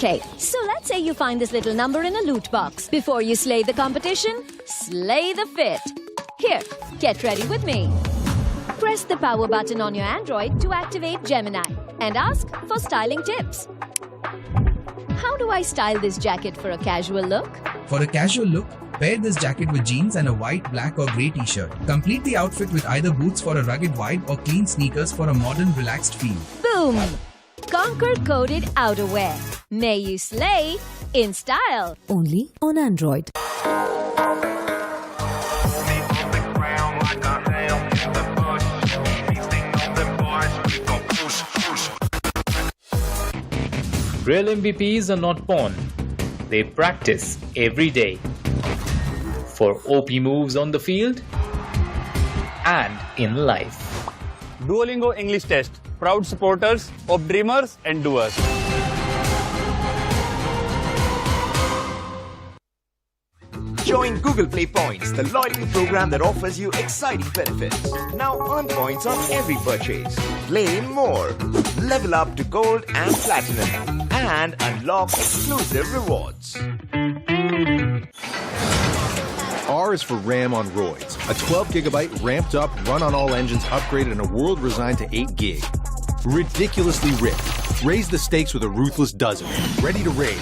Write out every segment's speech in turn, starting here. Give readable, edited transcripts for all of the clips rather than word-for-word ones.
Okay, so let's say you find this little number in a loot box. Before you slay the competition, slay the fit. Here, get ready with me. Press the power button on your Android to activate Gemini and ask for styling tips. How do I style this jacket for a casual look? For a casual look, pair this jacket with jeans and a white, black or grey t-shirt. Complete the outfit with either boots for a rugged vibe or clean sneakers for a modern, relaxed feel. Boom! Conquer coded outerwear. May you slay in style. Only on Android. Real MVPs are not born. They practice every day. For OP moves on the field and in life. Duolingo English Test. Proud supporters of dreamers and doers. Join Google Play Points, the loyalty program that offers you exciting benefits. Now earn points on every purchase. Play more. Level up to gold and platinum. And unlock exclusive rewards. R is for RAM on roids. A 12GB ramped up, run on all engines, upgraded in a world resigned to 8 gig. Ridiculously ripped. Raise the stakes with a ruthless dozen. Ready to raid.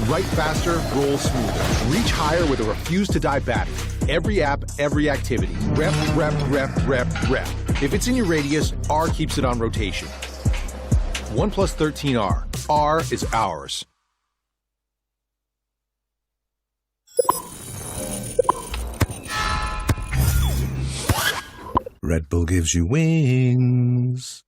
Write faster, roll smoother. Reach higher with a refuse to die battery. Every app, every activity. Rep, rep, rep, rep, rep. If it's in your radius, R keeps it on rotation. OnePlus 13R. R is ours. Red Bull gives you wings.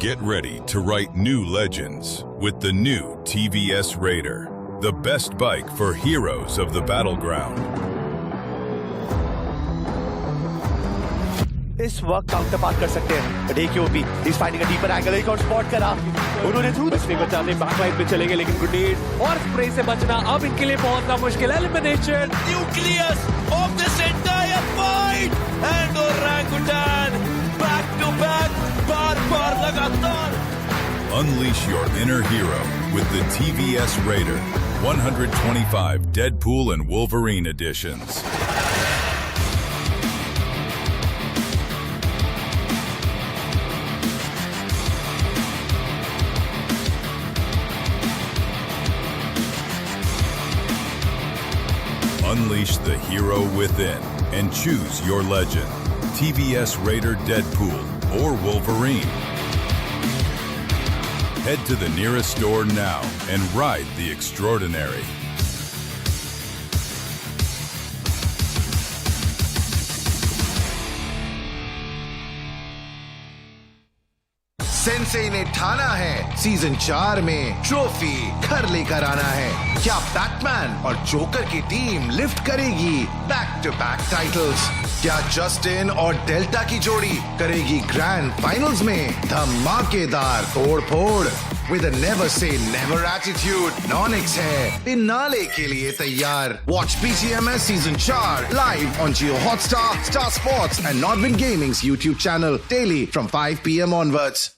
Get ready to write new legends with the new TVS Raider, the best bike for heroes of the battleground. इस वक्त counter पार कर सकते हैं but AQOO is finding a deeper angle, एक और spot करा उन्होंने through बचने को चाहते बैकलाइन पे चलेंगे लेकिन ग्रेनेड और स्प्रे से बचना अब इनके लिए बहुत ना मुश्किल है। Elimination nucleus of this entire fight and orangutan back to back बार लगातार। Unleash your inner hero with the TVS Raider 125 Deadpool and Wolverine editions. Unleash the hero within and choose your legend. TVS Raider Deadpool or Wolverine. Head to the nearest store now and ride the extraordinary. Sensei ने ठाना है season 4 में trophy घर लेकर आना है। क्या Batman और जोकर की टीम लिफ्ट करेगी बैक टू बैक टाइटल्स? क्या जस्टिन और डेल्टा की जोड़ी करेगी ग्रैंड फाइनल्स में धमाकेदार तोड़-फोड़? With a never say never attitude, NoNx है फिनाले के लिए तैयार। Watch BGMS season 4 live on Jio Hotstar, Star Sports and Nodwin Gaming's YouTube channel daily from 5 p.m. onwards.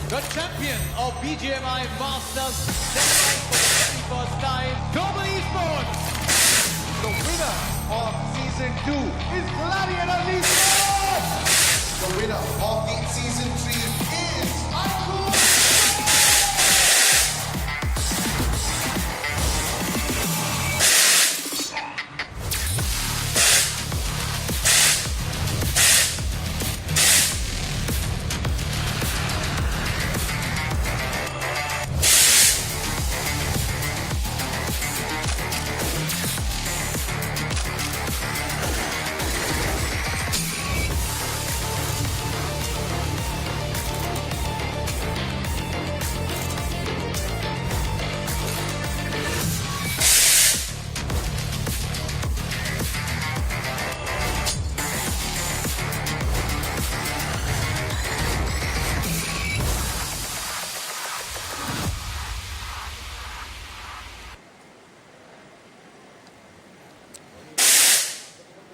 the champion of BGMI Masters celebrates for the very first time, Global Esports. The winner of Season 2 is Gladiator Esports. The winner of the Season 3 is iQOO.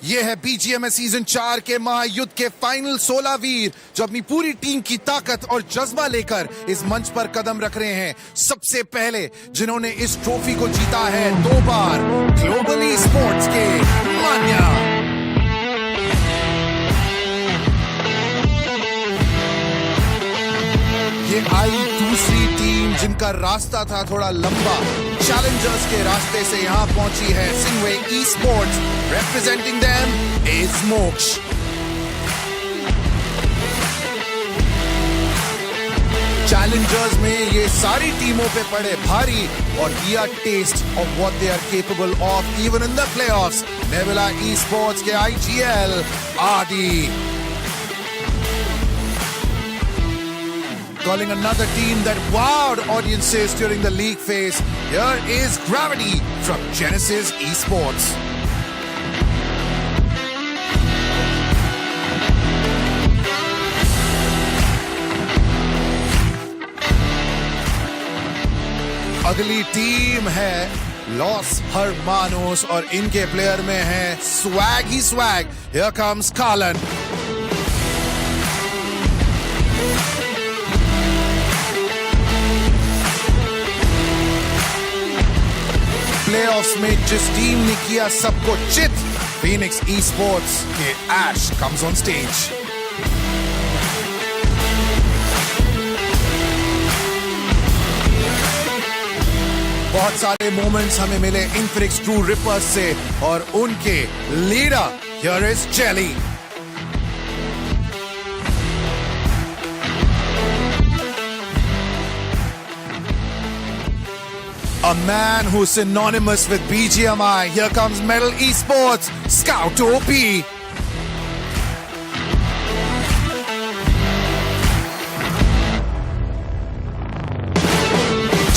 ये है BGMS season 4 के महायुद्ध के final 16 वीर जो अपनी पूरी team की ताकत और जज्बा लेकर इस मंच पर कदम रख रहे हैं। सबसे पहले जिन्होंने इस ट्रॉफी को जीता है 2 बार, ग्लोबल स्पोर्ट्स के मान्या। ये आई दूसरी टीम जिनका रास्ता था थोड़ा लंबा, चैलेंजर्स के रास्ते से यहां पहुंची है सिनवे Esports। Representing them is मोक्ष। चैलेंजर्स में ये सारी टीमों पे पड़े भारी और दिया test of what they are capable of even in the playoffs. नेविला Esports के IGL आदि। Calling another team that wowed audiences during the league phase, here is Gravity from Genesis Esports. अगली टीम है लॉस हर्मानोस और इनके player में है swag he swag. Here comes Kalan. Playoffs में जिस टीम ने किया सबको चित, Infinix Esports के Ash comes on stage. बहुत सारे मोमेंट्स हमें मिले Infinix True Rippers से और उनके leader here is Jelly. A man who's synonymous with BGMI. Here comes Metal Esports, Scout OP.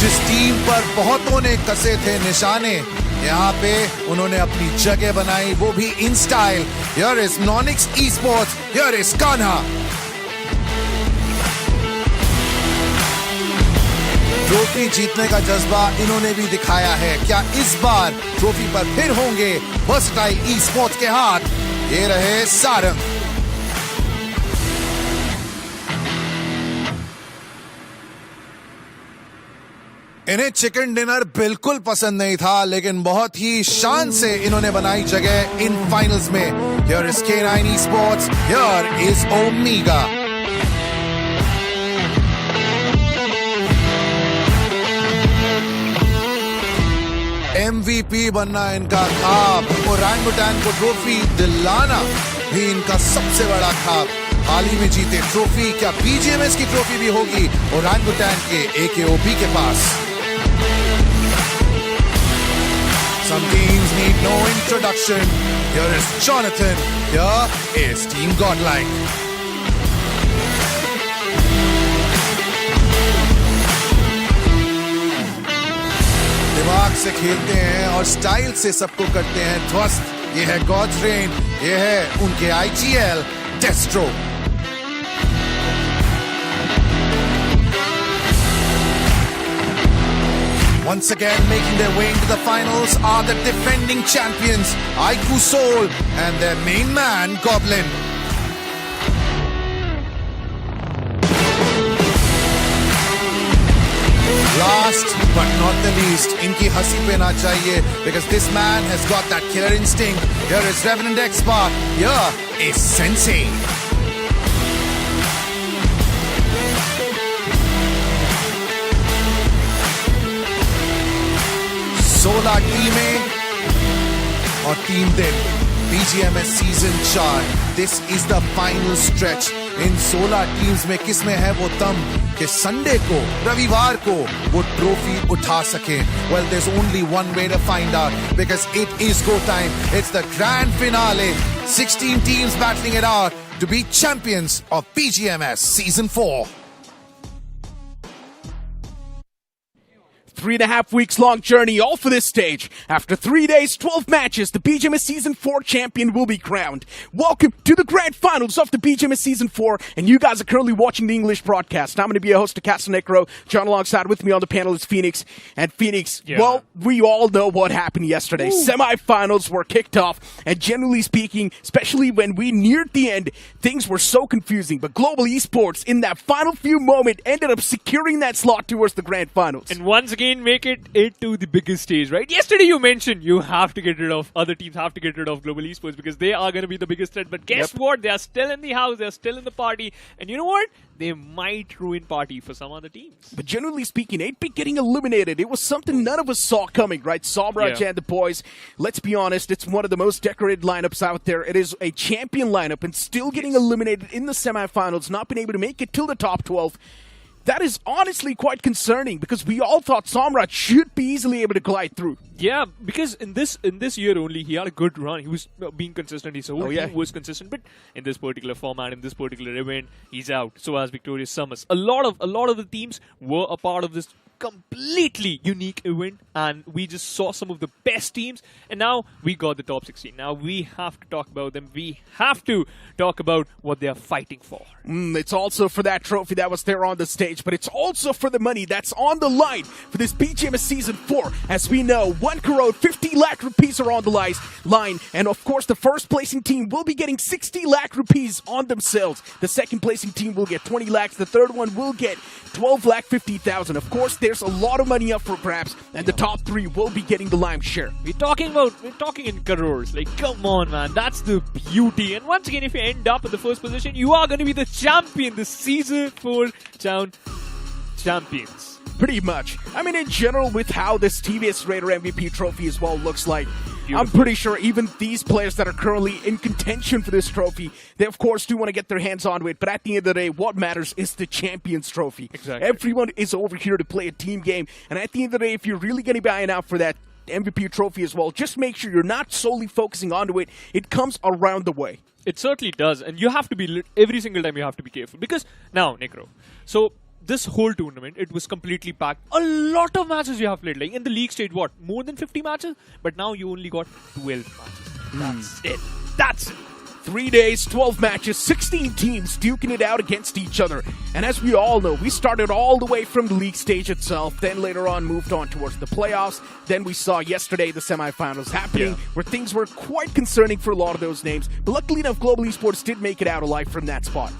जिस टीम पर बहुतों ने कसे थे निशाने, यहाँ पे उन्होंने अपनी जगह बनाई, वो भी in style. Here is NoNx Esports, here is Kanha. Trophy जीतने का जज्बा इन्होंने भी दिखाया है। क्या इस बार ट्रॉफी पर फिर होंगे वर्सटाइल Esports के हाथ? ये रहे सारंग। इन्हें चिकन डिनर बिल्कुल पसंद नहीं था, लेकिन बहुत ही शान से इन्होंने बनाई जगह इन फाइनल्स में। Here is K9 Esports, here is Omega. MVP बनना इनका ख्वाब, ओरंगुटान को ट्रॉफी दिलाना भी इनका सबसे बड़ा ख्वाब। हाल ही में जीते ट्रॉफी, क्या BGMS की ट्रॉफी भी होगी ओरंगुटान के AKOP के पास? Some teams need no introduction. Here is Jonathan. Here is Team Godlike. दिमाग से खेलते हैं और स्टाइल से सबको करते हैं ध्वस्त। ये है गॉड्स रेन, ये है उनके IGL डेस्ट्रो। Once again making their way into the finals are the defending champions iQOO Soul and their main man Goblin. Last but not the least, इनकी हंसी पे ना चाहिए because this man has got that killer instinct. Here is REVENANT X SPARK. Here is Sensei. सोलह टीमें और 3 दिन BGMS season 4. This is the final stretch. In 16 teams में किस में है वो दम कि संडे को, रविवार को वो ट्रॉफी उठा सके. Well, there's only one way to find out because it is go time. It's the grand finale. 16 teams battling it out to be champions of BGMS season 4. 3.5 weeks long journey, all for this stage. After 3 days, 12 matches, the BGMS Season 4 champion will be crowned. Welcome to the grand finals of the BGMS Season 4, and you guys are currently watching the English broadcast. I'm going to be a host of Castle Necro. John alongside with me on the panel is Phoenix. And Phoenix, well, we all know what happened yesterday. Semi-finals were kicked off, and generally speaking, especially when we neared the end, things were so confusing. But Global Esports, in that final few moment, ended up securing that slot towards the grand finals. And once again, make it into the biggest stage, right? Yesterday you mentioned you have to get rid of, other teams have to get rid of Global Esports because they are going to be the biggest threat. But guess what? They are still in the house, they are still in the party. And you know what? They might ruin party for some other teams. But generally speaking, 8-Bit getting eliminated, it was something none of us saw coming, right? Somraj and the boys, let's be honest, it's one of the most decorated lineups out there. It is a champion lineup and still getting eliminated in the semifinals, not being able to make it till the top 12. That is honestly quite concerning because we all thought Somraj should be easily able to glide through. Yeah, because in this year only, he had a good run. He was being consistent. His whole team was consistent. But in this particular format, in this particular event, he's out. So as Victorious Summers. A lot of the teams were a part of this completely unique event, and we just saw some of the best teams, and now we got the top 16. Now we have to talk about them. We have to talk about what they are fighting for. It's also for that trophy that was there on the stage, but it's also for the money that's on the line for this BGMS Season 4. As we know, 1 crore, 50 lakh rupees are on the line, and of course the first placing team will be getting 60 lakh rupees on themselves. The second placing team will get 20 lakhs, the third one will get 12 lakh 50,000. Of course, there's a lot of money up for grabs, and the top 3 will be getting the lion's share. We're talking in crores. Like, come on, man. That's the beauty. And once again, if you end up in the first position, you are going to be the champion, the Season 4 champions. Pretty much. I mean, in general, with how this TVS Raider MVP trophy as well looks like, I'm pretty sure even these players that are currently in contention for this trophy, they of course do want to get their hands onto it, but at the end of the day, what matters is the Champions Trophy. Exactly. Everyone is over here to play a team game, and at the end of the day, if you're really going to be eyeing out for that MVP trophy as well, just make sure you're not solely focusing onto it. It comes around the way. It certainly does, and you have to be, every single time you have to be careful. Because, now, Necro, so this whole tournament, it was completely packed. A lot of matches you have played. Like in the league stage, what? More than 50 matches? But now you only got 12 matches. That's it. That's it. 3 days, 12 matches, 16 teams duking it out against each other. And as we all know, we started all the way from the league stage itself, then later on moved on towards the playoffs. Then we saw yesterday the semifinals happening, where things were quite concerning for a lot of those names. But luckily enough, Global Esports did make it out alive from that spot.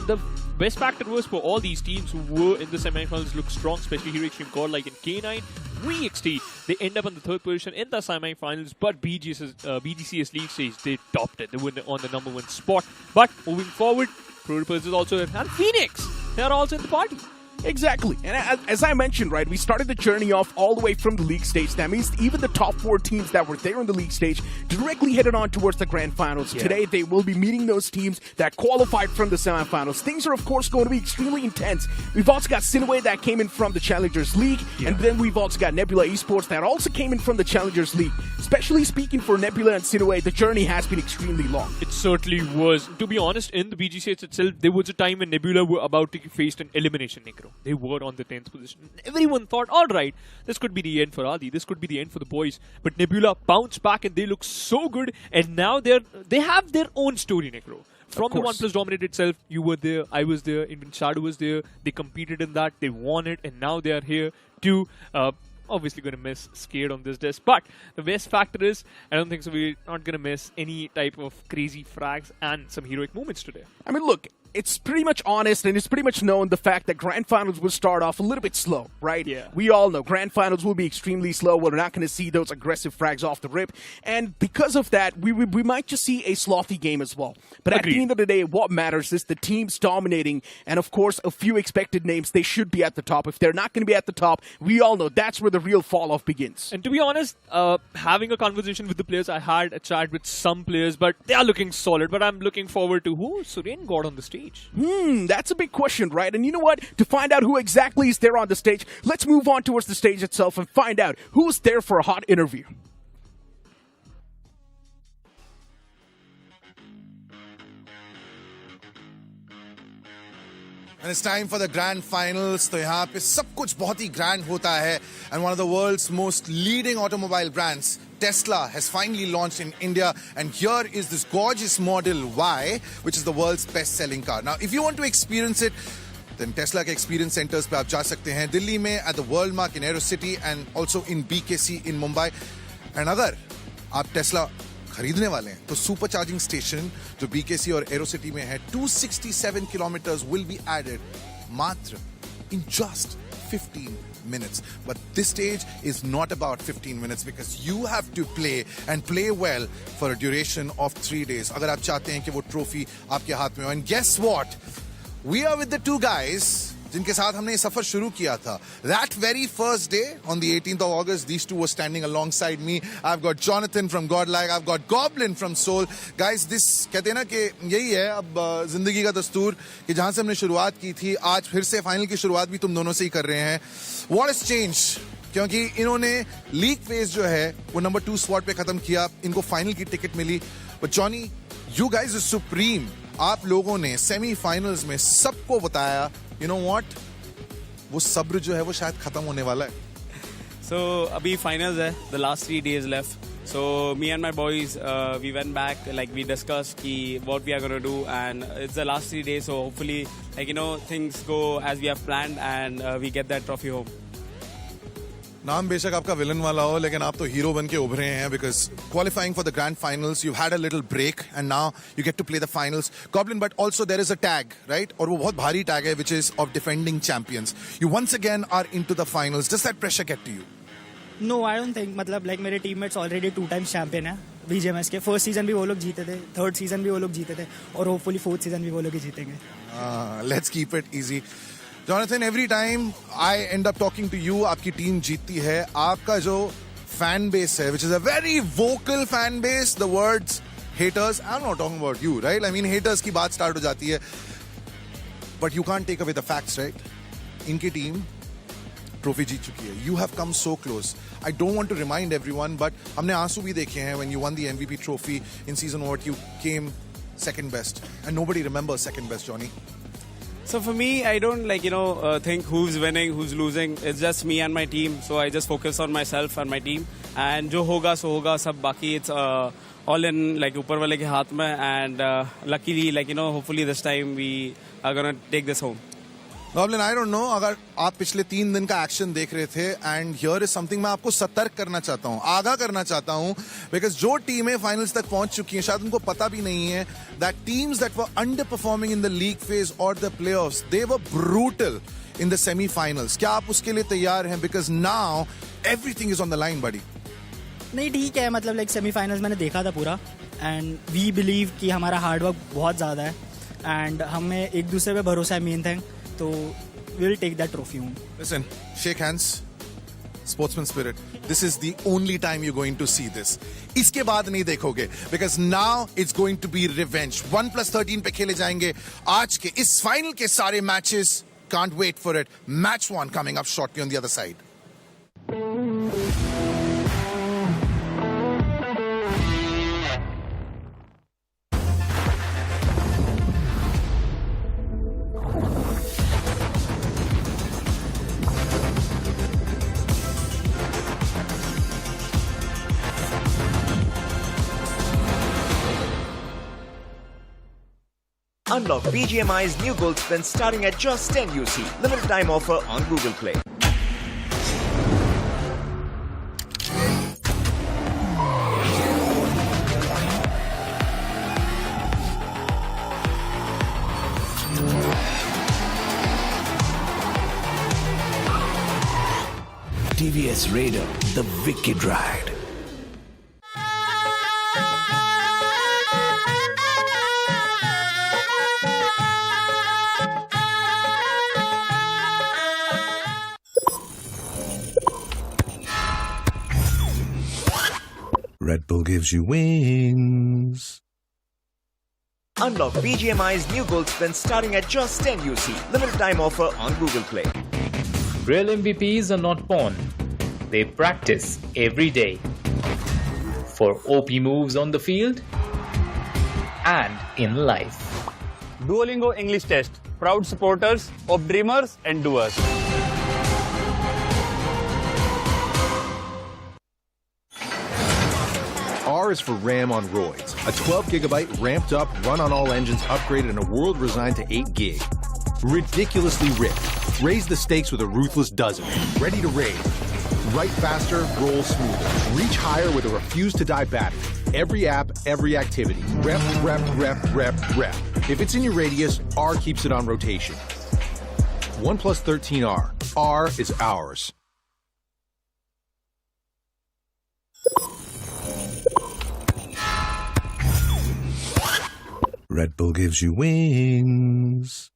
The best factor was for all these teams who were in the semifinals look strong, especially Hero Xtreme, Godlike, and K9 Esports. They end up in the third position in the semifinals, but BGCS League stage, they topped it. They were on the number 1 spot. But moving forward, Crore is also there, and Phoenix, they are also in the party. Exactly. And as I mentioned, right, we started the journey off all the way from the league stage. That means even the top 4 teams that were there in the league stage directly headed on towards the grand finals. Today, they will be meeting those teams that qualified from the semifinals. Things are, of course, going to be extremely intense. We've also got Sinewy that came in from the Challengers League, and then we've also got Nebula Esports that also came in from the Challengers League. Especially speaking for Nebula and Sinewy, the journey has been extremely long. It certainly was. To be honest, in the BGCS itself, there was a time when Nebula were about to face an elimination, Necro. They were on the 10th position. Everyone thought, alright, this could be the end for Adi, this could be the end for the boys. But Nebula bounced back and they look so good, and now they have their own story, Necro. From the OnePlus Dominate itself, you were there, I was there, even Shadow was there, they competed in that, they won it, and now they are here to obviously going to miss Scared on this disc. But the best factor is, I don't think so we're not going to miss any type of crazy frags and some heroic moments today. I mean, look, it's pretty much honest and it's pretty much known the fact that Grand Finals will start off a little bit slow, right? Yeah. We all know Grand Finals will be extremely slow. We're not going to see those aggressive frags off the rip. And because of that, we might just see a slothy game as well. But at the end of the day, what matters is the teams dominating and, of course, a few expected names. They should be at the top. If they're not going to be at the top, we all know that's where the real fall-off begins. And to be honest, having a conversation with the players, I had a chat with some players, but they are looking solid. But I'm looking forward to who Suren got on the stage. That's a big question, right? And you know what? To find out who exactly is there on the stage, let's move on towards the stage itself and find out who's there for a hot interview. And it's time for the grand finals. तो यहाँ पे सब कुछ बहुत ही grand होता है. And one of the world's most leading automobile brands, Tesla, has finally launched in India. And here is this gorgeous Model Y, which is the world's best-selling car. Now, if you want to experience it, then Tesla के experience centers पे आप जा सकते हैं. दिल्ली में at the World Mark in Aero City and also in BKC in Mumbai. And अगर आप Tesla खरीदने वाले हैं तो सुपर चार्जिंग स्टेशन जो बीकेसी और एरो सिटी में है 267 kilometers will be added मात्र in just 15 minutes. But this stage is not about 15 minutes because you have to play and play well for a duration of 3 days. अगर आप चाहते हैं कि वो ट्रॉफी आपके हाथ में हो. And guess what? We are with the two guys जिनके साथ हमने ये सफर शुरू किया था. That very first day, on the 18th of August, these two were standing alongside me. I've got Jonathan from Godlike, I've got Goblin from Soul. Guys, this कहते हैं ना कि यही है अब जिंदगी का दस्तूर कि जहां से हमने शुरुआत की थी, आज फिर से फाइनल की शुरुआत भी तुम दोनों से ही कर रहे हैं. What has changed? क्योंकि इन्होंने लीग फेज जो है वो नंबर 2 स्पॉट पे खत्म किया. इनको फाइनल की टिकट मिली. But Johnny, you guys are supreme. आप लोगों ने सेमीफाइनल्स में सबको बताया, you know what? वो सब्र जो है वो शायद खत्म होने वाला है. So अभी finals है, the last 3 days left. So me and my boys, we went back, like we discussed ki what we are gonna do, and it's the last 3 days. So hopefully, like you know, things go as we have planned, and we get that trophy home. नाम बेशक आपका villain वाला हो लेकिन आप तो hero बन के उभरे हैं because qualifying for the grand finals you've had a little break and now you get to play the finals. Goblin, but also there is a tag, right? और वो बहुत भारी tag है which is of defending champions. You once again are into the finals. Does that pressure get to you? No, I don't think. मतलब like मेरे teammates already 2 times champion है BGMS के. First season भी वो लोग जीते थे, third season भी वो लोग जीते थे और hopefully fourth season भी वो लोग ही जीतेंगे. Let's keep it easy. Jonathan, every time I end up talking to you, आपकी टीम जीतती है. आपका जो fan base है, which is a very vocal fan base, the words haters, I'm not talking about you, right? I mean, haters की बात start हो जाती है. But you can't take away the facts, right? इनकी टीम ट्रॉफी जीत चुकी है. You have come so close. I don't want to remind everyone, but हमने आंसू भी देखे हैं when you won the MVP trophy in season what you came second best. And nobody remembers second best, Johnny. So for me, I don't like, you know, think who's winning, who's losing. It's just me and my team. So I just focus on myself and my team. And जो होगा सो होगा, सब बाकी it's all in like ऊपर वाले के हाथ में. And luckily, like, you know, hopefully this time we are gonna take this home. Goblin, I don't know, अगर आप पिछले 3 दिन का एक्शन देख रहे थे and here is something मैं आपको सतर्क करना चाहता हूँ, आगाह करना चाहता हूँ, because जो टीमें फाइनल्स तक पहुंच चुकी हैं शायद उनको पता भी नहीं है that teams that were underperforming in the league phase or the playoffs, they were brutal in the semi-finals. क्या आप उसके लिए तैयार हैं? Because now everything is on the line, buddy. नहीं ठीक है, मतलब लाइक सेमीफाइनल्स मैंने देखा था पूरा एंड वी बिलीव कि हमारा हार्डवर्क बहुत ज़्यादा है एंड हमें एक दूसरे पे भरोसा है. मेन थिंग तो we will take that trophy home. Listen, shake hands. Sportsman spirit. This is the only time you're going to see this. इसके बाद नहीं देखोगे because now it's going to be revenge. 1+13 पे खेले जाएंगे आज के इस फाइनल के सारे matches. Can't wait for it. Match 1 coming up shortly on the other side. Unlock BGMI's new gold spin starting at just 10 UC. Limited time offer on Google Play. TVS Raider, the wicked ride. Red Bull gives you wings. Unlock BGMI's new gold spin starting at just 10 UC. Limited time offer on Google Play. Real MVPs are not born. They practice every day. For OP moves on the field and in life. Duolingo English Test. Proud supporters of dreamers and doers. R is for RAM on roids. A 12GB ramped up, run on all engines, upgraded in a world resigned to 8GB. Ridiculously ripped. Raise the stakes with a ruthless dozen. Ready to raid. Write faster, roll smoother. Reach higher with a refuse to die battery. Every app, every activity. Rep, rep, rep, rep, rep. If it's in your radius, R keeps it on rotation. OnePlus 13R. R is ours. Red Bull gives you wings.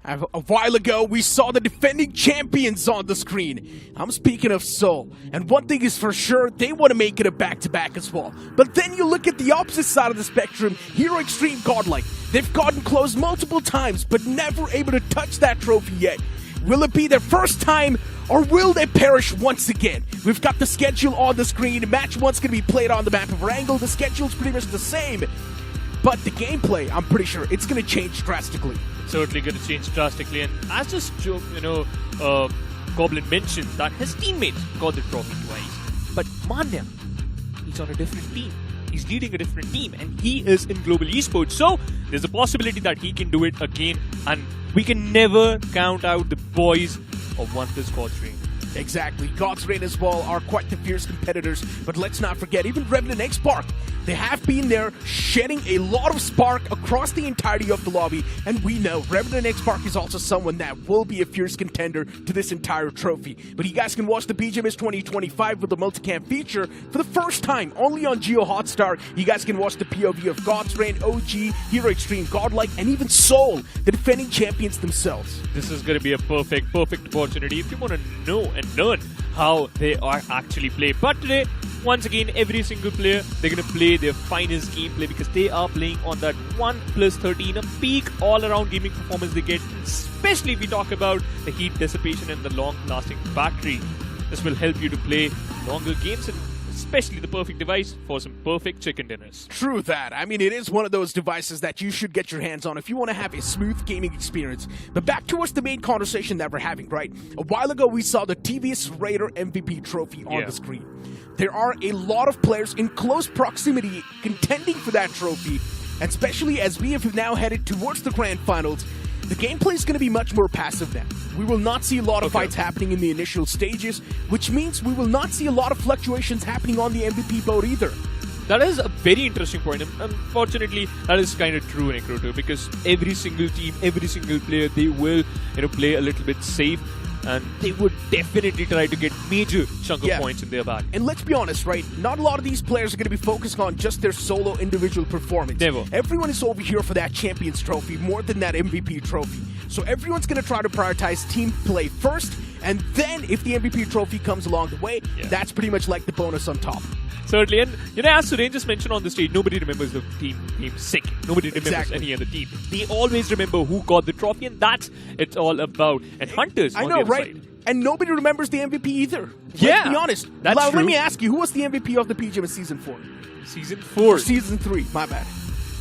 A while ago, we saw the defending champions on the screen. I'm speaking of Seoul. And one thing is for sure, they want to make it a back-to-back as well. But then you look at the opposite side of the spectrum, Hero Xtreme Godlike. They've gotten close multiple times, but never able to touch that trophy yet. Will it be their first time, or will they perish once again? We've got the schedule on the screen. Match 1's going to be played on the map of Erangel. The schedule's pretty much the same. But the gameplay, I'm pretty sure, it's going to change drastically. Certainly going to change drastically. And as just Goblin mentioned that his teammates got the trophy twice. But Manya, he's on a different team. He's leading a different team and he is in Global Esports. So there's a possibility that he can do it again. And we can never count out the boys of OnePlus K9. Exactly. God's Reign as well are quite the fierce competitors. But let's not forget, even REVENANT X SPARK, they have been there shedding a lot of spark across the entirety of the lobby. And we know REVENANT X SPARK is also someone that will be a fierce contender to this entire trophy. But you guys can watch the BGMS 2025 with the multicam feature for the first time only on Geo Hotstar. You guys can watch the POV of God's Reign, OG, Hero Xtreme, Godlike, and even Seoul, the defending champions themselves. This is going to be a perfect opportunity if you want to know and learn how they are actually played. But today, once again, every single player, they're going to play their finest gameplay because they are playing on that OnePlus 13, a peak all-around gaming performance they get, especially if we talk about the heat dissipation and the long-lasting battery. This will help you to play longer games and especially the perfect device for some perfect chicken dinners. True that. I mean, it is one of those devices that you should get your hands on if you want to have a smooth gaming experience. But back towards the main conversation that we're having, right? A while ago, we saw the TVS Raider MVP trophy on the screen. There are a lot of players in close proximity contending for that trophy, and especially as we have now headed towards the grand finals, the gameplay is going to be much more passive now. We will not see a lot of fights happening in the initial stages, which means we will not see a lot of fluctuations happening on the MVP boat either. That is a very interesting point. Unfortunately, that is kind of true in Crore because every single team, every single player, they will play a little bit safe. And they would definitely try to get major chunk of points in their bag. And let's be honest, right? Not a lot of these players are going to be focused on just their solo individual performance. Never. Everyone is over here for that Champions Trophy more than that MVP trophy. So everyone's going to try to prioritize team play first, and then if the MVP trophy comes along the way, that's pretty much like the bonus on top. Certainly, and as Suren just mentioned on the stage, nobody remembers the team named sick. Nobody remembers any other team. They always remember who got the trophy, and that's it's all about. And Hunters, I on know, the other right? side. And nobody remembers the MVP either. Yeah, let's be honest. That's true. Let me ask you, who was the MVP of the BGMS Season 4? Season 4. Or Season 3, my bad.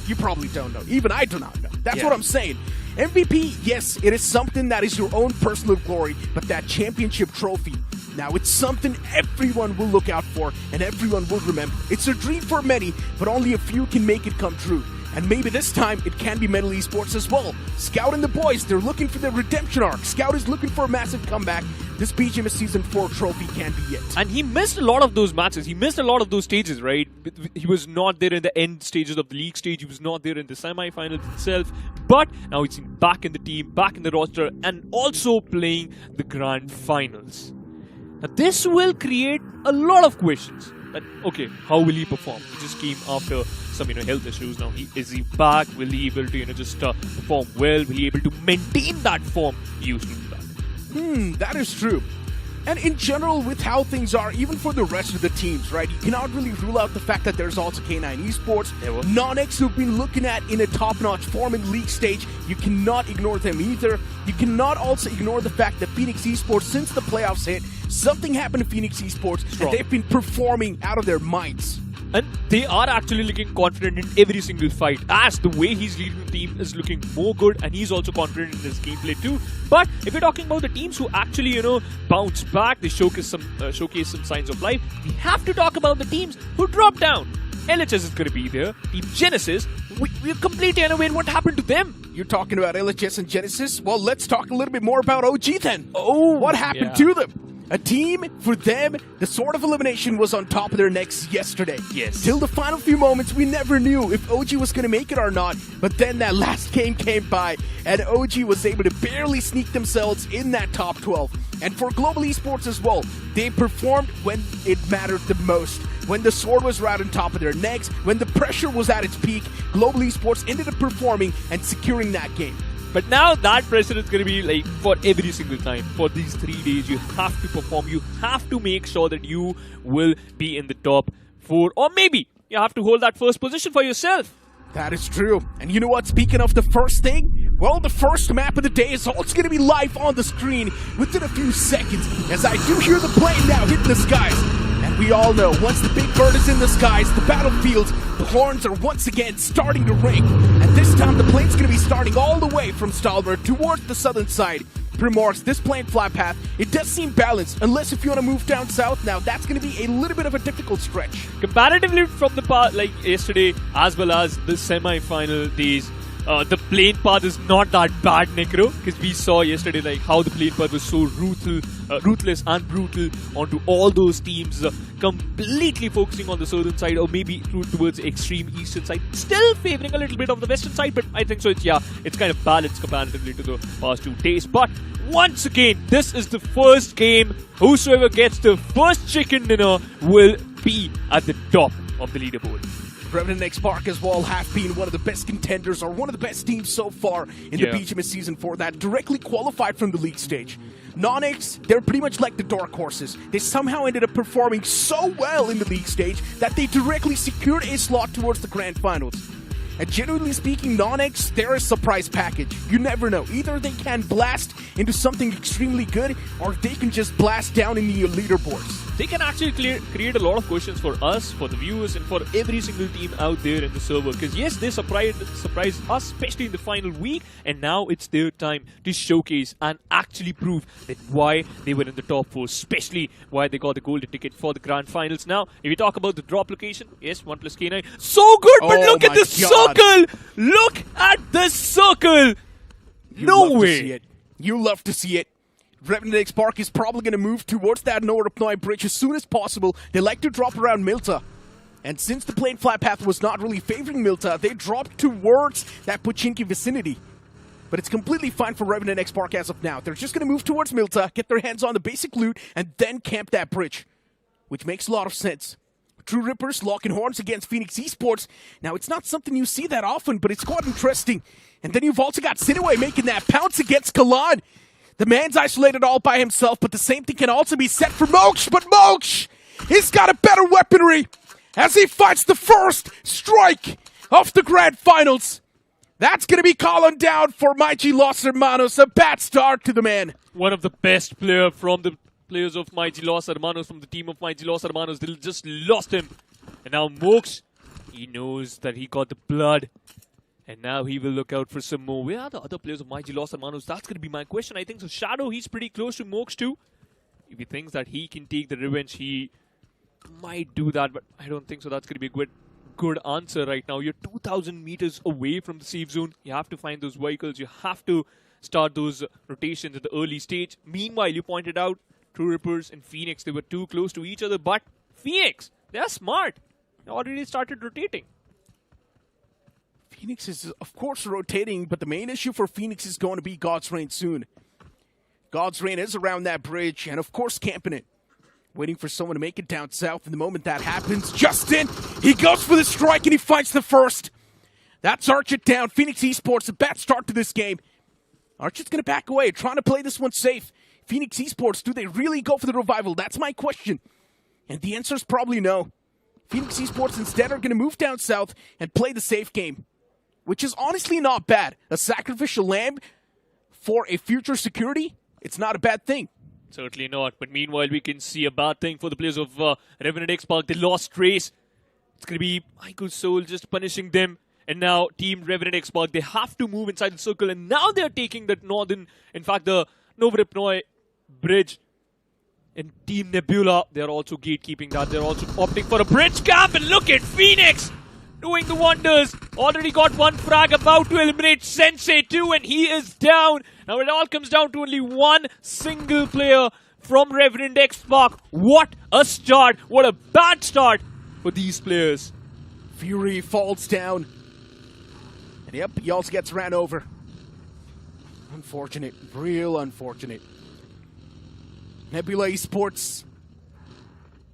You probably don't know. Even I do not know. That's what I'm saying. MVP, yes, it is something that is your own personal glory, but that championship trophy, now it's something everyone will look out for and everyone will remember. It's a dream for many, but only a few can make it come true. And maybe this time, it can be Metal Esports as well. Scout and the boys, they're looking for their redemption arc. Scout is looking for a massive comeback. This BGMS Season 4 trophy can be it. And he missed a lot of those matches. He missed a lot of those stages, right? he was not there in the end stages of the league stage. He was not there in the semi-finals itself. But now he's back in the team, back in the roster, and also playing the grand finals. Now this will create a lot of questions. That, okay, how will he perform? He just came after some health issues. Now is he back? Will he able to just perform well? Will he able to maintain that form he used to do that? That is true. And in general, with how things are, even for the rest of the teams, right, you cannot really rule out the fact that there's also K9 Esports, NoNx, who've been looking at in a top-notch form in the league stage. You cannot ignore them either. You cannot also ignore the fact that Infinix Esports, since the playoffs hit, something happened to Infinix Esports, and they've been performing out of their minds. And they are actually looking confident in every single fight, as the way he's leading the team is looking more good, and he's also confident in his gameplay too. But if we're talking about the teams who actually, bounce back, they showcase some signs of life, we have to talk about the teams who dropped down. LHS is going to be there. Team Genesis, we're completely unaware what happened to them. You're talking about LHS and Genesis? Well, let's talk a little bit more about OG then. What happened to them? A team, for them, the sword of elimination was on top of their necks yesterday. Yes. Till the final few moments, we never knew if OG was going to make it or not. But then that last game came by, and OG was able to barely sneak themselves in that top 12. And for Global Esports as well, they performed when it mattered the most. When the sword was right on top of their necks, when the pressure was at its peak, Global Esports ended up performing and securing that game. But now that pressure is going to be like for every single time. For these 3 days, you have to perform. You have to make sure that you will be in the top 4. Or maybe you have to hold that first position for yourself. That is true. And you know what? Speaking of the first thing, well, the first map of the day is all it's going to be live on the screen within a few seconds. As I do hear the plane now hitting the skies. And we all know, once the big bird is in the skies, the battlefields, the horns are once again starting to ring. And this time the plane's going to be starting all the way from Stalbert towards the southern side. Primorx, this plane fly path, it does seem balanced, unless if you want to move down south. Now that's going to be a little bit of a difficult stretch. Comparatively from the part like yesterday, as well as the semi-final days, the plane path is not that bad, Necro, because we saw yesterday like how the plane path was so ruthless and brutal onto all those teams, completely focusing on the southern side or maybe towards the extreme eastern side, still favoring a little bit of the western side, but I think so it's kind of balanced comparatively to the past 2 days. But once again, this is the first game. Whosoever gets the first chicken dinner will be at the top of the leaderboard. REVENANT X SPARK as well have been one of the best contenders, or one of the best teams so far in the BGMS Season 4 that directly qualified from the league stage. NoNx, they're pretty much like the dark horses. They somehow ended up performing so well in the league stage that they directly secured a slot towards the grand finals. And genuinely speaking, NoNx, they're a surprise package. You never know. Either they can blast into something extremely good, or they can just blast down in the leaderboards. They can actually create a lot of questions for us, for the viewers, and for every single team out there in the server. Because yes, they surprised us, especially in the final week, and now it's their time to showcase and actually prove that why they were in the top 4, especially why they got the golden ticket for the grand finals. Now, if we talk about the drop location, yes, OnePlus K9, so good, but look at this circle! Look at this circle! No way! You love to see it. REVENANT X SPARK is probably going to move towards that Nordupnoi bridge as soon as possible. They like to drop around Milta. And since the plane fly path was not really favoring Milta, they dropped towards that Pochinki vicinity. But it's completely fine for REVENANT X SPARK as of now. They're just going to move towards Milta, get their hands on the basic loot, and then camp that bridge. Which makes a lot of sense. True Rippers locking horns against Infinix Esports. Now, it's not something you see that often, but it's quite interesting. And then you've also got Sinewy making that pounce against Kalan. The man's isolated all by himself, but the same thing can also be said for Moksh. But Moksh, he's got a better weaponry as he fights the first strike of the grand finals. That's going to be calling down for Mighty Los Hermanos. A bad start to the man. One of the best players from the players of Mighty Los Hermanos, from the team of Mighty Los Hermanos. They just lost him. And now Moksh, he knows that he got the blood. And now he will look out for some more. Where are the other players of Mighty Los Hermanos? That's going to be my question. I think so. Shadow, he's pretty close to Moksh too. If he thinks that he can take the revenge, he might do that. But I don't think so. That's going to be a good answer right now. You're 2,000 meters away from the safe zone. You have to find those vehicles. You have to start those rotations at the early stage. Meanwhile, you pointed out True Rippers and Phoenix, they were too close to each other. But Phoenix, they're smart. already started rotating. Phoenix is, of course, rotating, but the main issue for Phoenix is going to be God's Reign soon. God's Reign is around that bridge, and of course, camping it. Waiting for someone to make it down south, and the moment that happens, Justin, he goes for the strike, and he finds the first. That's Archit down. Phoenix Esports, a bad start to this game. Archit's going to back away, trying to play this one safe. Phoenix Esports, do they really go for the revival? That's my question. And the answer is probably no. Phoenix Esports instead are going to move down south and play the safe game, which is honestly not bad. A sacrificial lamb for a future security, it's not a bad thing. Certainly not. But meanwhile, we can see a bad thing for the players of REVENANT X SPARK. They lost race. It's going to be iQOO Soul just punishing them. And now Team REVENANT X SPARK, they have to move inside the circle. And now they're taking that northern, in fact, the Novripnoi bridge. And Team Nebula, they're also gatekeeping that. They're also opting for a bridge cap. And look at Phoenix doing the wonders. Already got one frag, about to eliminate Sensei too, and he is down. Now it all comes down to only one single player from REVENANT X SPARK. What a start. What a bad start for these players. Fury falls down. And yep, he also gets ran over. Unfortunate. Real unfortunate. Nebula Esports.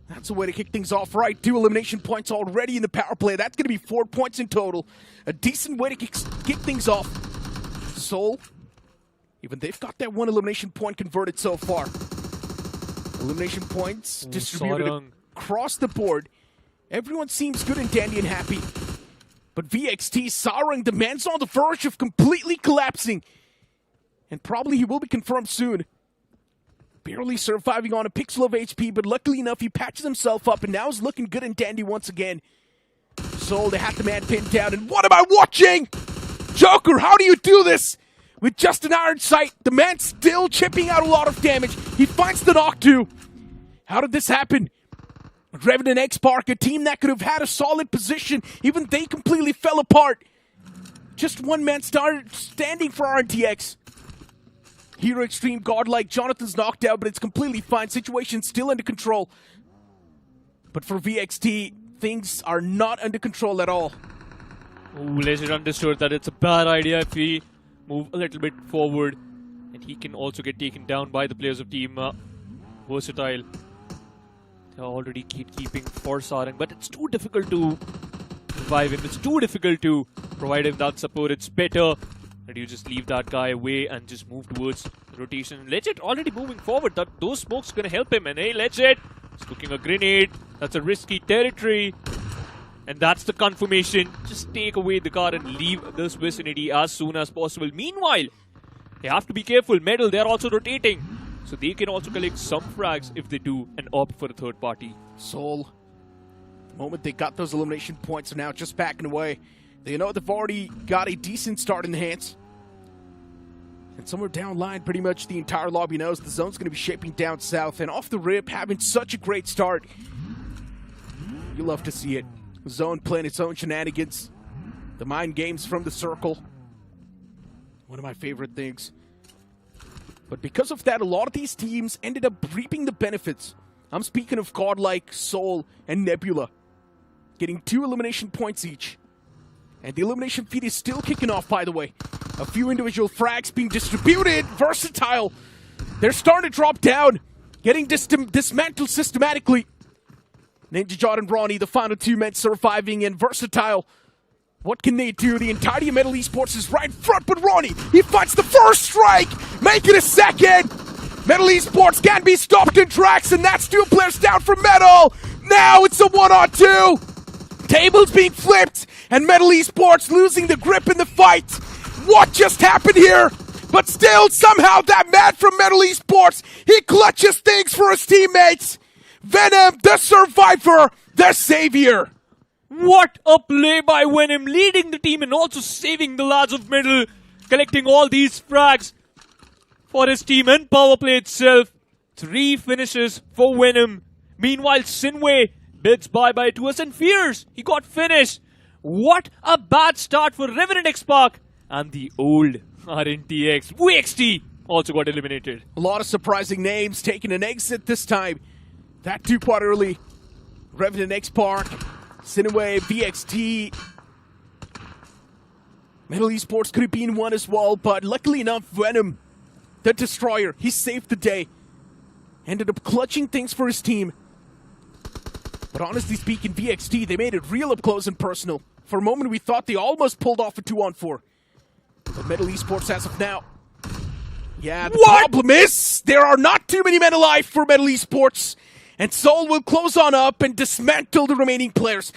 That's a way to kick things off right. 2 elimination points already in the power play. That's going to be 4 points in total. A decent way to kick things off. Soul, even they've got that 1 elimination point converted so far. Elimination points distributed across the board. Everyone seems good and dandy and happy. But VXT, Sarang, the man's on the verge of completely collapsing. And probably he will be confirmed soon. Barely surviving on a pixel of HP, but luckily enough, he patches himself up and now is looking good and dandy once again. Soul, they have the man pinned down, and what am I watching? Joker, how do you do this? With just an iron sight, the man's still chipping out a lot of damage. He finds the knock too. How did this happen? REVENANT X SPARK, a team that could have had a solid position, even they completely fell apart. Just one man started standing for RNTX. Hero Xtreme, Godlike, Jonathan's knocked out, but it's completely fine. Situation's still under control. But for VXT, things are not under control at all. Ooh, Legend understood that it's a bad idea if we move a little bit forward. And he can also get taken down by the players of Team Versatile. They're already keeping for Sarang, but it's too difficult to revive him. It's too difficult to provide him that support. It's better that you just leave that guy away and just move towards rotation. Legit already moving forward. Those smokes gonna help him. And hey, Legit is cooking a grenade. That's a risky territory. And that's the confirmation. Just take away the car and leave this vicinity as soon as possible. Meanwhile, they have to be careful. Medal, they're also rotating. So they can also collect some frags if they do and opt for a third party. Soul, the moment they got those elimination points are now just backing away. They know they've already got a decent start in the hands. And somewhere down line, pretty much the entire lobby knows the zone's going to be shaping down south. And off the rip, having such a great start. You love to see it. The zone playing its own shenanigans. The mind games from the circle. One of my favorite things. But because of that, a lot of these teams ended up reaping the benefits. I'm speaking of Godlike, Soul, and Nebula. Getting 2 elimination points each. And the elimination feed is still kicking off, by the way. A few individual frags being distributed. Versatile. They're starting to drop down. Getting dismantled systematically. Ninja Jot and Ronnie, the final 2 men surviving, and Versatile. What can they do? The entirety of Metal Esports is right in front, but Ronnie, he finds the first strike! Make it a second! Metal Esports can't be stopped in tracks, and that's 2 players down for Metal! Now it's a 1-on-2! Tables being flipped, and Metal Esports losing the grip in the fight! What just happened here? But still, somehow that man from Metal Esports, he clutches things for his teammates! Venom, the survivor, the savior! What a play by Venom, leading the team and also saving the lads of Metal, collecting all these frags for his team and power play itself. 3 finishes for Venom. Meanwhile, Sinewy bids bye-bye to us, and Fierce, he got finished. What a bad start for REVENANT X SPARK. And the old RNTX VXT also got eliminated. A lot of surprising names taking an exit this time. That too quite early. REVENANT X SPARK Sinewy, VXT. Metal Esports could have been one as well, but luckily enough, Venom, the Destroyer, he saved the day. Ended up clutching things for his team. But honestly speaking, VXT, they made it real up close and personal. For a moment, we thought they almost pulled off a 2-on-4. But Metal Esports as of now. Yeah, the problem is, there are not too many men alive for Metal Esports. And Soul will close on up and dismantle the remaining players.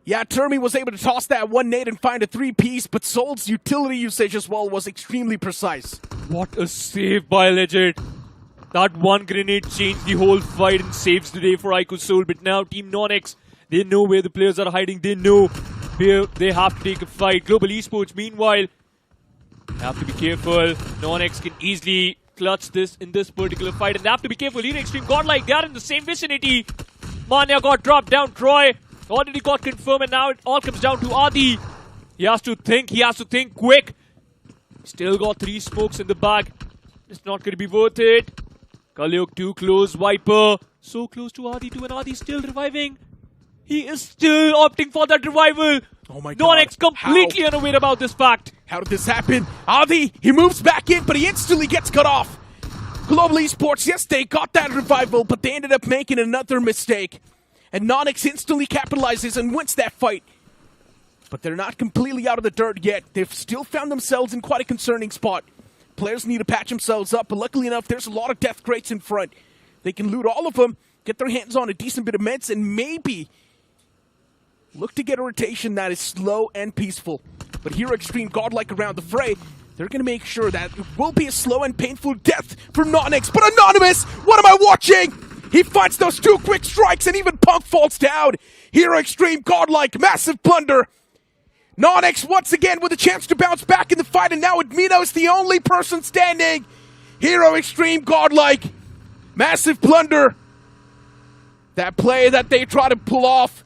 Yeah, Termi was able to toss that one nade and find a 3-piece, but Soul's utility usage as well was extremely precise. What a save by Legend. That one grenade changed the whole fight and saves the day for iQOO Soul. But now Team NoNx, they know where the players are hiding. They know where they have to take a fight. Global Esports, meanwhile, have to be careful. NoNx can easily clutch this in this particular fight. And they have to be careful. Here Xtreme Godlike, they are in the same vicinity. Manya got dropped down. Crore already got confirmed. And now it all comes down to Adi. He has to think. He has to think quick. Still got 3 smokes in the bag. It's not going to be worth it. Kalyuk too close. Viper so close to Adi too. And Adi still reviving. He is still opting for that revival. Oh my god. NoNx completely unaware about this fact. How did this happen? Adi, he moves back in, but he instantly gets cut off. Global Esports, yes, they got that revival, but they ended up making another mistake. And NoNx instantly capitalizes and wins that fight. But they're not completely out of the dirt yet. They've still found themselves in quite a concerning spot. Players need to patch themselves up, but luckily enough, there's a lot of death crates in front. They can loot all of them, get their hands on a decent bit of meds, and maybe look to get a rotation that is slow and peaceful. But here Xtreme Godlike around the fray, they're going to make sure that it will be a slow and painful death for NoNx. But Anonymous, what am I watching? He fights those 2 quick strikes and even Punk falls down. Here Xtreme Godlike, massive blunder. NoNx once again with a chance to bounce back in the fight, and now Admino is the only person standing. Hero Xtreme Godlike, massive blunder. That play that they try to pull off,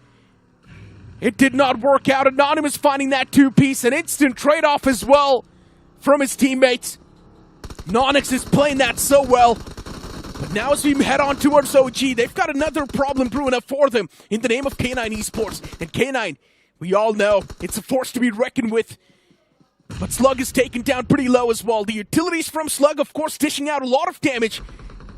it did not work out. Anonymous finding that 2-piece, an instant trade-off as well from his teammates. NoNx is playing that so well. But now as we head on towards OG, they've got another problem brewing up for them in the name of K9 Esports. And K9, we all know, it's a force to be reckoned with. But Slug is taken down pretty low as well. The utilities from Slug, of course, dishing out a lot of damage,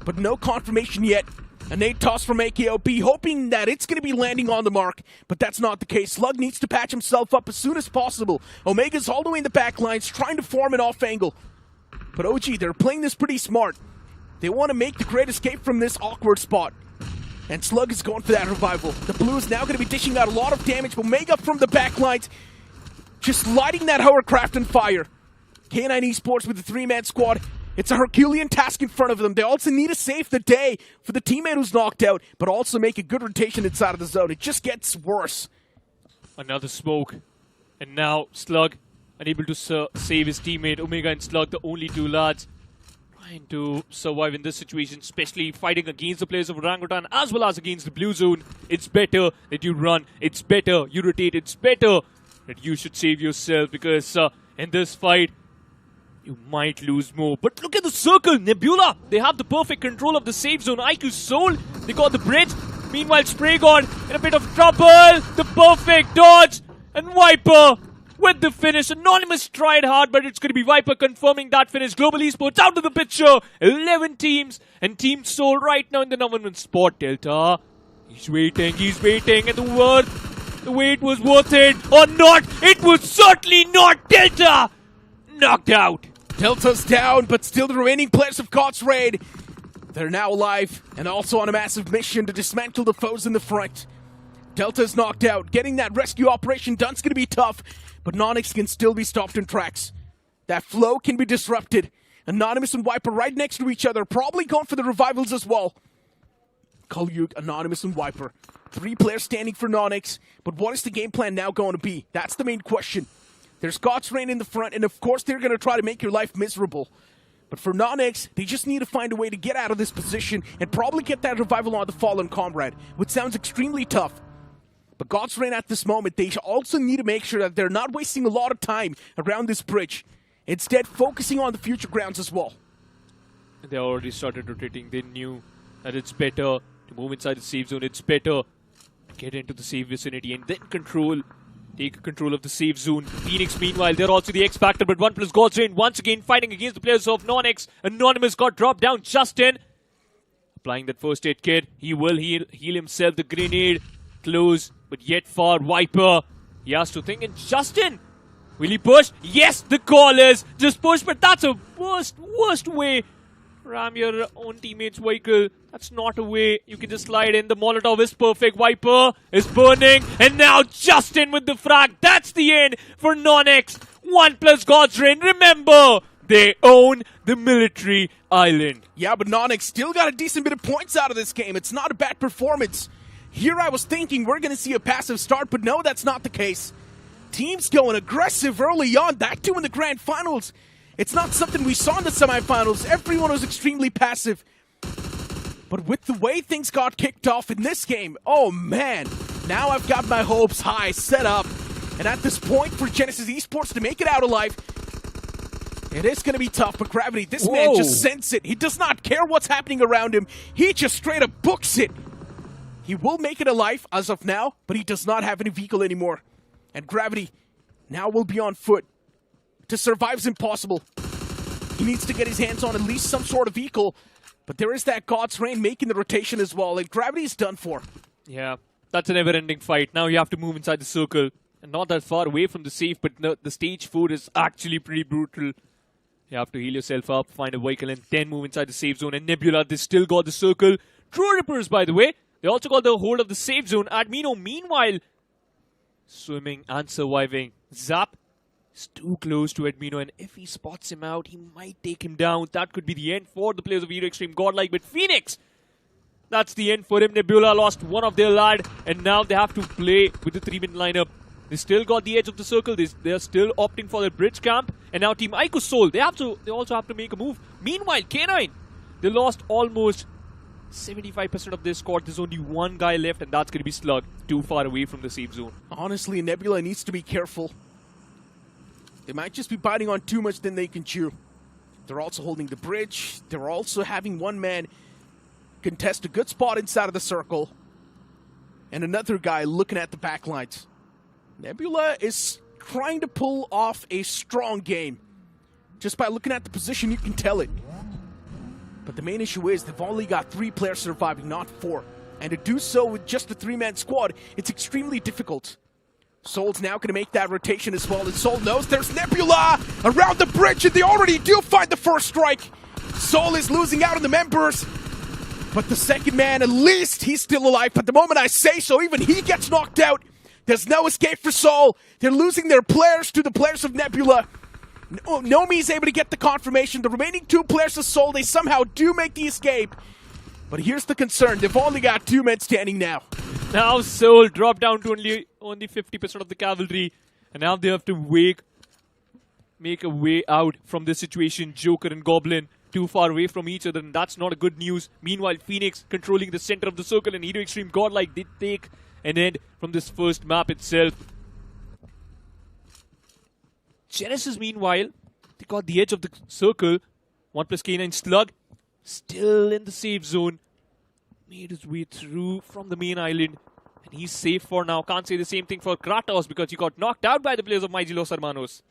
but no confirmation yet. A nade toss from AKOP, hoping that it's going to be landing on the mark, but that's not the case. Slug needs to patch himself up as soon as possible. Omega's all the way in the back lines, trying to form an off angle. But OG, they're playing this pretty smart. They want to make the great escape from this awkward spot. And Slug is going for that revival. The blue is now going to be dishing out a lot of damage. Omega from the back lines, just lighting that hovercraft on fire. K9 Esports with the 3-man squad. It's a Herculean task in front of them. They also need to save the day for the teammate who's knocked out, but also make a good rotation inside of the zone. It just gets worse. Another smoke. And now Slug unable to save his teammate. Omega and Slug, the only 2 lads trying to survive in this situation, especially fighting against the players of Orangutan as well as against the blue zone. It's better that you run. It's better you rotate. It's better that you should save yourself, because in this fight, you might lose more. But look at the circle. Nebula, they have the perfect control of the safe zone. iQOO Soul, they got the bridge. Meanwhile, Spraygon in a bit of trouble. The perfect dodge. And Viper with the finish. Anonymous tried hard, but it's going to be Viper confirming that finish. Global Esports out of the picture. 11 teams. And Team Soul right now in the number 1 spot. Delta, he's waiting. And the wait was worth it or not. It was certainly not. Delta knocked out. Delta's down, but still the remaining players of God's Raid, they're now alive and also on a massive mission to dismantle the foes in the front. Delta's knocked out. Getting that rescue operation done's going to be tough, but NoNx can still be stopped in tracks. That flow can be disrupted. Anonymous and Viper right next to each other, probably going for the revivals as well. Kalyuk, Anonymous, and Viper. 3 players standing for NoNx, but what is the game plan now going to be? That's the main question. There's God's Rain in the front, and of course they're going to try to make your life miserable. But for NoNx, they just need to find a way to get out of this position and probably get that revival on the fallen comrade, which sounds extremely tough. But God's Rain at this moment, they also need to make sure that they're not wasting a lot of time around this bridge. Instead, focusing on the future grounds as well. They already started rotating. They knew that it's better to move inside the safe zone. It's better to get into the safe vicinity and then take control of the safe zone. Phoenix, meanwhile, they're also the X Factor, but OnePlus K9 once again fighting against the players of NoNx. Anonymous got dropped down. Justin applying that first aid kit. He will heal himself. The grenade close, but yet far. Viper, he has to think. And Justin, will he push? Yes, the call is just push, but that's a worst way. Ram your own teammate's vehicle. That's not a way. You can just slide in. The Molotov is perfect. Viper is burning. And now Justin with the frag. That's the end for NoNx. OnePlus K9. Remember, they own the military island. Yeah, but NoNx still got a decent bit of points out of this game. It's not a bad performance. Here I was thinking we're going to see a passive start, but no, that's not the case. Teams going aggressive early on, that too in the grand finals. It's not something we saw in the semifinals. Everyone was extremely passive. But with the way things got kicked off in this game, oh man, now I've got my hopes high, set up. And at this point for Genesis Esports to make it out alive, it is going to be tough, but Gravity, this man just senses it. He does not care what's happening around him. He just straight up books it. He will make it alive as of now, but he does not have any vehicle anymore. And Gravity now will be on foot. To survive is impossible. He needs to get his hands on at least some sort of vehicle. But there is that God's Rain making the rotation as well, and Gravity is done for. Yeah, that's a never-ending fight. Now you have to move inside the circle. And not that far away from the safe, but the stage 4 is actually pretty brutal. You have to heal yourself up, find a vehicle, and then move inside the safe zone. And Nebula, they still got the circle. True Rippers, by the way. They also got the hold of the safe zone. Admino, meanwhile, swimming and surviving. Zap is too close to Admino, and if he spots him out, he might take him down. That could be the end for the players of Hero Xtreme Godlike. But Phoenix, that's the end for him. Nebula lost one of their lad, and now they have to play with the 3-man lineup. They still got the edge of the circle. They're still opting for their bridge camp. And now Team iQOO Soul, they also have to make a move. Meanwhile, K9, they lost almost 75% of their squad. There's only one guy left, and that's going to be Slug, too far away from the safe zone. Honestly, Nebula needs to be careful. They might just be biting on too much than they can chew. They're also holding the bridge. They're also having one man contest a good spot inside of the circle. And another guy looking at the backlines. Nebula is trying to pull off a strong game. Just by looking at the position, you can tell it. But the main issue is they've only got 3 players surviving, not 4. And to do so with just a 3-man squad, it's extremely difficult. Soul's now going to make that rotation as well. And Soul knows there's Nebula around the bridge, and they already do find the first strike. Soul is losing out on the members. But the second man, at least he's still alive. But the moment I say so, even he gets knocked out. There's no escape for Soul. They're losing their players to the players of Nebula. Nomi is able to get the confirmation. The remaining 2 players of Soul, they somehow do make the escape. But here's the concern. They've only got 2 men standing now. Now Soul dropped down to only 50% of the cavalry. And now they have to make a way out from this situation. Joker and Goblin too far away from each other, and that's not a good news. Meanwhile, Phoenix controlling the center of the circle, and Hero Xtreme Godlike did take an end from this first map itself. Genesis, meanwhile, they got the edge of the circle. OnePlus K9 Slug still in the safe zone. Made his way through from the main island. And he's safe for now. Can't say the same thing for Kratos because he got knocked out by the players of Los Hermanos.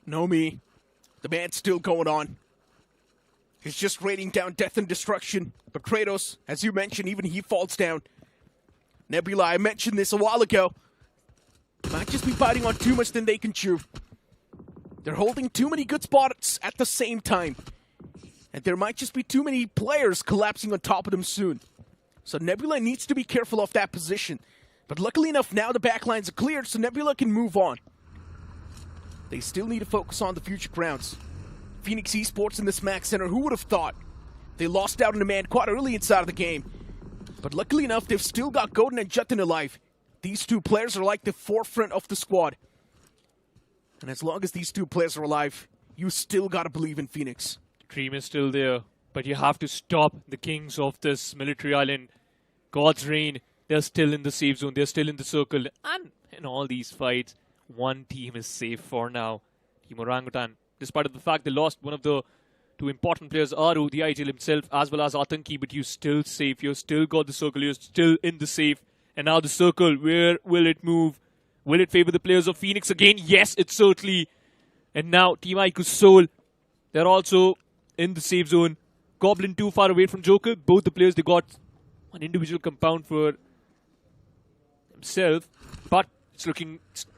No me. The man's still going on. He's just raining down death and destruction. But Kratos, as you mentioned, even he falls down. Nebula, I mentioned this a while ago. They might just be biting on too much than they can chew. They're holding too many good spots at the same time. And there might just be too many players collapsing on top of them soon. So Nebula needs to be careful of that position. But luckily enough, now the backlines are cleared, so Nebula can move on. They still need to focus on the future grounds. Phoenix Esports in the Smack Center, who would have thought? They lost out on a man quite early inside of the game. But luckily enough, they've still got Golden and Jutin alive. These 2 players are like the forefront of the squad. And as long as these 2 players are alive, you still gotta believe in Phoenix. Dream is still there, but you have to stop the kings of this military island. God's reign, they're still in the safe zone, they're still in the circle. And in all these fights, one team is safe for now. Team Orangutan, despite of the fact they lost one of the 2 important players, Aru, the IGL himself, as well as Atanki, but you're still safe, you've still got the circle, you're still in the safe. And now the circle, where will it move? Will it favor the players of Phoenix again? Yes, it certainly. And now Team iQOO Soul, they're also in the safe zone. Goblin too far away from Joker. Both the players, they got one individual compound for himself. But it's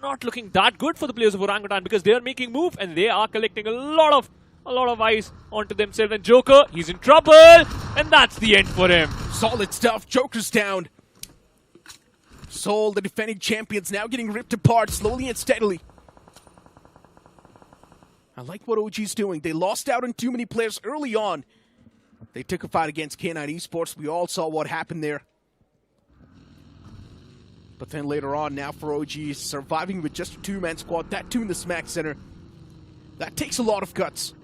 not looking that good for the players of Orangutan, because they are making move and they are collecting a lot of ice onto themselves. And Joker, he's in trouble, and that's the end for him. Solid stuff. Joker's down. Soul, the defending champions, now getting ripped apart slowly and steadily. I like what OG's doing. They lost out on too many players early on. They took a fight against K9 Esports. We all saw what happened there. But then later on, now for OG, surviving with just a two-man squad, that too in the smack center. That takes a lot of guts.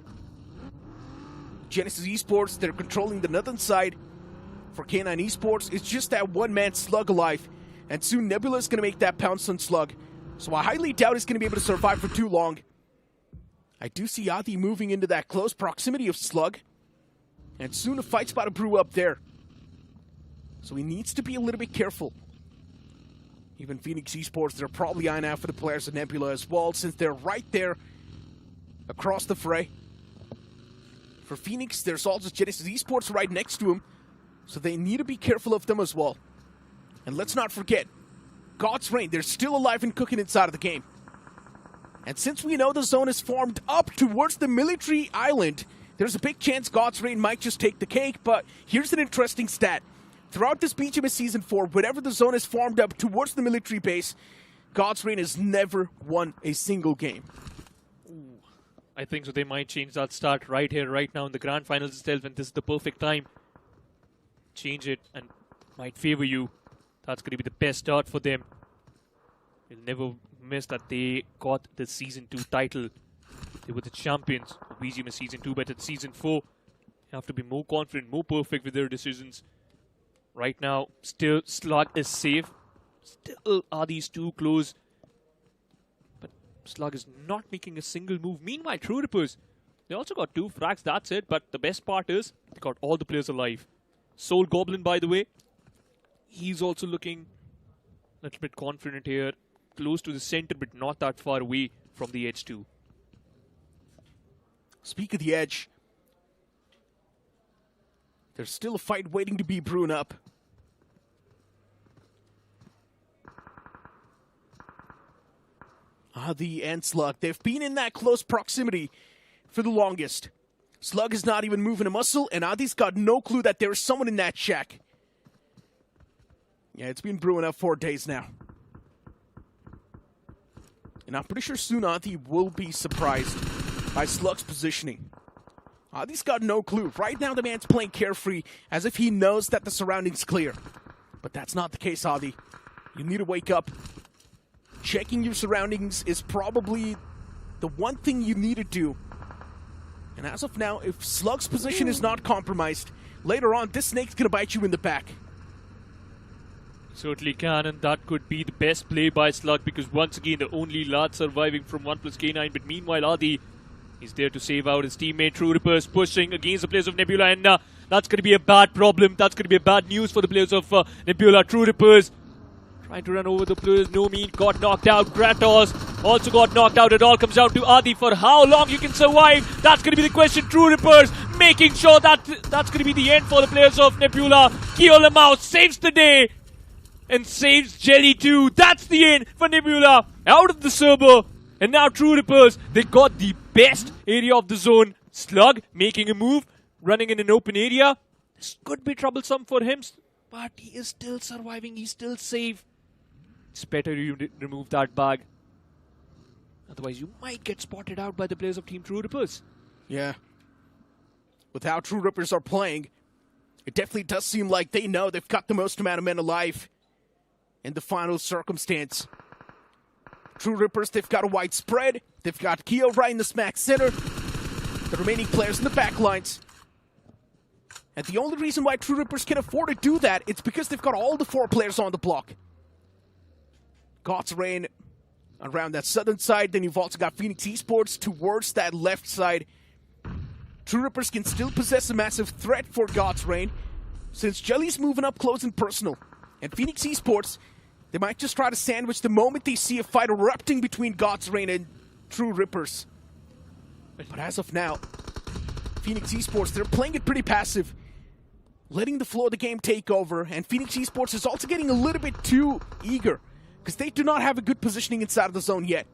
Genesis Esports, they're controlling the northern side. For K9 Esports, it's just that one-man slug alive. And soon Nebula's going to make that pounce on slug. So I highly doubt he's going to be able to survive for too long. I do see Adi moving into that close proximity of slug. And soon a fight's about to brew up there. So he needs to be a little bit careful. Even Phoenix Esports, they're probably eyeing out for the players of Nebula as well, since they're right there across the fray. For Phoenix, there's also Genesis Esports right next to him. So they need to be careful of them as well. And let's not forget, God's Reign, they're still alive and cooking inside of the game. And since we know the zone is formed up towards the military island, there's a big chance God's Reign might just take the cake. But here's an interesting stat. Throughout this BGMS Season 4, whenever the zone is formed up towards the military base, God's Reign has never won a single game. Ooh, I think so. They might change that start right here, right now in the grand finals itself, and this is the perfect time. Change it and might favor you. That's going to be the best start for them. They'll never miss that they got the Season 2 title. They were the champions of BGMS Season 2, but at Season 4, you have to be more confident, more perfect with their decisions. Right now, still Slug is safe. Still are these two close. But Slug is not making a single move. Meanwhile, True Rippers, they also got 2 frags, that's it. But the best part is, they got all the players alive. Soul Goblin, by the way, he's also looking a little bit confident here. Close to the center, but not that far away from the edge too. Speak of the edge, there's still a fight waiting to be brewed up. Adi and Slug, they've been in that close proximity for the longest. Slug is not even moving a muscle, and Adi's got no clue that there's someone in that shack. Yeah, it's been brewing up 4 days now. And I'm pretty sure soon Adi will be surprised by Slug's positioning. Adi's got no clue. Right now the man's playing carefree, as if he knows that the surroundings clear. But that's not the case, Adi. You need to wake up. Checking your surroundings is probably the one thing you need to do. And as of now, if Slug's position is not compromised, later on this snake's gonna bite you in the back. Certainly can, and that could be the best play by Slug, because once again the only lad surviving from OnePlus K9. But meanwhile Adi is there to save out his teammate. True Rippers pushing against the players of Nebula, and that's going to be a bad problem. That's going to be a bad news for the players of Nebula. True Rippers trying to run over the players. No mean got knocked out. Kratos also got knocked out. It all comes down to Adi. For how long you can survive, that's going to be the question. True Rippers making sure that that's going to be the end for the players of Nebula. Kiolamau saves the day and saves Jelly too. That's the end for Nebula. Out of the server. And now True Rippers, they got the best area of the zone. Slug making a move, running in an open area. This could be troublesome for him, but he is still surviving. He's still safe. It's better you remove that bag. Otherwise, you might get spotted out by the players of Team True Rippers. Yeah. With how True Rippers are playing, it definitely does seem like they know they've got the most amount of men alive in the final circumstance. True Rippers, they've got a wide spread. They've got Keo right in the smack center. The remaining players in the back lines. And the only reason why True Rippers can afford to do that, it's because they've got all the 4 players on the block. God's Reign around that southern side. Then you've also got Phoenix Esports towards that left side. True Rippers can still possess a massive threat for God's Reign, since Jelly's moving up close and personal. And Infinix Esports, they might just try to sandwich the moment they see a fight erupting between God's Reign and True Rippers. But as of now, Infinix Esports, they're playing it pretty passive, letting the flow of the game take over, and Infinix Esports is also getting a little bit too eager, because they do not have a good positioning inside of the zone yet.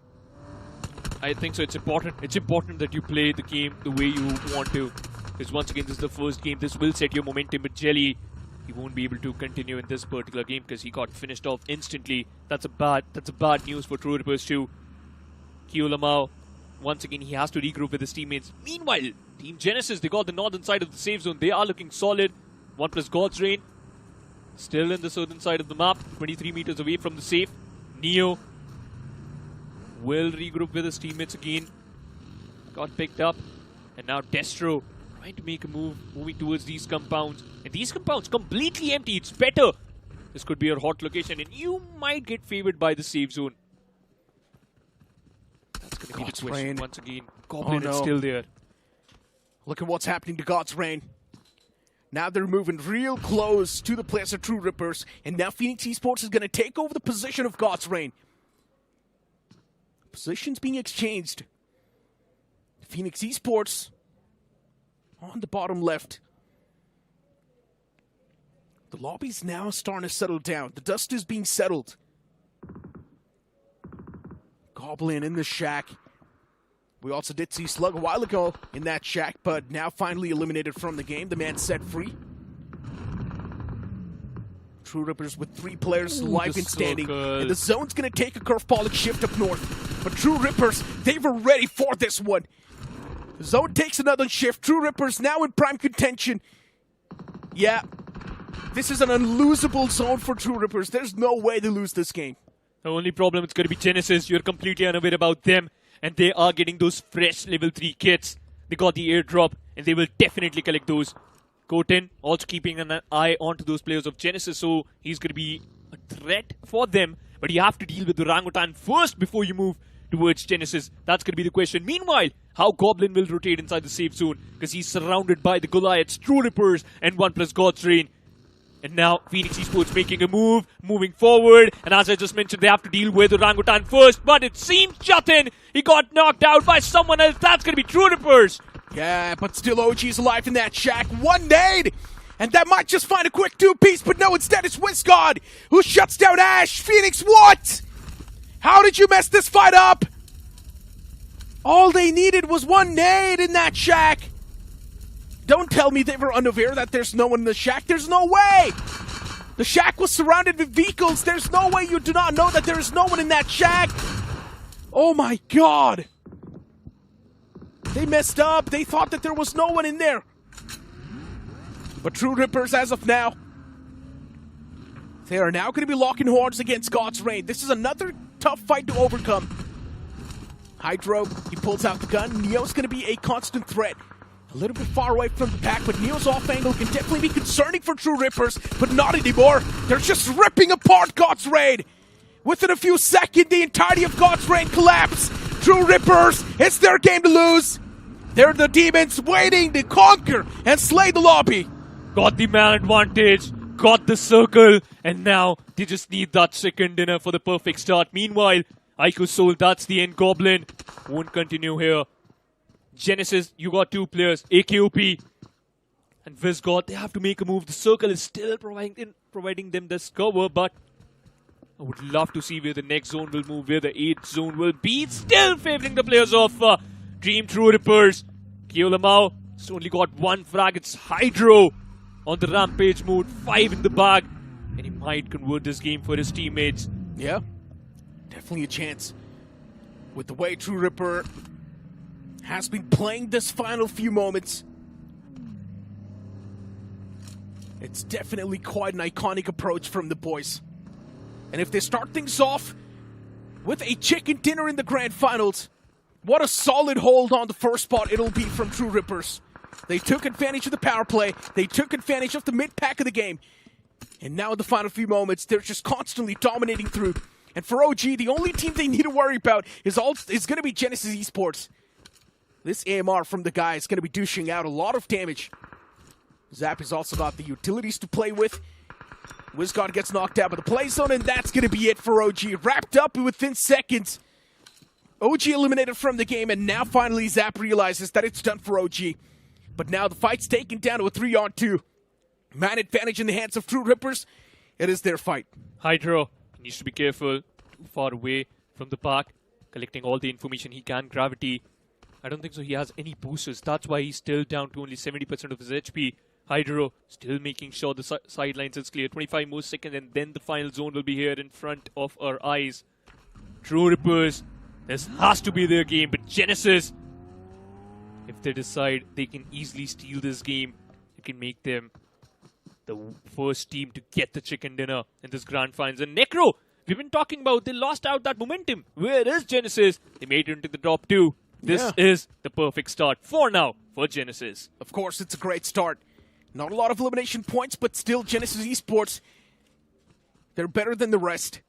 I think so. It's important. It's important that you play the game the way you want to, because once again, this is the first game. This will set your momentum, but Jelly, he won't be able to continue in this particular game because he got finished off instantly. That's a bad news for True Rippers too. Kiolamau, once again, he has to regroup with his teammates. Meanwhile, Team Genesis, they got the northern side of the safe zone. They are looking solid. OnePlus God's Reign, still in the southern side of the map, 23 meters away from the safe. Neo will regroup with his teammates again. Got picked up. And now Destro trying to make a move, moving towards these compounds. And these compounds completely empty. It's better. This could be your hot location, and you might get favored by the safe zone. That's going to be the question once again. Goblin is still there. Look at what's happening to God's Reign. Now they're moving real close to the players of True Rippers, and now Infinix Esports is going to take over the position of God's Reign. Positions being exchanged. Infinix Esports on the bottom left. The lobby's now starting to settle down. The dust is being settled. Goblin in the shack. We also did see Slug a while ago in that shack, but now finally eliminated from the game. The man set free. True Rippers with 3 players alive and standing. And the zone's going to take a curveball shift up north. But True Rippers, they were ready for this one. The zone takes another shift. True Rippers now in prime contention. Yeah, this is an unlosable zone for True Rippers. There's no way they lose this game. The only problem is going to be Genesis. You're completely unaware about them. And they are getting those fresh level 3 kits. They got the airdrop, and they will definitely collect those. Koten also keeping an eye onto those players of Genesis, so he's going to be a threat for them. But you have to deal with the orangutan first before you move towards Genesis. That's going to be the question. Meanwhile, how Goblin will rotate inside the safe zone, because he's surrounded by the Goliaths, True Rippers, and OnePlus God's Reign. And now, Infinix Esports making a move, moving forward. And as I just mentioned, they have to deal with Orangutan first. But it seems Jatin, he got knocked out by someone else. That's going to be True Rippers. Yeah, but still OG's alive in that shack. One nade! And that might just find a quick 2-piece. But no, instead it's WizGod who shuts down Ash. Phoenix, what? How did you mess this fight up? All they needed was one nade in that shack. Don't tell me they were unaware that there's no one in the shack. There's no way! The shack was surrounded with vehicles. There's no way you do not know that there is no one in that shack. Oh my god. They messed up. They thought that there was no one in there. But True Rippers, as of now, they are now going to be locking horns against God's Reign. This is another tough fight to overcome. Hydro, he pulls out the gun. Neo's going to be a constant threat. A little bit far away from the pack, but Neo's off angle can definitely be concerning for True Rippers, but not anymore. They're just ripping apart God's Reign. Within a few seconds, the entirety of God's Reign collapse. True Rippers, it's their game to lose. They're the demons waiting to conquer and slay the lobby. Got the man advantage, got the circle, and now they just need that second dinner for the perfect start. Meanwhile, iQOO Soul, that's the end. Goblin won't continue here. Genesis, you got 2 players, AKOP and WizGod. They have to make a move. The circle is still providing them this cover, but I would love to see where the next zone will move, where the 8th zone will be. It's still favoring the players of Dream True Rippers. Kiolamau has only got 1 frag. It's Hydro on the rampage mode, 5 in the bag, and he might convert this game for his teammates. Yeah, definitely a chance. With the way True Ripper has been playing this final few moments, it's definitely quite an iconic approach from the boys. And if they start things off with a chicken dinner in the grand finals, what a solid hold on the first spot it'll be from True Rippers. They took advantage of the power play, they took advantage of the mid-pack of the game, and now in the final few moments, they're just constantly dominating through. And for OG, the only team they need to worry about is going to be Genesis Esports. This AMR from the guy is going to be douching out a lot of damage. Zap has also got the utilities to play with. WizGod gets knocked out by the play zone, and that's going to be it for OG. Wrapped up within seconds. OG eliminated from the game, and now finally Zap realizes that it's done for OG. But now the fight's taken down to a 3-on-2. Man advantage in the hands of True Rippers. It is their fight. Hydro needs to be careful. Too far away from the park. Collecting all the information he can. Gravity. I don't think so he has any boosters. That's why he's still down to only 70% of his HP. Hydro still making sure the sidelines is clear. 25 more seconds and then the final zone will be here in front of our eyes. True Rippers, this has to be their game. But Genesis, if they decide they can easily steal this game, it can make them the first team to get the chicken dinner in this grand finals. And Necro, we've been talking about, they lost out that momentum. Where is Genesis? They made it into the top 2. This is the perfect start for now for Genesis. Of course, it's a great start. Not a lot of elimination points, but still Genesis Esports, they're better than the rest.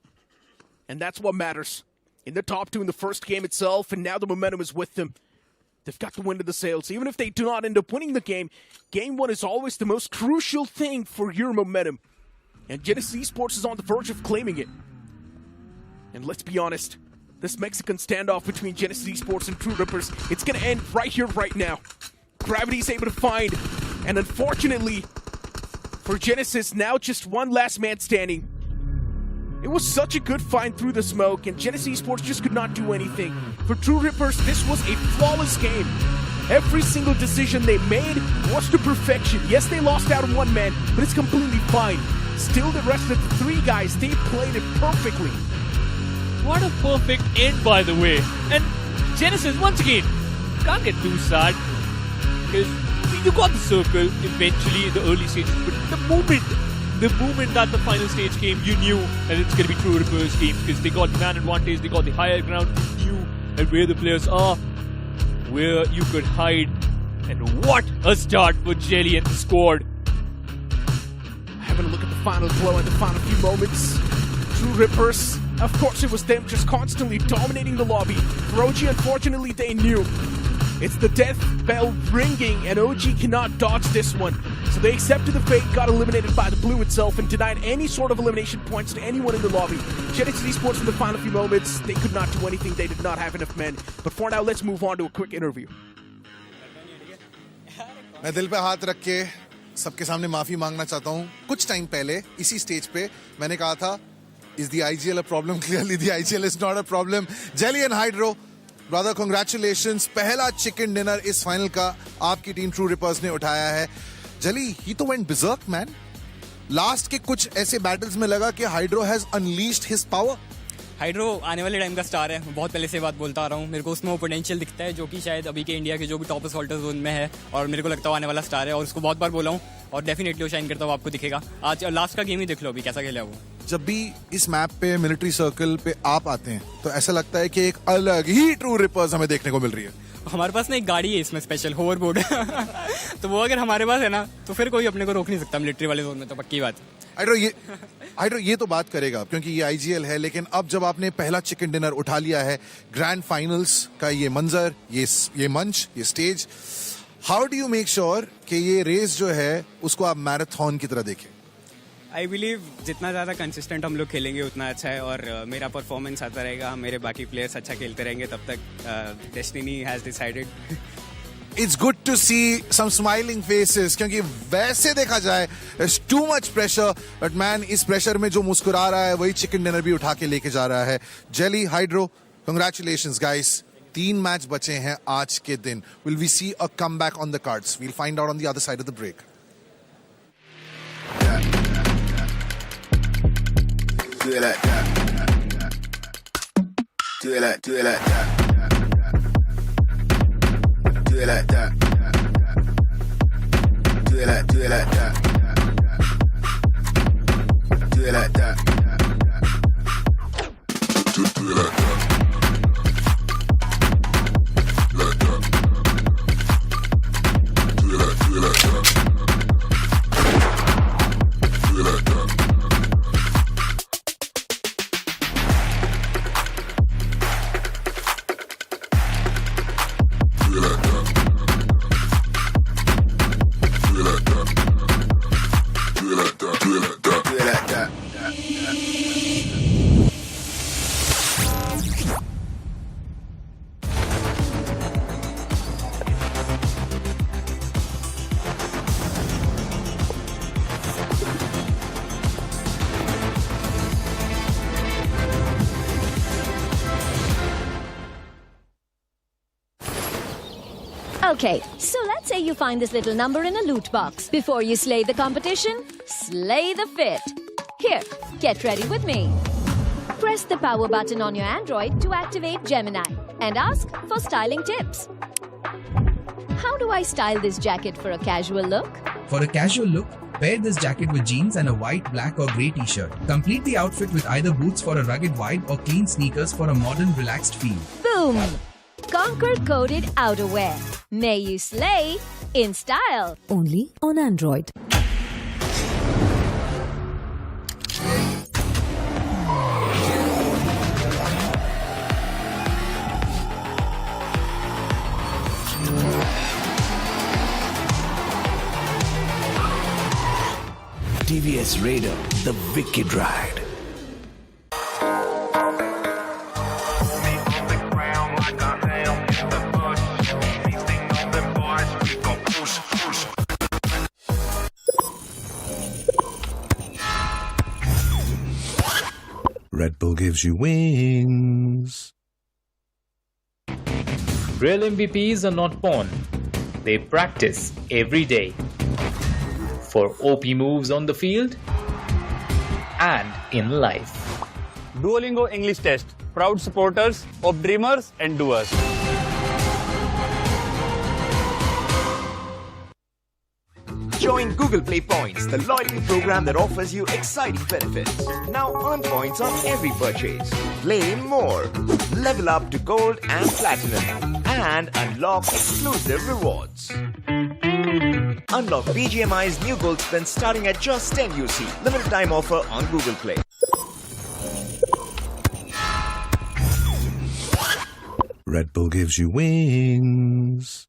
And that's what matters. In the top 2 in the first game itself, and now the momentum is with them. They've got the wind of the sails. Even if they do not end up winning the game, Game 1 is always the most crucial thing for your momentum. And Genesis Esports is on the verge of claiming it. And let's be honest, this Mexican standoff between Genesis Esports and True Rippers, it's going to end right here, right now. Gravity is able to find, and unfortunately for Genesis, now just one last man standing. It was such a good find through the smoke, and Genesis Esports just could not do anything. For True Rippers, this was a flawless game. Every single decision they made was to perfection. Yes, they lost out on one man, but it's completely fine. Still, the rest of the 3 guys, they played it perfectly. What a perfect end, by the way. And Genesis, once again, can't get too sad. Because you got the circle eventually in the early stages, but the moment that the final stage came, you knew that it's going to be True Rippers' game because they got the man advantage, they got the higher ground, you knew and where the players are, where you could hide. And what a start for Jelly and the squad. Having a look at the final glow and the final few moments. True Rippers, of course it was them just constantly dominating the lobby. For OG, unfortunately, they knew. It's the death bell ringing, and OG cannot dodge this one. So they accepted the fate, got eliminated by the blue itself, and denied any sort of elimination points to anyone in the lobby. Genesis Esports in the final few moments, they could not do anything, they did not have enough men. But for now, let's move on to a quick interview. मैं दिल पे हाथ रख के सबके सामने माफी मांगना चाहता हूँ. कुछ टाइम पहले इसी स्टेज पे मैंने कहा था, is the IGL a problem? Clearly the IGL is not a problem. Jelly and Hydro, brother, congratulations. पहला chicken dinner इस final का आपकी टीम True Rippers ने उठाया है. Jelly, he तो went berserk, man. Last के कुछ ऐसे battles में लगा कि Hydro has unleashed his power. Hydro आने वाले टाइम का स्टार है. बहुत पहले से बात बोलता आ रहा हूँ. मेरे को उसमें वो पोटेंशियल दिखता है जो कि शायद अभी के इंडिया के जो भी टॉप असॉल्टर जोन में है, और मेरे को लगता है आने वाला स्टार है. और उसको बहुत बार बोला हूँ और डेफिनेटली वो शाइन करता हुआ आपको दिखेगा. आज लास्ट का गेम ही देख लो अभी कैसा खेला वो. जब भी इस मैप पे मिलिट्री सर्कल पे आप आते हैं तो ऐसा लगता है कि एक अलग ही ट्रू रिपर्स हमें देखने को मिल रही है. हमारे पास ना एक गाड़ी है इसमें स्पेशल होवरबोर्ड तो वो अगर हमारे पास है ना तो फिर कोई अपने को रोक नहीं सकता मिलिट्री वाले जोन में. तो पक्की बात. हाइड्रो ये तो बात करेगा क्योंकि ये आईजीएल है, लेकिन अब जब आपने पहला चिकन डिनर उठा लिया है, ग्रैंड फाइनल्स का ये मंजर, ये मंच, ये stage, how do you make sure कि ये रेस जो है उसको आप मैराथन की तरह देखें? आई बिलीव जितना ज़्यादा कंसिस्टेंट हम लोग खेलेंगे उतना अच्छा है, और मेरा परफॉर्मेंस आता रहेगा, मेरे बाकी प्लेयर्स अच्छा खेलते रहेंगे, तब तक destiny has decided. It's good to see some smiling faces क्योंकि वैसे देखा जाए there's too much pressure, but man इस pressure में जो मुस्कुरा रहा है वही चिकन डिनर भी उठा के लेके जा रहा है. Jelly, hydro, congratulations guys. 3 match बचे हैं आज के दिन. Will we see a comeback on the cards? We'll find out on the other side of the break. Do it like that. Do it like that. Do it like that. Do it like that. Do it like that. Do it like that. Like that. Do it like that. Do it like that. Do it like that. Okay, so let's say you find this little number in a loot box. Before you slay the competition, slay the fit. Here, get ready with me. Press the power button on your Android to activate Gemini and ask for styling tips. How do I style this jacket for a casual look? For a casual look, pair this jacket with jeans and a white, black or grey t-shirt. Complete the outfit with either boots for a rugged wide or clean sneakers for a modern, relaxed feel. Boom! Conquer coded outerwear. May you slay in style. Only on Android. TVS Raider, the wicked ride. Red Bull gives you wings. Real MVPs are not born. They practice every day. For OP moves on the field and in life. Duolingo English Test. Proud supporters of dreamers and doers. Join Google Play Points, the loyalty program that offers you exciting benefits. Now earn points on every purchase. Play more. Level up to gold and platinum. And unlock exclusive rewards. Unlock BGMI's new gold spin starting at just 10 UC. Limited time offer on Google Play. Red Bull gives you wings.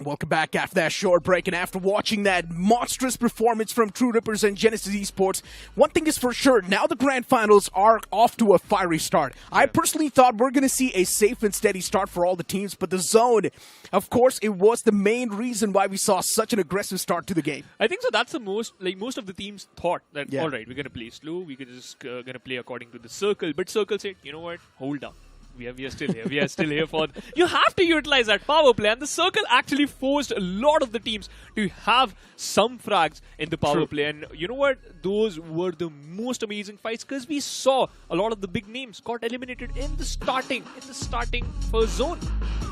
Welcome back after that short break, and after watching that monstrous performance from True Rippers and Genesis Esports, one thing is for sure, now the Grand Finals are off to a fiery start. I personally thought we're going to see a safe and steady start for all the teams, but the zone, of course, it was the main reason why we saw such an aggressive start to the game. I think so. That's the most of the teams thought that, all right, we're going to play slow, we're just going to play according to the circle, but circle said, you know what, hold up. We are still here. We are still here for... You have to utilize that power play. And the circle actually forced a lot of the teams to have some frags in the power play. And you know what? Those were the most amazing fights because we saw a lot of the big names got eliminated in the starting first zone.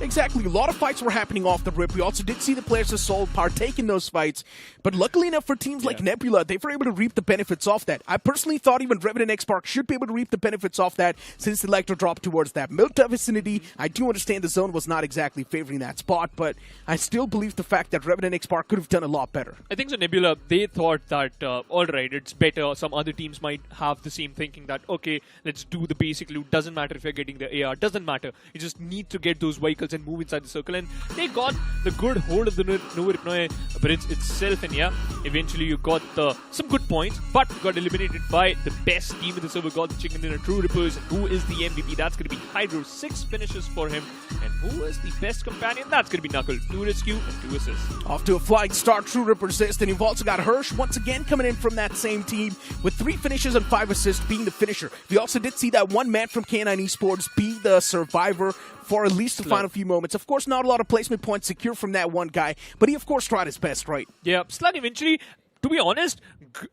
Exactly. A lot of fights were happening off the rip. We also did see the players of Seoul partake in those fights. But luckily enough for teams like Nebula, they were able to reap the benefits off that. I personally thought even REVENANT X SPARK should be able to reap the benefits off that since they like to drop towards that Milta vicinity. I do understand the zone was not exactly favoring that spot, but I still believe the fact that REVENANT X SPARK could have done a lot better. I think so, Nebula, they thought that, alright, it's better. Some other teams might have the same thinking that, okay, let's do the basic loot. Doesn't matter if you're getting the AR. Doesn't matter. You just need to get those vehicles and move inside the circle. And they got the good hold of the Nodwin bridge itself. And yeah, eventually you got some good points, but got eliminated by the best team in the server, got the chicken dinner, True Rippers. And who is the MVP? That's going to be Hydro. 6 finishes for him. And who is the best companion? That's going to be Knuckle. 2 rescue and 2 assists. Off to a flying start, True Ripper assist. And you've also got Hirsch once again coming in from that same team with 3 finishes and 5 assists being the finisher. We also did see that one man from K9 Esports be the survivor for at least the final few moments. Of course, not a lot of placement points secure from that one guy, but he of course tried his best, right? Yeah, Slud eventually, to be honest,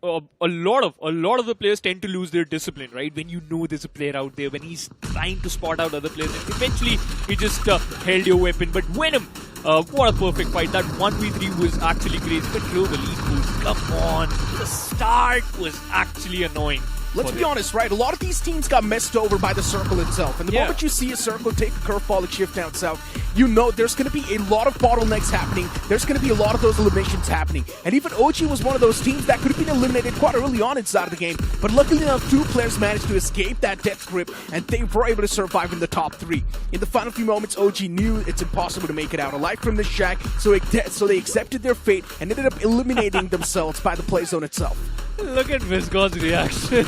a lot of the players tend to lose their discipline, right? When you know there's a player out there, when he's trying to spot out other players, and eventually you just held your weapon. But Venom, what a perfect fight. That 1v3 was actually crazy. But Global Esports, come on. The start was actually annoying. Let's be honest, right? A lot of these teams got messed over by the circle itself. And the moment you see a circle take a curveball and shift down south, you know there's going to be a lot of bottlenecks happening. There's going to be a lot of those eliminations happening. And even OG was one of those teams that could have been eliminated quite early on inside of the game. But luckily enough, 2 players managed to escape that death grip, and they were able to survive in the top 3. In the final few moments, OG knew it's impossible to make it out alive from this shack, so they accepted their fate and ended up eliminating themselves by the play zone itself. Look at Viscon's reaction.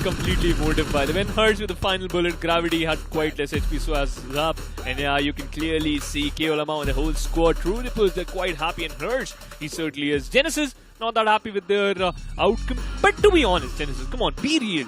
Completely emotive by the way. When Hirsch with the final bullet, Gravity had quite less HP, so as Zap. And yeah, you can clearly see Keolama and the whole squad. True Rippers, they're quite happy, and Hirsch, he certainly is. Genesis, not that happy with their outcome. But to be honest, Genesis, come on, be real.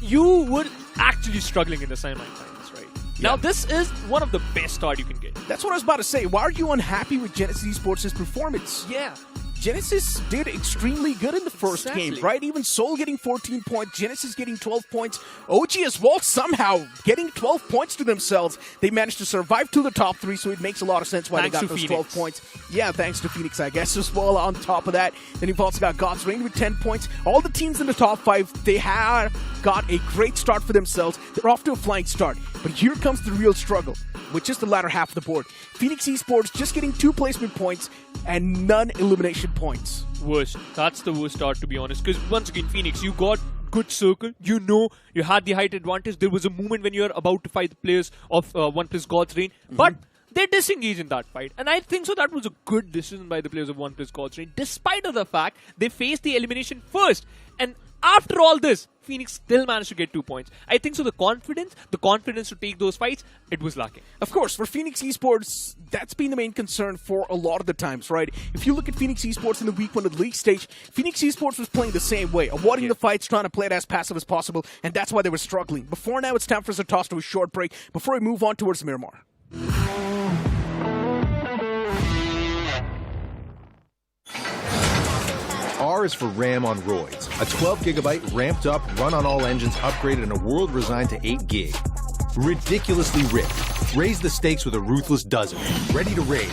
you were actually struggling in the semi-finals, right? Now, this is one of the best start you can get. That's what I was about to say. Why are you unhappy with Genesis Esports' performance? Yeah. Genesis did extremely good in the first game, right? Even Soul getting 14 points, Genesis getting 12 points, OG as well somehow getting 12 points to themselves. They managed to survive to the top 3, so it makes a lot of sense why they got those 12 points. Yeah, thanks to Phoenix, I guess, as well on top of that. Then you've also got God's Reign with 10 points. All the teams in the top 5, they have got a great start for themselves. They're off to a flying start. But here comes the real struggle, which is the latter half of the board. Phoenix Esports just getting 2 placement points and none elimination points. Worst. That's the worst start, to be honest. Because once again, Phoenix, you got good circle. You know you had the height advantage. There was a moment when you were about to fight the players of OnePlus God's Reign. But they disengaged in that fight. And I think so that was a good decision by the players of OnePlus God's Reign. Despite of the fact they faced the elimination first. And after all this, Phoenix still managed to get 2 points. I think so the confidence to take those fights, it was lacking. Of course, for Phoenix Esports, that's been the main concern for a lot of the times, right? If you look at Phoenix Esports in the week 1 of the league stage, Phoenix Esports was playing the same way, avoiding the fights, trying to play it as passive as possible, and that's why they were struggling. Before now, it's time for us to toss to a short break before we move on towards Miramar. R is for RAM on roids. A 12GB ramped up, run on all engines, upgraded in a world resigned to 8 gig. Ridiculously ripped. Raise the stakes with a ruthless dozen. Ready to raid.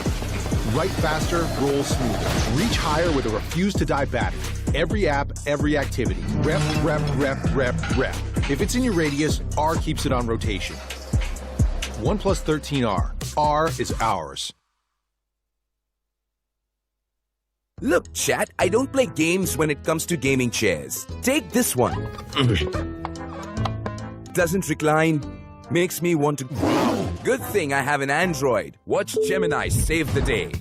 Write faster, roll smoother. Reach higher with a refuse to die battery. Every app, every activity. Rep, rep, rep, rep, rep. If it's in your radius, R keeps it on rotation. OnePlus 13R. R is ours. Look, chat, I don't play games when it comes to gaming chairs. Take this one. Doesn't recline. Makes me want to... Good thing I have an Android. Watch Gemini save the day.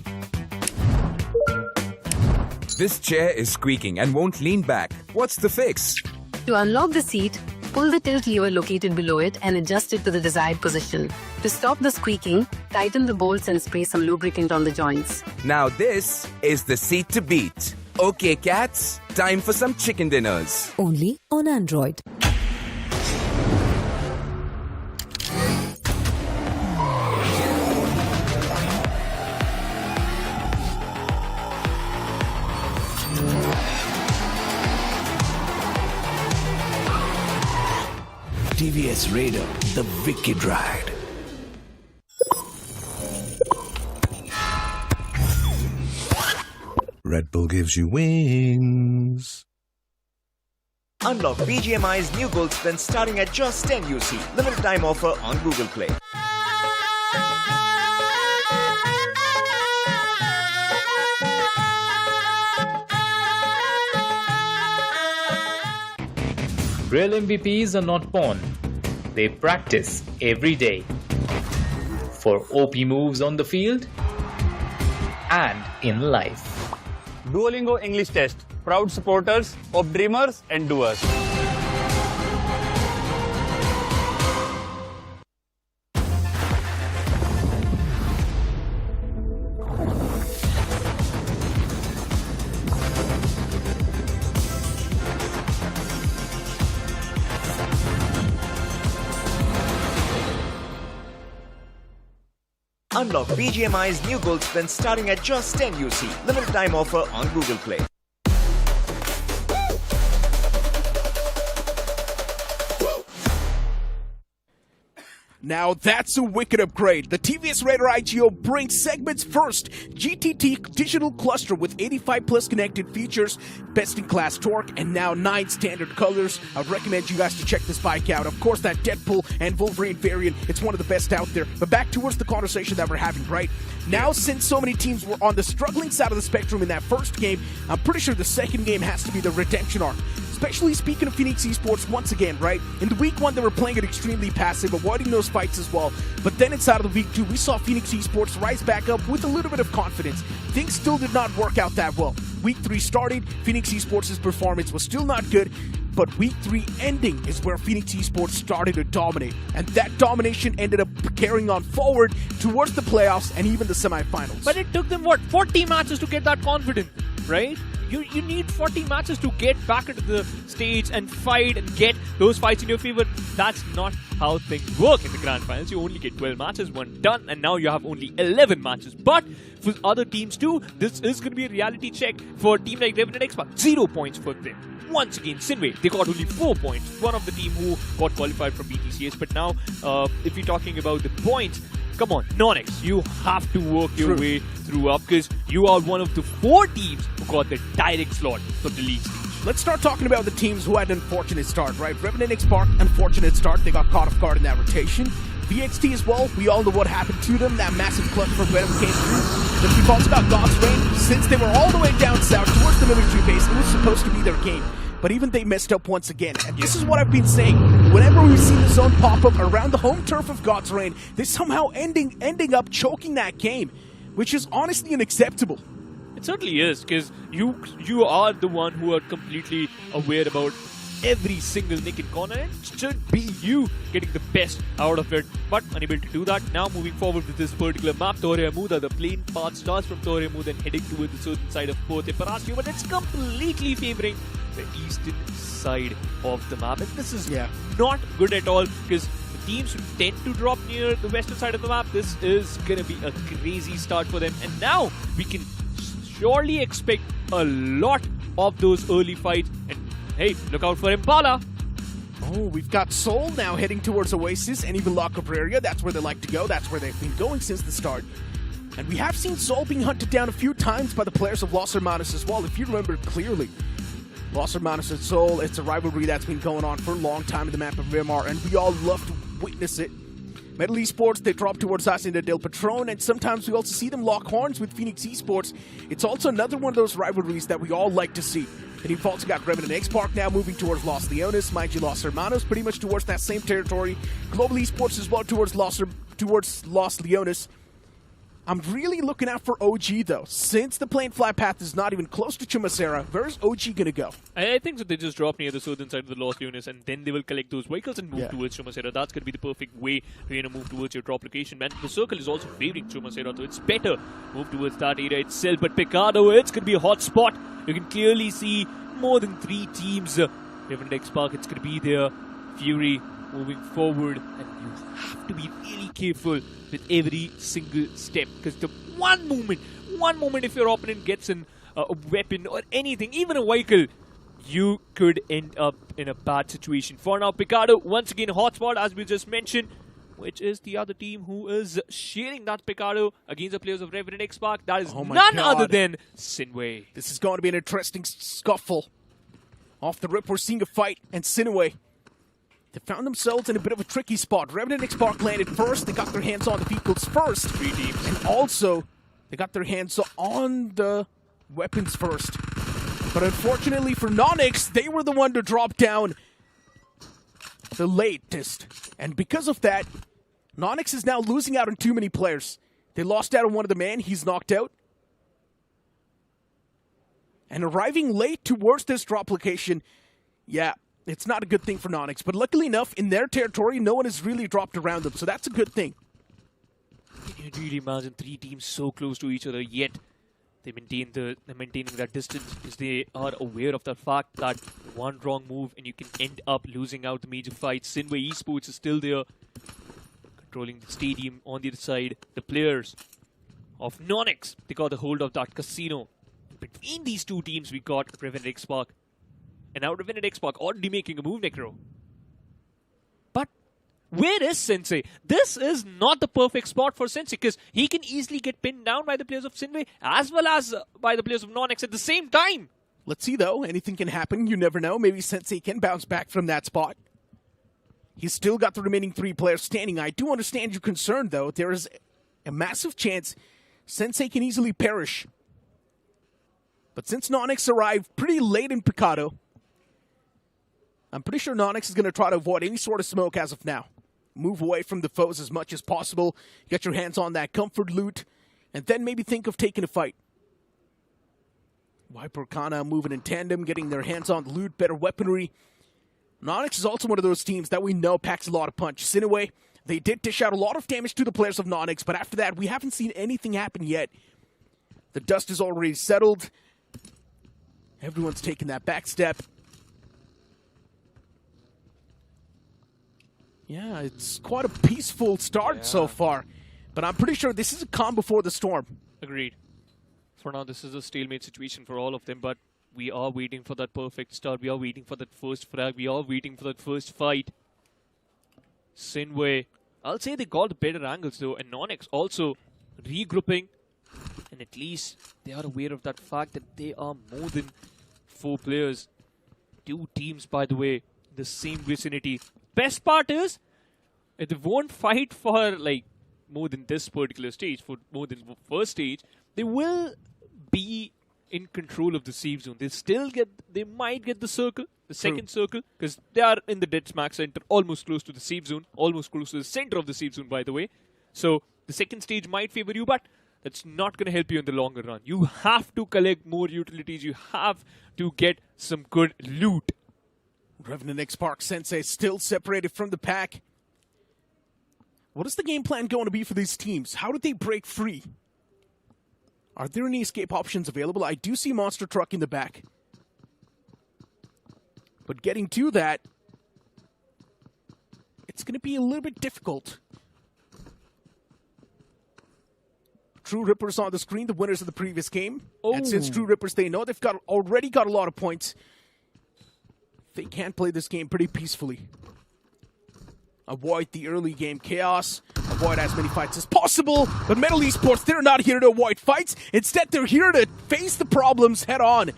This chair is squeaking and won't lean back. What's the fix? To unlock the seat, pull the tilt lever located below it and adjust it to the desired position. To stop the squeaking, tighten the bolts and spray some lubricant on the joints. Now this is the seat to beat. Okay, cats, time for some chicken dinners. Only on Android. TVS Raider, the wicked ride. Red Bull gives you wings. Unlock BGMI's new gold spin starting at just 10 UC. Limited time offer on Google Play. Real MVPs are not born. They practice every day. For OP moves on the field and in life. Duolingo English Test. Proud supporters of dreamers and doers. Unlock BGMI's new gold spin starting at just 10 UC. Limited time offer on Google Play. Now that's a wicked upgrade. The TVS Raider iQOO brings segment's first GTT digital cluster with 85 plus connected features, best in class torque, and now 9 standard colors. I recommend you guys to check this bike out. Of course, that Deadpool and Wolverine variant, it's one of the best out there. But back towards the conversation that we're having, right? Now, since so many teams were on the struggling side of the spectrum in that first game, I'm pretty sure the second game has to be the redemption arc. Especially speaking of Phoenix Esports once again, right? In the week 1, they were playing it extremely passive, avoiding those fights as well. But then inside of the week 2, we saw Phoenix Esports rise back up with a little bit of confidence. Things still did not work out that well. Week 3 started, Phoenix Esports' performance was still not good, but week 3 ending is where Phoenix Esports started to dominate. And that domination ended up carrying on forward towards the playoffs and even the semifinals. But it took them, what, 40 matches to get that confidence, right? you need 40 matches to get back into the stage and fight and get those fights in your favor. That's not how things work in the Grand Finals. You only get 12 matches, one done, and now you have only 11 matches. But for other teams too, this is going to be a reality check for a team like REVENANT X SPARK. 0 points for them. Once again, Sinewy, they got only 4 points. One of the team who got qualified from BTCS. But now, if you're talking about the points, come on, NoNx, you have to work your way through up because you are one of the 4 teams who got the direct slot from the league stage. Let's start talking about the teams who had an unfortunate start, right? REVENANT X SPARK, unfortunate start. They got caught off guard in that rotation. VXT as well, we all know what happened to them. That massive clutch from whenever came through. But we've also got God's Reign. Since they were all the way down south towards the military base, it was supposed to be their game. But even they messed up once again. And this is what I've been saying. Whenever we see the zone pop up around the home turf of God's Reign, they somehow ending up choking that game, which is honestly unacceptable. It certainly is, because you are the one who are completely aware about every single nick and corner. It should be you getting the best out of it, but unable to do that. Now moving forward with this particular map, Torre Amuda, the plane path starts from Torre Amuda and heading towards the southern side of Porte Parasio, but it's completely favoring the eastern side of the map. And this is not good at all, because the teams who tend to drop near the western side of the map, this is going to be a crazy start for them. And now we can surely expect a lot of those early fights. And hey, look out for Impala. Oh, we've got Seoul now heading towards Oasis and even La Cabrera. That's where they like to go. That's where they've been going since the start. And we have seen Seoul being hunted down a few times by the players of Los Hermanos as well, if you remember clearly. Los Hermanos and Seoul, it's a rivalry that's been going on for a long time in the map of Miramar, and we all love to witness it. Metal Esports, they drop towards Hacienda del Patron, and sometimes we also see them lock horns with Infinix Esports. It's also another one of those rivalries that we all like to see. And you've also got REVENANT X SPARK now moving towards Los Leones, mind you, Los Hermanos pretty much towards that same territory. Global Esports as well towards Los Leones. I'm really looking out for OG though. Since the plane fly path is not even close to Chumacera, where's OG gonna go? I think that they just drop near the southern side of the Los Leones and then they will collect those vehicles and move towards Chumacera. That's gonna be the perfect way to move towards your drop location. Man, the circle is also favoring Chumacera, so it's better move towards that area itself. But Picado, it's gonna be a hot spot. You can clearly see more than 3 teams. REVENANT X SPARK, it's gonna be there. Fury moving forward, and you have to be really careful with every single step, because the one moment if your opponent gets a weapon or anything, even a vehicle, you could end up in a bad situation. For now, Picado, once again, hotspot as we just mentioned, which is the other team who is sharing that Picado against the players of REVENANT X SPARK. That is none other than Sinewy. This is going to be an interesting scuffle. Off the rip, we're seeing a fight, and Sinewy, they found themselves in a bit of a tricky spot. REVENANT X SPARK landed first. They got their hands on the vehicles first. 3 teams. And also, they got their hands on the weapons first. But unfortunately for NoNx, they were the one to drop down the latest. And because of that, NoNx is now losing out on too many players. They lost out on one of the men. He's knocked out. And arriving late towards this drop location, it's not a good thing for NoNx, but luckily enough, in their territory, no one has really dropped around them, so that's a good thing. Can you really imagine 3 teams so close to each other, yet they're maintaining that distance because they are aware of the fact that one wrong move and you can end up losing out the major fight. Sinewy Esports is still there, controlling the stadium on the other side. The players of NoNx, they got a hold of that casino. Between these 2 teams, we got REVENANT X SPARK. And now REVENANT X SPARK already making a move, Necro. But where is Sensei? This is not the perfect spot for Sensei, because he can easily get pinned down by the players of Sinewy as well as by the players of NoNx at the same time. Let's see though, anything can happen, you never know. Maybe Sensei can bounce back from that spot. He's still got the remaining 3 players standing. I do understand your concern though. There is a massive chance Sensei can easily perish. But since NoNx arrived pretty late in Picado, I'm pretty sure NoNx is going to try to avoid any sort of smoke as of now. Move away from the foes as much as possible. Get your hands on that comfort loot. And then maybe think of taking a fight. Viper Kana moving in tandem, getting their hands on the loot, better weaponry. NoNx is also one of those teams that we know packs a lot of punch. Sinewy, they did dish out a lot of damage to the players of NoNx, but after that, we haven't seen anything happen yet. The dust is already settled. Everyone's taking that back step. Yeah, it's quite a peaceful start so far. But I'm pretty sure this is a calm before the storm. Agreed. For now, this is a stalemate situation for all of them, but we are waiting for that perfect start. We are waiting for that first frag. We are waiting for that first fight. Sinewy, I'll say they got better angles though, and NoNx also regrouping. And at least they are aware of that fact that they are more than 4 players. 2 teams, by the way, in the same vicinity. Best part is, if they won't fight for like more than this particular stage, for more than the first stage, they will be in control of the safe zone. They might get the circle, the second circle, because they are in the dead smack center, almost close to the safe zone, almost close to the center of the safe zone, by the way. So the second stage might favor you, but that's not going to help you in the longer run. You have to collect more utilities. You have to get some good loot. REVENANT X SPARK Sensei still separated from the pack. What is the game plan going to be for these teams? How did they break free? Are there any escape options available? I do see Monster Truck in the back. But getting to that, it's going to be a little bit difficult. True Rippers on the screen, the winners of the previous game. And since True Rippers, they know they've already got a lot of points. They can play this game pretty peacefully. Avoid the early game chaos. Avoid as many fights as possible. But Metal Esports, they're not here to avoid fights. Instead, they're here to face the problems head on.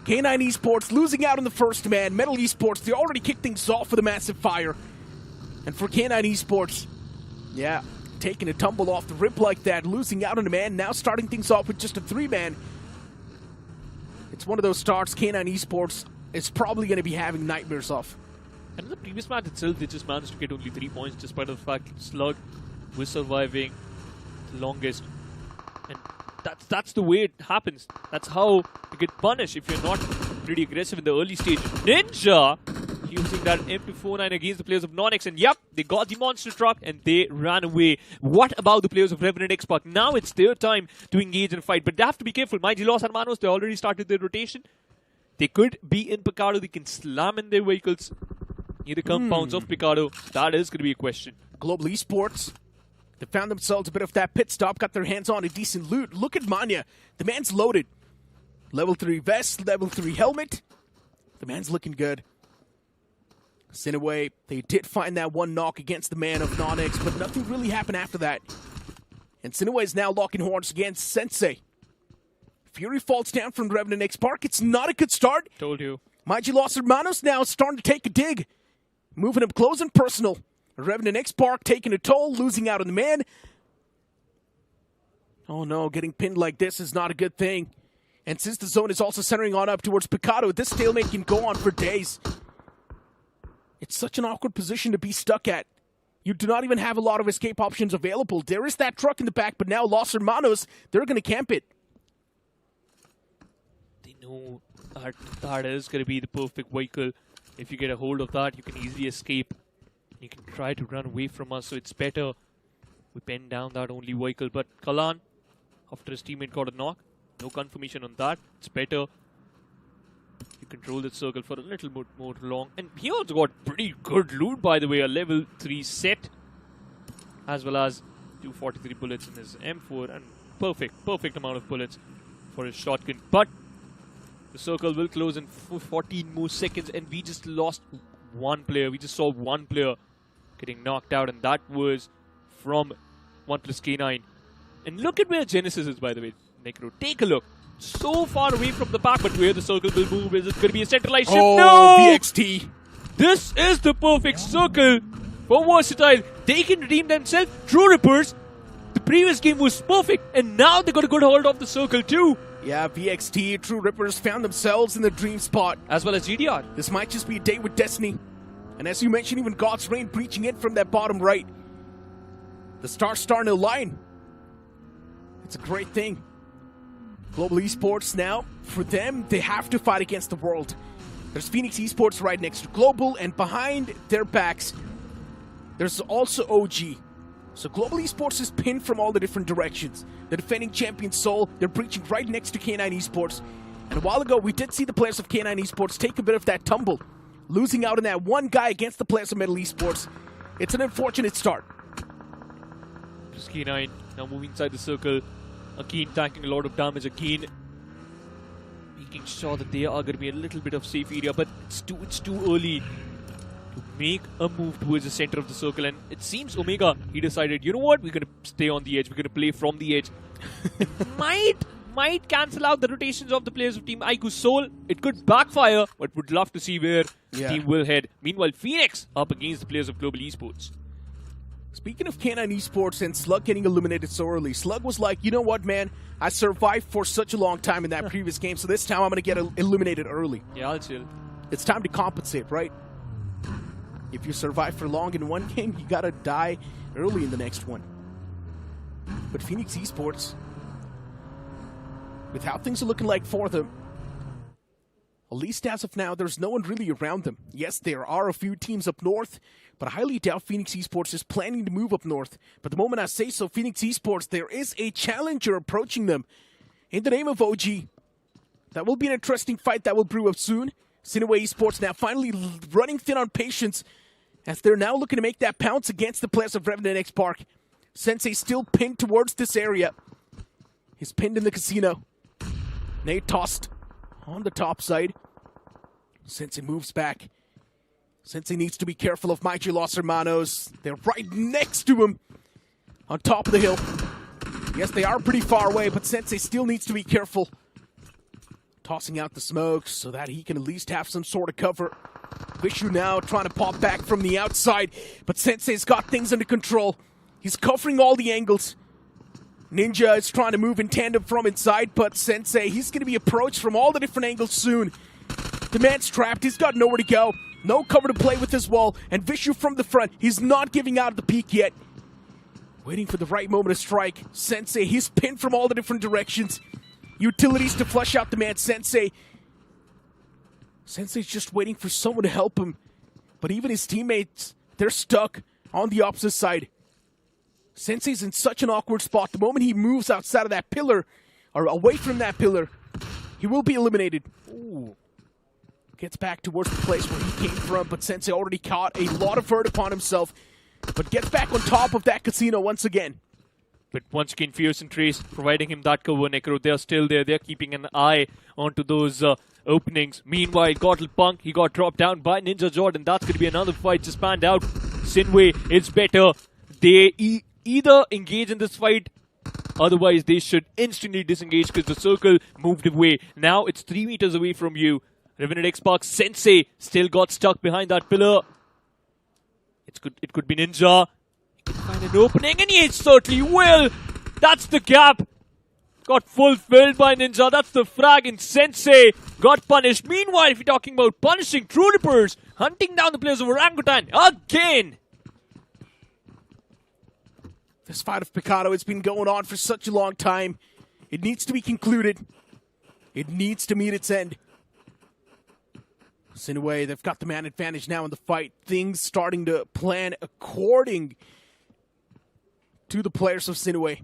K9 Esports losing out on the first man. Metal Esports, they already kicked things off with a massive fire. And for K9 Esports, yeah, taking a tumble off the rip like that, losing out on a man, now starting things off with just a 3-man. It's one of those starts K9 Esports is probably going to be having nightmares of. And in the previous match itself, they just managed to get only 3 points despite the fact Slug was surviving the longest. And that's the way it happens. That's how you get punished if you're not pretty aggressive in the early stage. Ninja using that MP49 against the players of NoNx, and yep, they got the monster truck and they ran away. What about the players of REVENANT X SPARK? Now it's their time to engage and fight, but they have to be careful. Los Hermanos, they already started their rotation. They could be in Picado, they can slam in their vehicles. Near the compounds of Picado, that is going to be a question. Global Esports, they found themselves a bit of that pit stop, got their hands on a decent loot. Look at Manya, the man's loaded. Level 3 vest, level 3 helmet. The man's looking good. Sinewy, they did find that one knock against the man of NoNx, but nothing really happened after that. And Sinewy is now locking horns against Sensei. Fury falls down from REVENANT X SPARK. It's not a good start. Told you. Los Hermanos now starting to take a dig. Moving up close and personal. REVENANT X SPARK taking a toll, losing out on the man. Oh no, getting pinned like this is not a good thing. And since the zone is also centering on up towards Picado, this stalemate can go on for days. It's such an awkward position to be stuck at. You do not even have a lot of escape options available. There is that truck in the back, but now Los Hermanos, they're going to camp it. They know that is going to be the perfect vehicle. If you get a hold of that, you can easily escape. You can try to run away from us, so it's better we pen down that only vehicle. But Kalan, after his teammate got a knock, no confirmation on that. It's better you control the circle for a little bit more long. And he also got pretty good loot, by the way. A level 3 set, as well as 243 bullets in his M4. And perfect amount of bullets for his shotgun. But the circle will close in 14 more seconds, and we just lost one player. We just saw one player getting knocked out, and that was from OnePlus K9. And look at where Genesis is, by the way. Necro, take a look. So far away from the pack, but where the circle will move, is it going to be a centralized shift? No! VXT. This is the perfect circle for Versatile. They can redeem themselves. True Rippers, the previous game was perfect, and now they got a good hold of the circle too. Yeah, VXT, True Rippers found themselves in the dream spot. As well as GDR. This might just be a day with destiny. And as you mentioned, even God's Reign breaching in from that bottom right. The stars starting to align. It's a great thing. Global Esports now, for them, they have to fight against the world. There's Infinix Esports right next to Global, and behind their backs, there's also OG. So Global Esports is pinned from all the different directions. The defending champion Seoul, they're breaching right next to K9 Esports. And a while ago, we did see the players of K9 Esports take a bit of that tumble, losing out on that one guy against the players of Metal Esports. It's an unfortunate start. Just K9 now moving inside the circle. Akeen tanking a lot of damage. Akeen making sure that they are going to be a little bit of safe area, but it's too early to make a move towards the center of the circle. And it seems Omega, he decided, you know what, we're going to stay on the edge. We're going to play from the edge. might cancel out the rotations of the players of Team iQOO Soul. It could backfire, but would love to see where the team will head. Meanwhile, Phoenix up against the players of Global Esports. Speaking of K9 Esports and Slug getting eliminated so early, Slug was like, you know what, man? I survived for such a long time in that previous game, so this time I'm going to get eliminated early. Yeah, I'll chill. It's time to compensate, right? If you survive for long in one game, you got to die early in the next one. But Phoenix Esports, with how things are looking like for them, at least as of now, there's no one really around them. Yes, there are a few teams up north, but I highly doubt Phoenix Esports is planning to move up north. But the moment I say so, Phoenix Esports, there is a challenger approaching them in the name of OG. That will be an interesting fight that will brew up soon. Sinewy Esports now finally running thin on patience as they're now looking to make that pounce against the players of REVENANT X SPARK. Sensei still pinned towards this area. He's pinned in the casino. Nade tossed on the top side. Sensei moves back. Sensei needs to be careful of Los Hermanos. They're right next to him on top of the hill. Yes, they are pretty far away, but Sensei still needs to be careful. Tossing out the smokes so that he can at least have some sort of cover. Vishu now trying to pop back from the outside, but Sensei's got things under control. He's covering all the angles. Ninja is trying to move in tandem from inside, but Sensei, he's going to be approached from all the different angles soon. The man's trapped. He's got nowhere to go. No cover to play with his wall. And Vishu from the front. He's not giving out of the peak yet. Waiting for the right moment to strike. Sensei, he's pinned from all the different directions. Utilities to flush out the man. Sensei's just waiting for someone to help him. But even his teammates, they're stuck on the opposite side. Sensei's in such an awkward spot. The moment he moves outside of that pillar, or away from that pillar, he will be eliminated. Ooh. Gets back towards the place where he came from, but Sensei already caught a lot of hurt upon himself. But gets back on top of that casino once again. But once again, Fierce and Trace providing him that cover, Necro. They're still there. They're keeping an eye onto those openings. Meanwhile, Godlike Punk, he got dropped down by Ninja Jordan. That's going to be another fight just panned out. Sinewy, it's better. They either engage in this fight, otherwise they should instantly disengage because the circle moved away. Now it's 3 meters away from you. REVENANT X SPARK, Sensei still got stuck behind that pillar. It could be Ninja. He can find an opening, and he certainly will. That's the gap. Got fulfilled by Ninja. That's the frag, and Sensei got punished. Meanwhile, if you're talking about punishing troopers, hunting down the players of Orangutan again. This fight of Picado, it's been going on for such a long time. It needs to be concluded. It needs to meet its end. Sinewy, they've got the man advantage now in the fight. Things starting to plan according to the players of Sinewy.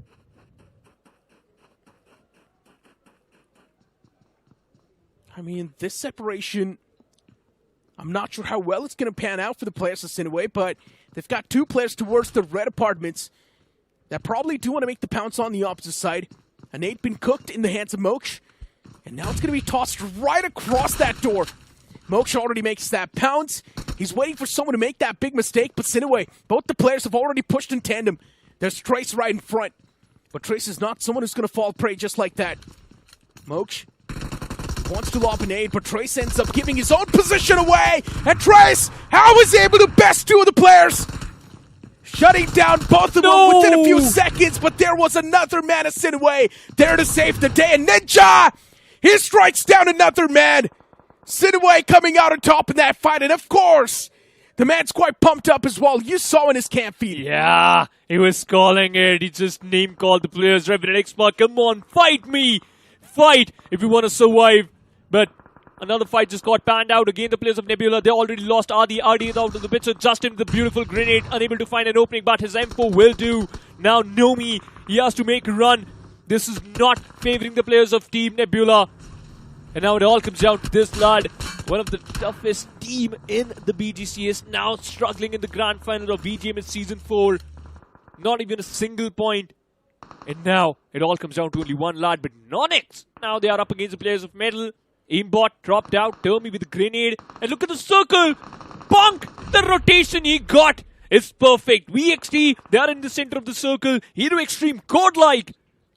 I mean, this separation, I'm not sure how well it's going to pan out for the players of Sinewy, but they've got 2 players towards the red apartments that probably do want to make the pounce on the opposite side. A nade been cooked in the hands of Moksh, and now it's going to be tossed right across that door. Moksh already makes that pounce. He's waiting for someone to make that big mistake, but Sinewy, both the players have already pushed in tandem. There's Trace right in front, but Trace is not someone who's going to fall prey just like that. Moksh wants to lob an aid, but Trace ends up giving his own position away, and Trace, how is he able to best 2 of the players? Shutting down both of them within a few seconds, but there was another man of Sinewy there to save the day, and Ninja, he strikes down another man. Sinewy coming out on top in that fight, and of course, the man's quite pumped up as well. You saw in his camp feed. Yeah, he was calling it. He just name-called the players. REVENANT X SPARK, come on, fight me. Fight if you want to survive. But another fight just got panned out. Again, the players of Nebula, they already lost Adi. Adi is out of the picture. Justin, the beautiful grenade, unable to find an opening, but his M4 will do. Now, Nomi, he has to make a run. This is not favoring the players of Team Nebula. And now it all comes down to this lad. One of the toughest team in the BGCS, now struggling in the grand final of BGMS Season 4. Not even a single point. And now it all comes down to only one lad, but NoNx. Now they are up against the players of Metal. Aimbot dropped out, Termi with a grenade. And look at the circle. Bonk! The rotation he got is perfect. VXT, they are in the center of the circle. Hero Xtreme, Godlike.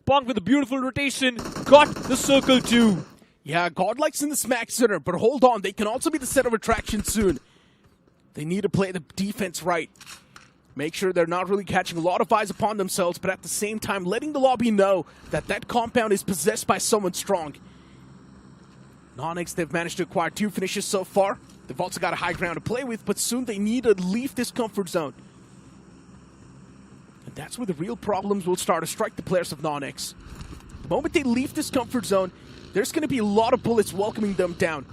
Bonk with a beautiful rotation. Got the circle too. Yeah, Godlike's in the smack center, but hold on, they can also be the center of attraction soon. They need to play the defense right. Make sure they're not really catching a lot of eyes upon themselves, but at the same time letting the lobby know that that compound is possessed by someone strong. NoNx, they've managed to acquire 2 finishes so far. They've also got a high ground to play with, but soon they need to leave this comfort zone. And that's where the real problems will start to strike the players of NoNx. The moment they leave this comfort zone, there's going to be a lot of bullets welcoming them down.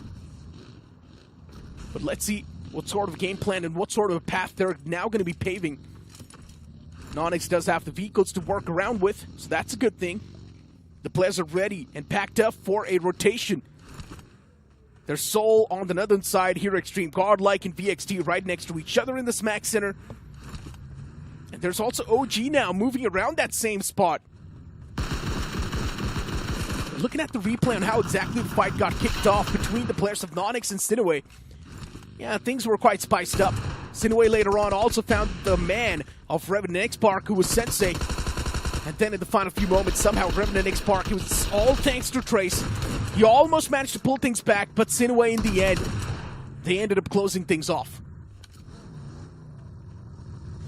But let's see what sort of game plan and what sort of a path they're now going to be paving. NoNx does have the vehicles to work around with, so that's a good thing. The players are ready and packed up for a rotation. There's Soul on the northern side, Hero Xtreme, Godlike, and VXT right next to each other in the smack center. And there's also OG now moving around that same spot. Looking at the replay on how exactly the fight got kicked off between the players of NoNx and Sinewy, yeah, things were quite spiced up. Sinewy later on also found the man of REVENANT X SPARK, who was Sensei. And then in the final few moments, somehow REVENANT X SPARK, it was all thanks to Trace. He almost managed to pull things back, but Sinewy in the end, they ended up closing things off.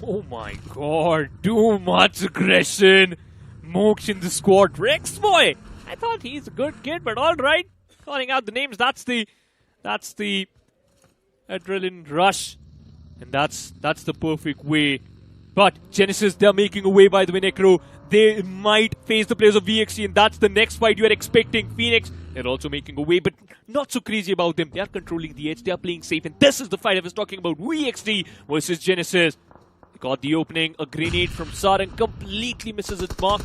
Oh my god, too much aggression. Mox in the squad. Rex boy! I thought he's a good kid, but alright. Calling out the names, that's the adrenaline rush. And that's the perfect way. But Genesis, they're making a way, by the way, Necro. They might face the players of VXT, and that's the next fight you are expecting. Phoenix, they're also making a way, but not so crazy about them. They are controlling the edge, they are playing safe, and this is the fight I was talking about. VXT versus Genesis. They got the opening, a grenade from Sarang, completely misses its mark.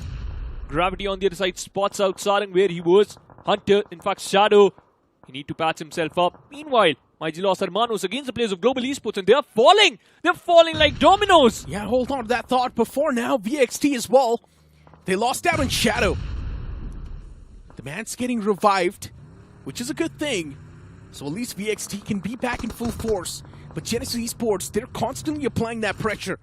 Gravity on the other side spots out Sarang where he was. Hunter, in fact, Shadow. He need to patch himself up. Meanwhile, Los Hermanos against the players of Global Esports, and they are falling. They're falling like dominoes. Yeah, hold on to that thought. Before now, VXT as well. They lost out on Shadow. The man's getting revived, which is a good thing. So at least VXT can be back in full force. But Genesis Esports, they're constantly applying that pressure.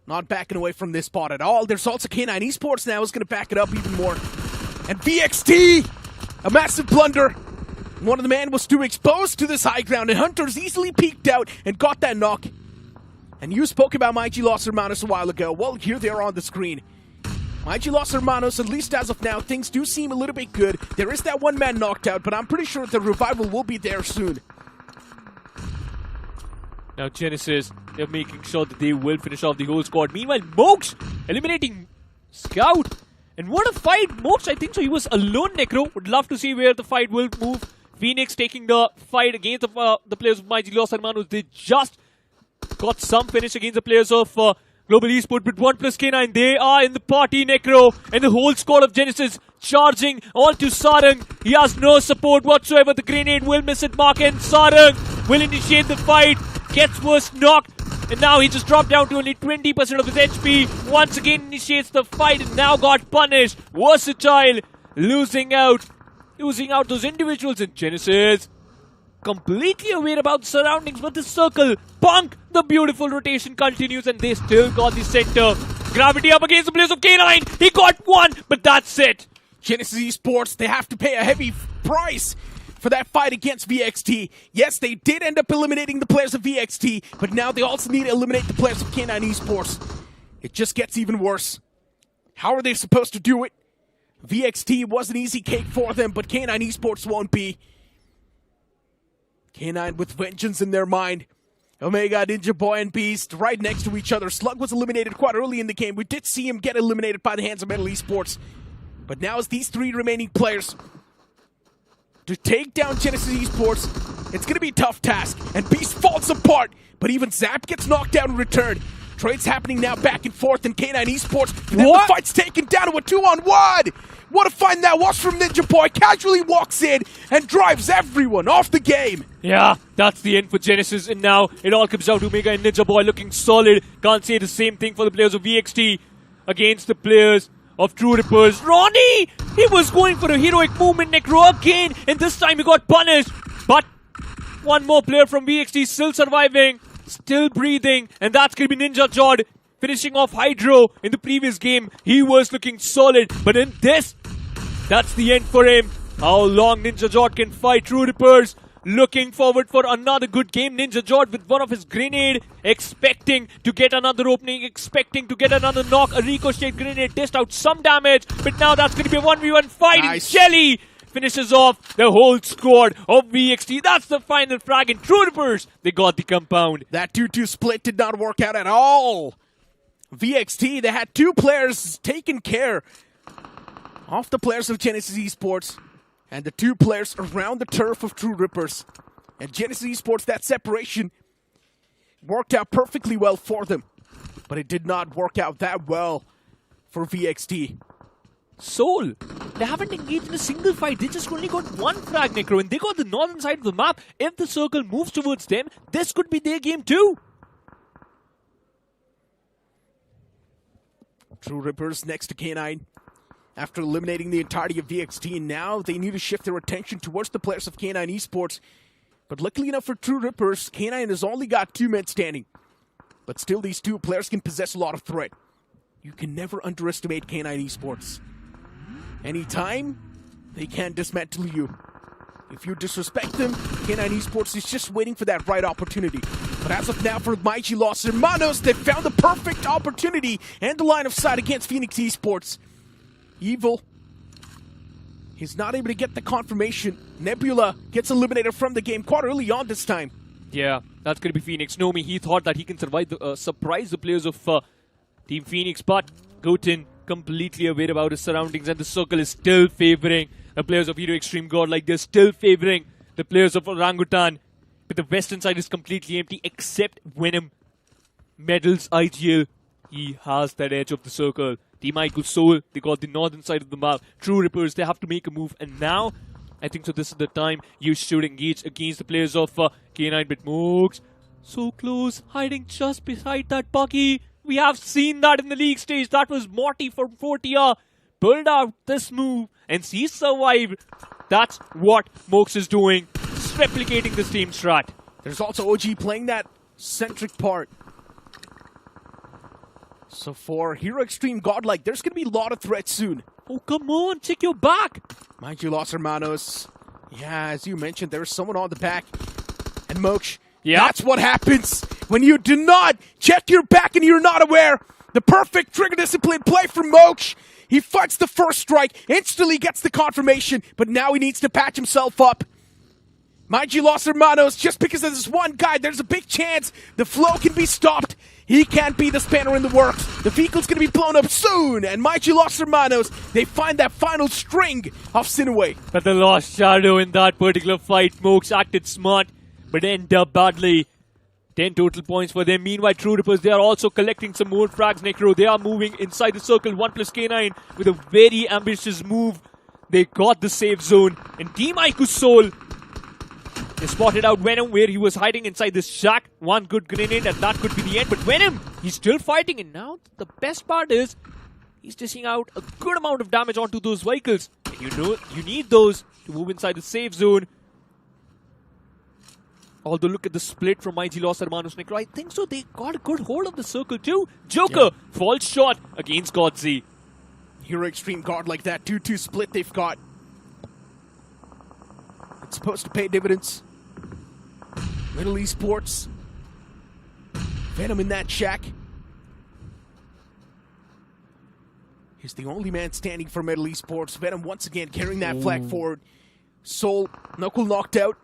Not backing away from this spot at all. There's also K9 Esports now is going to back it up even more. And VXT! A massive blunder. One of the men was too exposed to this high ground, and Hunter's easily peeked out and got that knock. And you spoke about Los Hermanos a while ago. Well, here they are on the screen. Los Hermanos, at least as of now, things do seem a little bit good. There is that one man knocked out, but I'm pretty sure the revival will be there soon. Now Genesis, they're making sure that they will finish off the whole squad. Meanwhile, Mox eliminating Scout. And what a fight. Mox, I think so, he was alone, Necro. Would love to see where the fight will move. Phoenix taking the fight against the players of Los Hermanos. They just got some finish against the players of Global Esports. But OnePlus K9, they are in the party, Necro. And the whole squad of Genesis charging onto Sarang. He has no support whatsoever. The grenade will miss it, mark, and Sarang will initiate the fight. Gets first knocked, and now he just dropped down to only 20% of his HP. Once again initiates the fight and now got punished. Versatile, losing out those individuals in Genesis. Completely aware about the surroundings, but the circle, punk, the beautiful rotation continues, and they still got the center. Gravity up against the players of K9. He got one, but that's it. Genesis Esports, they have to pay a heavy price for that fight against VXT. Yes, they did end up eliminating the players of VXT, but now they also need to eliminate the players of K9 Esports. It just gets even worse. How are they supposed to do it? VXT was an easy cake for them, but K9 Esports won't be. K9 with vengeance in their mind. Omega, Ninja Boy, and Beast right next to each other. Slug was eliminated quite early in the game. We did see him get eliminated by the hands of Metal Esports. But now it's these 3 remaining players to take down Genesis Esports. It's going to be a tough task, and Beast falls apart, but even Zap gets knocked down in return. Trades happening now back and forth in K9 Esports, and then the fight's taken down to a 2-on-1! What a find that was from Ninja Boy. Casually walks in and drives everyone off the game. Yeah, that's the end for Genesis, and now it all comes down to Omega and Ninja Boy looking solid. Can't say the same thing for the players of VXT against the players of True Rippers. Ronnie! He was going for a heroic movement, Necro again, and this time he got punished. But one more player from VXT still surviving, still breathing, and that's going to be Ninja Jod. Finishing off Hydro in the previous game, he was looking solid, but in this, that's the end for him. How long Ninja Jod can fight True Rippers? Looking forward for another good game. Ninja Jod with one of his grenade, expecting to get another opening, expecting to get another knock. A ricochet grenade dished out some damage, but now that's going to be a 1v1 fight. Nice. Shelly finishes off the whole squad of VXT. That's the final frag, and True Rippers, they got the compound. That 2-2 split did not work out at all. VXT, they had two players taken care of the players of Genesis Esports and the two players around the turf of True Rippers. And Genesis Esports, that separation worked out perfectly well for them. But it did not work out that well for VXT. Soul, they haven't engaged in a single fight. They just only got one frag, Necro, and they got the northern side of the map. If the circle moves towards them, this could be their game too. True Rippers next to K9. After eliminating the entirety of VXT, now they need to shift their attention towards the players of K9 Esports. But luckily enough for True Rippers, K9 has only got 2 men standing. But still, these two players can possess a lot of threat. You can never underestimate K9 Esports. Anytime, they can dismantle you. If you disrespect them, K9 Esports is just waiting for that right opportunity. But as of now, for Mighty Los Hermanos, they found the perfect opportunity and the line of sight against Infinix Esports. Evil is not able to get the confirmation. Nebula gets eliminated from the game quite early on this time. Yeah, that's going to be Phoenix. Nomi, he thought that he can surprise the players of Team Phoenix, but Goten completely aware about his surroundings, and the circle is still favoring the players of Hero Xtreme Godlike. They're still favoring the players of Orangutan, but the western side is completely empty except Venom. Medals IGL, he has that edge of the circle. Team iQOO Soul, they got the northern side of the map. True Rippers, they have to make a move, and now I think so this is the time you should engage against the players of K9. But Moogs, so close, hiding just beside that buggy. We have seen that in the league stage. That was Morty from Fortia. Pulled out this move and he survived. That's what Moogs is doing. Just replicating this team strat. There's also OG playing that centric part. So for Hero Xtreme Godlike, there's going to be a lot of threats soon. Oh, come on, check your back. Mind you, Los Hermanos. Yeah, as you mentioned, there's someone on the back. And Moksha, that's what happens when you do not check your back and you're not aware. The perfect trigger discipline play from Moksha. He fights the first strike, instantly gets the confirmation, but now he needs to patch himself up. Mind you, Los Hermanos, just because there's this one guy, there's a big chance the flow can be stopped. He can't be the spanner in the works. The vehicle's going to be blown up soon. And mind you, Los Hermanos, they find that final string of Sinewy. But the Lost Shadow in that particular fight, Moogs acted smart, but ended up badly. 10 total points for them. Meanwhile, True Rippers, they are also collecting some more frags, Necro. They are moving inside the circle. OnePlus K9 with a very ambitious move. They got the safe zone. And Team iQOO Soul, they spotted out Venom where he was hiding inside this shack. One good grenade and that could be the end. But Venom, he's still fighting. And now the best part is he's dishing out a good amount of damage onto those vehicles. And you know, you need those to move inside the safe zone. Although look at the split from IG Los Hermanos, Necro. I think so they got a good hold of the circle too. Joker, false shot against Godzy. Hero Xtreme Godlike, that 2-2 split they've got. It's supposed to pay dividends. Middle Esports. Venom in that shack. He's the only man standing for Middle Esports. Venom once again carrying that flag forward. Soul, Knuckle knocked out.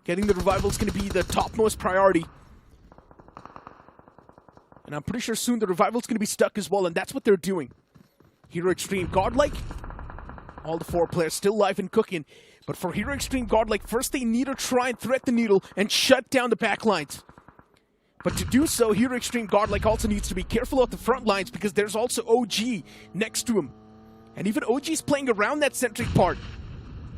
Getting the revival is going to be the topmost priority. And I'm pretty sure soon the revival is going to be stuck as well, and that's what they're doing. Hero Xtreme Godlike. All the 4 players still live and cooking. But for Hero Xtreme Godlike, first they need to try and thread the needle and shut down the back lines. But to do so, Hero Xtreme Godlike also needs to be careful of the front lines because there's also OG next to him. And even OG's playing around that centric part.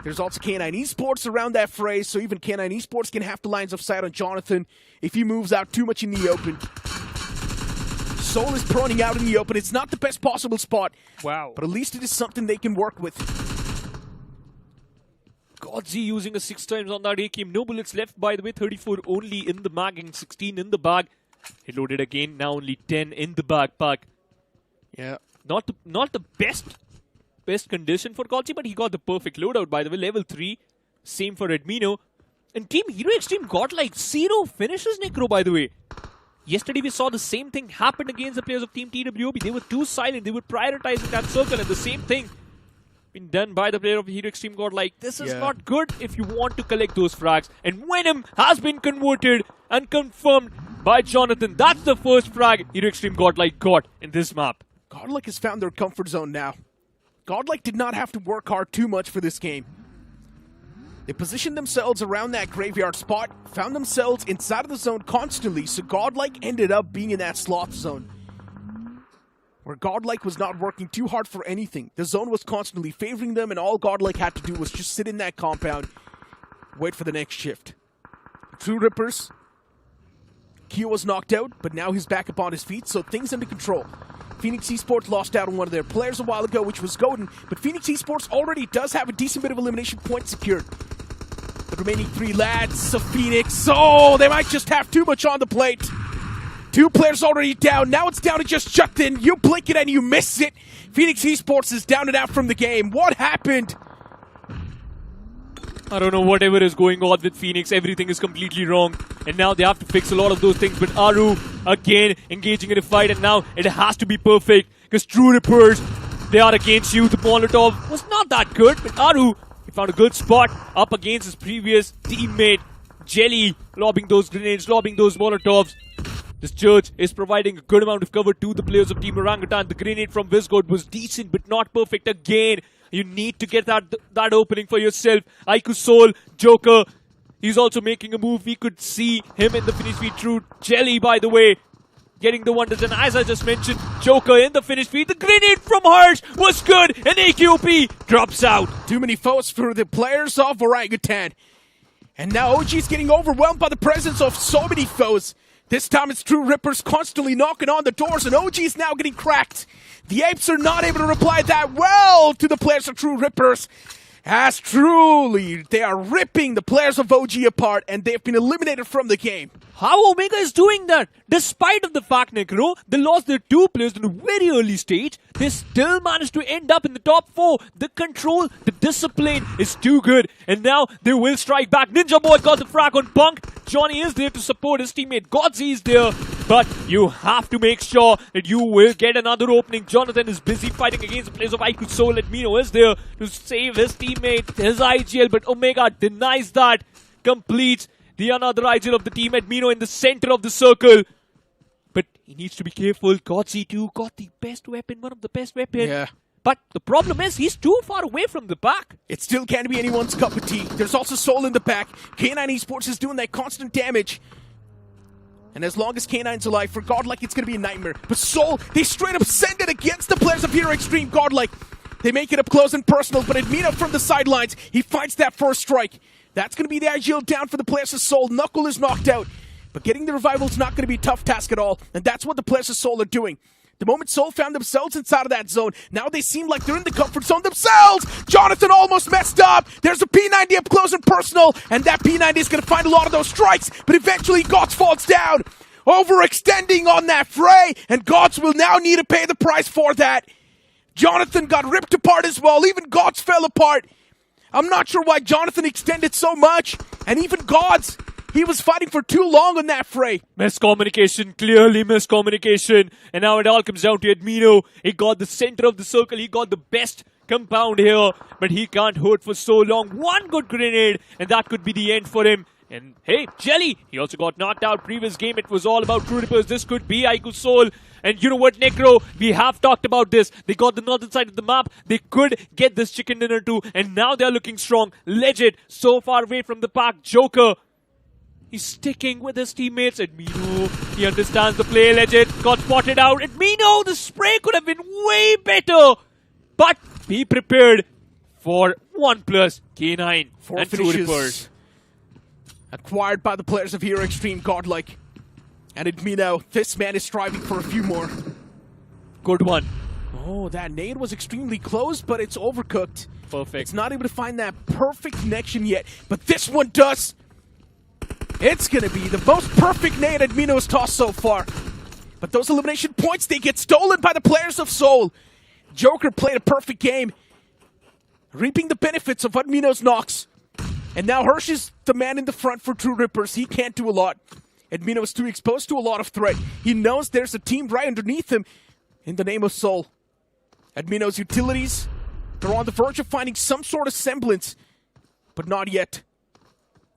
There's also K9 Esports around that phrase, so even K9 Esports can have the lines of sight on Jonathan if he moves out too much in the open. Soul is proning out in the open. It's not the best possible spot. Wow. But at least it is something they can work with. Godzi using a 6 times on that AK. No bullets left, by the way. 34 only in the mag and 16 in the bag. He loaded again. Now only 10 in the backpack. Yeah. Not the best condition for Godzi, but he got the perfect loadout, by the way. Level 3. Same for Admino. And Team Hero Xtreme got like 0 finishes, Necro, by the way. Yesterday we saw the same thing happen against the players of Team TWOB. They were too silent. They were prioritizing that circle, and the same thing been done by the player of Hero Xtreme Godlike. This is not good if you want to collect those frags. And Venom has been converted and confirmed by Jonathan. That's the first frag Hero Xtreme Godlike got in this map. Godlike has found their comfort zone now. Godlike did not have to work hard too much for this game. They positioned themselves around that graveyard spot, found themselves inside of the zone constantly, so Godlike ended up being in that sloth zone, where Godlike was not working too hard for anything. The zone was constantly favoring them, and all Godlike had to do was just sit in that compound, wait for the next shift. True Rippers, Kyo was knocked out, but now he's back up on his feet, so things under control. Infinix Esports lost out on one of their players a while ago, which was Godin, but Infinix Esports already does have a decent bit of elimination points secured. The remaining 3 lads of Phoenix, oh, they might just have too much on the plate. 2 players already down, now it's down to just Justin. You blink it and you miss it. Infinix Esports is down and out from the game. What happened? I don't know, whatever is going on with Phoenix, everything is completely wrong. And now they have to fix a lot of those things. But Aru, again, engaging in a fight. And now it has to be perfect. Because True Rippers, they are against you. The Molotov was not that good. But Aru, he found a good spot up against his previous teammate. Jelly, lobbing those grenades, lobbing those Molotovs. This church is providing a good amount of cover to the players of Team Orangutan. The grenade from Visgod was decent, but not perfect again. You need to get that opening for yourself. iQOO Soul, Joker, he's also making a move. We could see him in the finish feed. True Jelly, by the way, getting the wonders. And as I just mentioned, Joker in the finish feed. The grenade from Harsh was good, and AQP drops out. Too many foes for the players of Orangutan. And now OG is getting overwhelmed by the presence of so many foes. This time it's True Rippers constantly knocking on the doors, and OG is now getting cracked. The Apes are not able to reply that well to the players of True Rippers, as truly they are ripping the players of OG apart, and they've been eliminated from the game. How Omega is doing that? Despite of the fact, Necro, they lost their 2 players in a very early stage, they still managed to end up in the top 4. The control, the discipline is too good. And now they will strike back. Ninja Boy got the frag on Punk. Johnny is there to support his teammate. Godzi is there. But you have to make sure that you will get another opening. Jonathan is busy fighting against the players of iQOO Soul. Admino is there to save his teammate, his IGL. But Omega denies that. Completes the another IGL of the team. Admino in the center of the circle. But he needs to be careful. Godzi too got the best weapon, one of the best weapons. Yeah. But the problem is he's too far away from the back. It still can't be anyone's cup of tea. There's also Soul in the back. K9 Esports is doing that constant damage. And as long as K9's alive, for Godlike, it's going to be a nightmare. But Soul, they straight up send it against the players of Hero Xtreme Godlike. They make it up close and personal, but Admino from the sidelines, he fights that first strike. That's going to be the IGL down for the players of Soul. Knuckle is knocked out. But getting the revival is not going to be a tough task at all. And that's what the players of Soul are doing. The moment Soul found themselves inside of that zone, now they seem like they're in the comfort zone themselves. Jonathan almost messed up. There's a P90 up close and personal, and that P90 is going to find a lot of those strikes, but eventually Gots falls down. Overextending on that fray, and Gots will now need to pay the price for that. Jonathan got ripped apart as well. Even Gots fell apart. I'm not sure why Jonathan extended so much, and even Gods, he was fighting for too long on that fray. Miscommunication, clearly miscommunication. And now it all comes down to Admino. He got the center of the circle. He got the best compound here. But he can't hold for so long. One good grenade, and that could be the end for him. And hey, Jelly, he also got knocked out. Previous game, it was all about True Rippers. This could be iQOO Soul. And you know what, Necro? We have talked about this. They got the northern side of the map. They could get this chicken dinner too. And now they're looking strong. Legit, so far away from the pack. Joker, he's sticking with his teammates. Admino, he understands the play. Legit got spotted out. Admino, the spray could have been way better. But be prepared for OnePlus K9 Four and finishes Crore. acquired by the players of Hero Xtreme, Godlike. And Admino, this man is striving for a few more. Good one. Oh, that nade was extremely close, but it's overcooked. Perfect. It's not able to find that perfect connection yet, but this one does. It's going to be the most perfect nade Admino's tossed so far. But those elimination points, they get stolen by the players of Seoul. Joker played a perfect game, reaping the benefits of Admino's knocks. And now Hirsch is the man in the front for True Rippers. He can't do a lot. Admino is too exposed to a lot of threat. He knows there's a team right underneath him in the name of Seoul. Admino's utilities, they're on the verge of finding some sort of semblance, but not yet.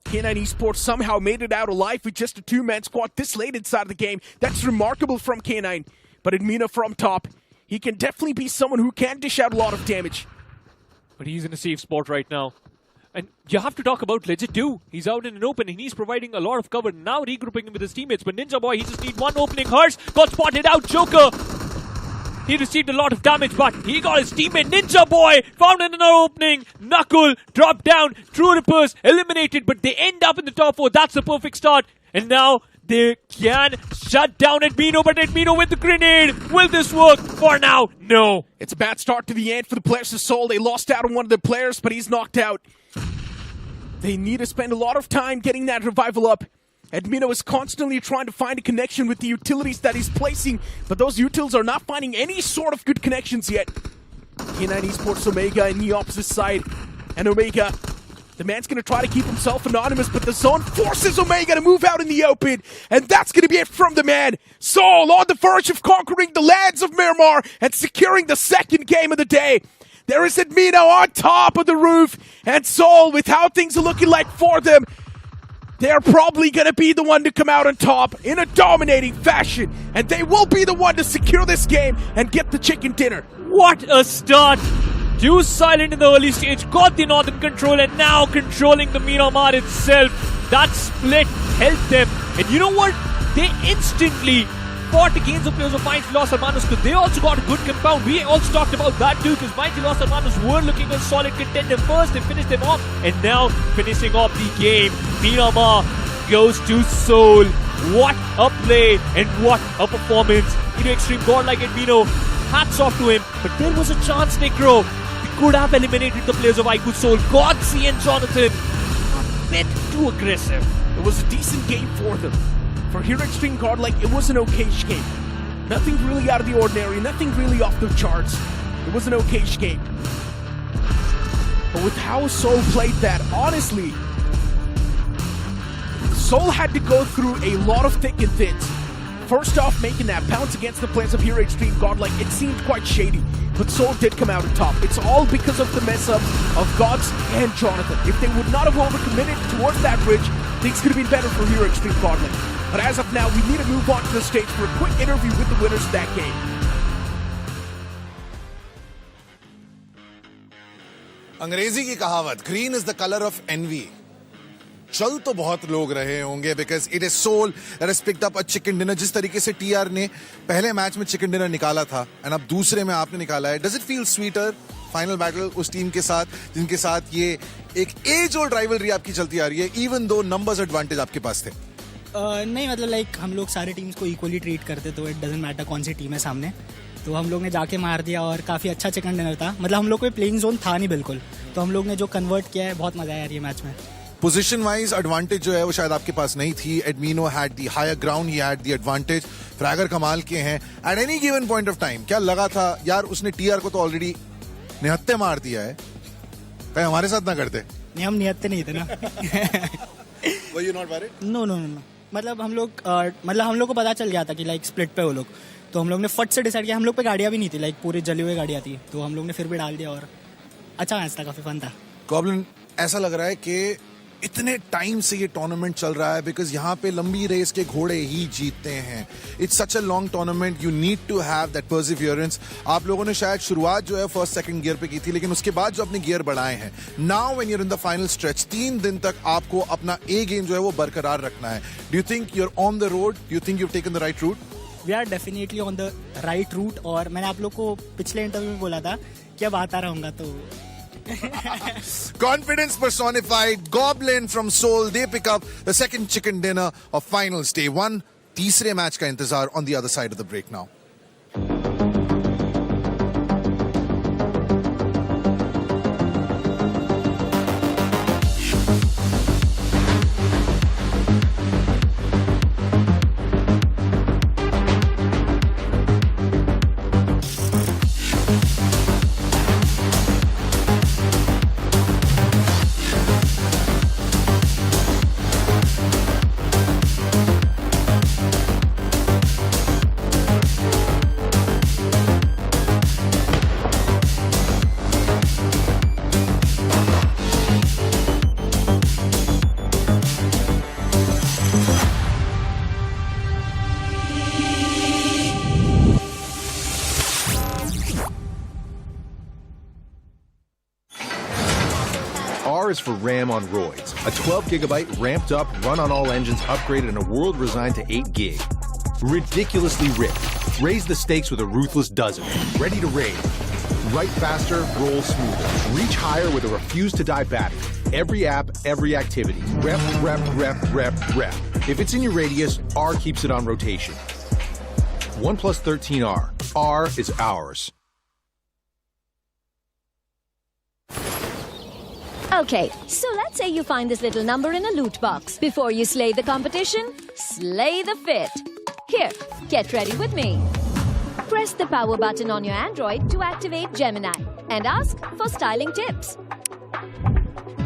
K9 Esports somehow made it out alive with just a two-man squad this late inside the game. That's remarkable from K9. But Admino from top, he can definitely be someone who can dish out a lot of damage. But he's in a safe spot right now. And you have to talk about Legit too. He's out in an open and he's providing a lot of cover. Now regrouping him with his teammates. But Ninja Boy, he just needs one opening. Harsh got spotted out. Joker, he received a lot of damage, but he got his teammate Ninja Boy found in another opening. Knuckle dropped down. True Rippers eliminated, but they end up in the top 4. That's the perfect start. And now they can shut down Admino, but Admino with the grenade. Will this work? For now, no. It's a bad start to the end for the players of Seoul. They lost out on one of their players, but he's knocked out. They need to spend a lot of time getting that revival up. Admino is constantly trying to find a connection with the utilities that he's placing, but those utils are not finding any sort of good connections yet. K9 Esports Omega in the opposite side. And Omega, the man's going to try to keep himself anonymous, but the zone forces Omega to move out in the open. And that's going to be it from the man. Seoul on the verge of conquering the lands of Miramar and securing the second game of the day. There is Admino on top of the roof. And Seoul, with how things are looking like for them, they're probably going to be the one to come out on top in a dominating fashion. And they will be the one to secure this game and get the chicken dinner. What a start! Too silent in the early stage, got the northern control, and now controlling the Miramar itself. That split helped them. And you know what? They instantly fought against the players of Mighty Los Hermanos because they also got a good compound. We also talked about that too because Mighty Los Hermanos were looking a solid contender first. They finished them off, and now finishing off the game, Miramar goes to Seoul. What a play and what a performance. Xtreme Godlike Admino, hats off to him. But there was a chance, Necro. They could have eliminated the players of iQOO Seoul. Godsey and Jonathan, a bit too aggressive. It was a decent game for them. For Hero Xtreme Godlike, it was an okay-ish game. Nothing really out of the ordinary, nothing really off the charts. It was an okay-ish game. But with how Seoul played that, honestly, Seoul had to go through a lot of thick and thins. First off, making that pounce against the players of Hero Xtreme Godlike, it seemed quite shady. But Seoul did come out on top. It's all because of the mess-ups of Gods and Jonathan. If they would not have overcommitted towards that bridge, things could have been better for Hero Xtreme Godlike. But as of now, we need to move on to the stage for a quick interview with the winners of that game. अंग्रेजी की कहावत green is the colour of envy चल तो बहुत लोग रहे होंगे because it is soul that has picked up a chicken dinner जिस तरीके से टीआर ने पहले मैच में चिकन डिनर निकाला था एंड अब दूसरे में आपने निकाला है does it feel sweeter final battle उस टीम के साथ जिनके साथ ये एक एज ओल्ड राइवलरी आपकी चलती आ रही है इवन दो नंबर्स एडवांटेज आपके पास थे नहीं मतलब लाइक हम लोग सारे टीम्स को इक्वली ट्रीट करते तो इट डजंट मैटर कौन सी टीम है सामने तो हम लोग ने जाके मार दिया और काफ़ी अच्छा चिकन डिनर था मतलब हम लोग कोई प्लेइंग जोन था नहीं बिल्कुल तो हम लोग ने जो कन्वर्ट किया है बहुत मजा आया ये मैच में पोजीशन वाइज एडवांटेज जो है वो शायद आपके पास नहीं थी एडमिनो had the higher ground he had the advantage fragger कमाल के हैं at any given point of time क्या लगा था यार उसने टीआर को तो ऑलरेडी निहत्ते मार दिया है कहीं हमारे साथ ना करते नहीं हम निहत्ते नहीं थे ना were you not worried no मतलब हम लोग को पता चल गया था कि लाइक स्प्लिट पे वो लोग तो हम लोग ने फट से डिसाइड किया हम लोग पे गाड़ियां भी नहीं थी लाइक पूरी जली हुई गाड़ियां थी तो हम लोग ने फिर भी डाल दिया और अच्छा मैच था काफी फन था गॉब्लिन ऐसा लग रहा है कि इतने टाइम से ये टूर्नामेंट चल रहा है बिकॉज यहाँ पे लंबी रेस के घोड़े ही जीतते हैं it's such a long tournament you need to have that perseverance आप लोगों ने शायद शुरुआत जो है फर्स्ट सेकंड गियर पे की थी लेकिन उसके बाद जो अपने गियर बढ़ाए हैं now when you are in the final stretch 3 दिन तक आपको अपना ए गेम जो है वो बरकरार रखना है do you think you are on the road do you think you taken the right route we are definitely on the right route और मैंने आप लोग को पिछले इंटरव्यू में बोला था कि अब आता रहूंगा तो Confidence personified. Goblin from Seoul. They pick up the second chicken dinner of finals day one. तीसरे मैच का इंतजार on the other side of the break now. R is for RAM on roids. A 12GB ramped up, run on all engines, upgraded in a world resigned to 8GB. Ridiculously ripped. Raise the stakes with a ruthless dozen. Ready to raid. Write faster, roll smoother. Reach higher with a refuse to die battery. Every app, every activity. Rep, rep, rep, rep, rep. If it's in your radius, R keeps it on rotation. OnePlus 13R. R is ours. Okay, so let's say you find this little number in a loot box. Before you slay the competition, slay the fit. Here, get ready with me. Press the power button on your Android to activate Gemini and ask for styling tips.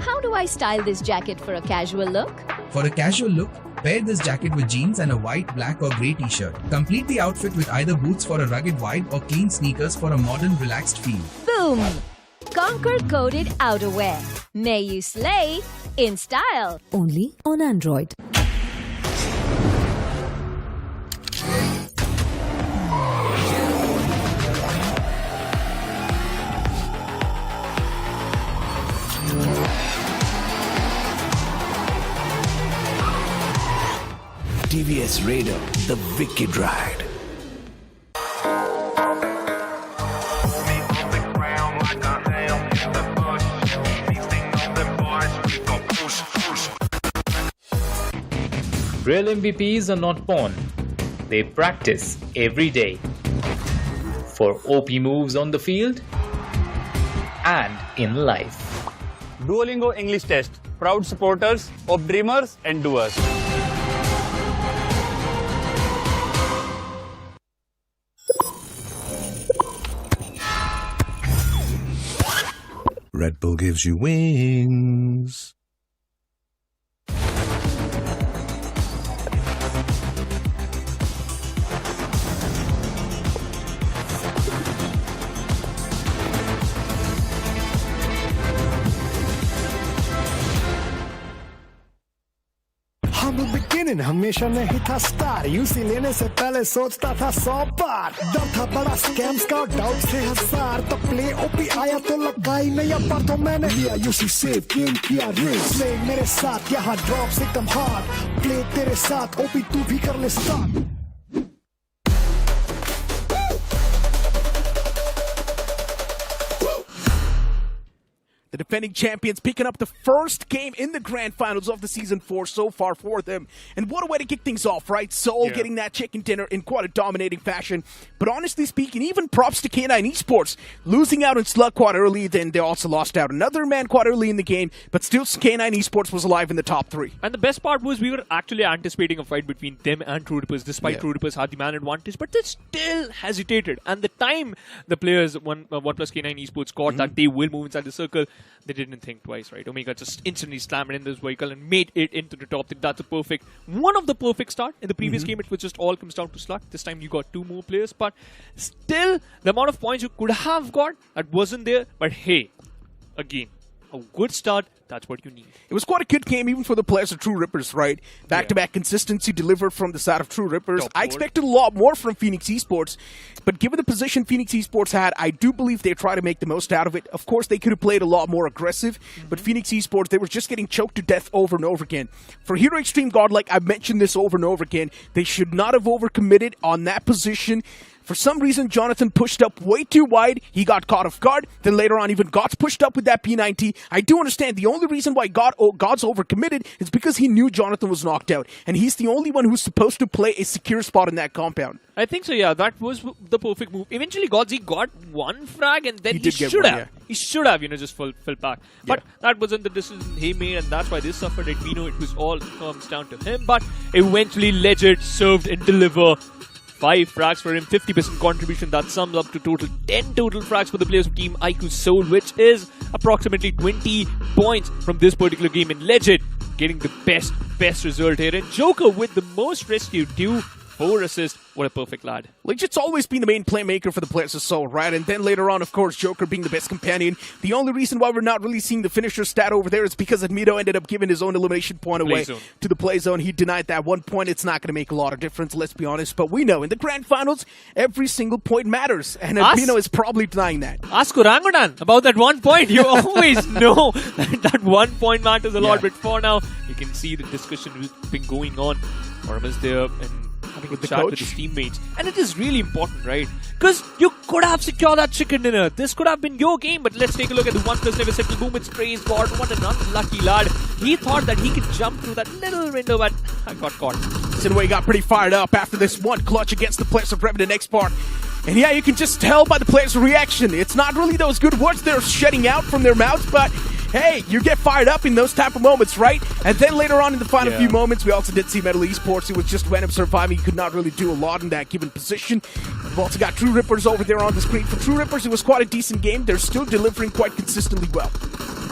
How do I style this jacket for a casual look? For a casual look, pair this jacket with jeans and a white, black or grey t-shirt. Complete the outfit with either boots for a rugged vibe or clean sneakers for a modern, relaxed feel. Boom! Conquer coded outerwear. May you slay in style. Only on Android. TVS Raider, the wicked ride. Real MVPs are not born, they practice every day. For OP moves on the field and in life. Duolingo English Test. Proud supporters of dreamers and doers. Red Bull gives you wings. हमेशा नहीं था star UC लेने से पहले सोचता था 100 बार डर था बड़ा स्कैम्स का डाउट से हजार तो प्ले ओपी आया तो लगाई नया पर तो मैंने लिया यूसी सेव गेम किया रेस ले मेरे साथ यहाँ ड्रॉप्स एकदम हार्ड प्ले तेरे साथ ओपी तू भी कर ले start The defending champions picking up the first game in the grand finals of the season 4 so far for them. And what a way to kick things off, right? Seoul getting that chicken dinner in quite a dominating fashion. But honestly speaking, even props to K9 Esports. Losing out in Slug quite early, then they also lost out another man quite early in the game. But still, K9 Esports was alive in the top 3. And the best part was we were actually anticipating a fight between them and True Rippers, despite True Rippers had the man advantage. But they still hesitated. And the time the players, OnePlus K9 Esports, got that they will move inside the circle, they didn't think twice, right? Omega just instantly slammed it in this vehicle and made it into the top. That's a perfect, one of the perfect start. In the previous game, it was just all comes down to Slug. This time you got 2 more players, but still the amount of points you could have got, that wasn't there. But hey, again, a good start. That's what you need. It was quite a good game even for the players of True Rippers, right? Back-to-back consistency delivered from the side of True Rippers. I expected a lot more from Infinix Esports, but given the position Infinix Esports had, I do believe they try to make the most out of it. Of course, they could have played a lot more aggressive, but Infinix Esports, they were just getting choked to death over and over again. For Hero Xtreme Godlike, I've mentioned this over and over again, they should not have overcommitted on that position. For some reason, Jonathan pushed up way too wide. He got caught off guard. Then later on, even God's pushed up with that P90. I do understand the only reason why God's overcommitted is because he knew Jonathan was knocked out. And he's the only one who's supposed to play a secure spot in that compound. I think so, yeah. That was the perfect move. Eventually, Godzi got one frag and then he should have. He should have, just fell back. But that wasn't the decision he made, and that's why they suffered it. We know it was all comes down to him. But eventually, Legend served and delivered 5 frags for him, 50% contribution. That sums up to total 10 total frags for the players of Team iQOO Seoul, which is approximately 20 points from this particular game. And Legend getting the best result here. And Joker with the most rescue due 4 assists. What a perfect lad. Legit's always been the main playmaker for the players of Seoul, right? And then later on, of course, Joker being the best companion. The only reason why we're not really seeing the finisher stat over there is because Admito ended up giving his own elimination point away to the play zone. He denied that 1 point. It's not going to make a lot of difference, let's be honest. But we know in the grand finals, every single point matters. And Admito is probably denying that. Ask Orangutan about that 1 point. You always know that 1 point matters a lot. But for now, you can see the discussion has been going on. Orm is there and having a chat with his teammates. And it is really important, right? Because you could have secured that chicken dinner. This could have been your game. But let's take a look at the OnePlus never settle movements. Praise God. What an unlucky lad. He thought that he could jump through that little window, but I got caught. Sinewy got pretty fired up after this one clutch against the players of REVENANT X SPARK. And yeah, you can just tell by the players' reaction. It's not really those good words they're shedding out from their mouths, but hey, you get fired up in those type of moments, right? And then later on in the final few moments, we also did see Sinewy Esports. It was just random surviving. He could not really do a lot in that given position. We've also got True Rippers over there on the screen. For True Rippers, it was quite a decent game. They're still delivering quite consistently well.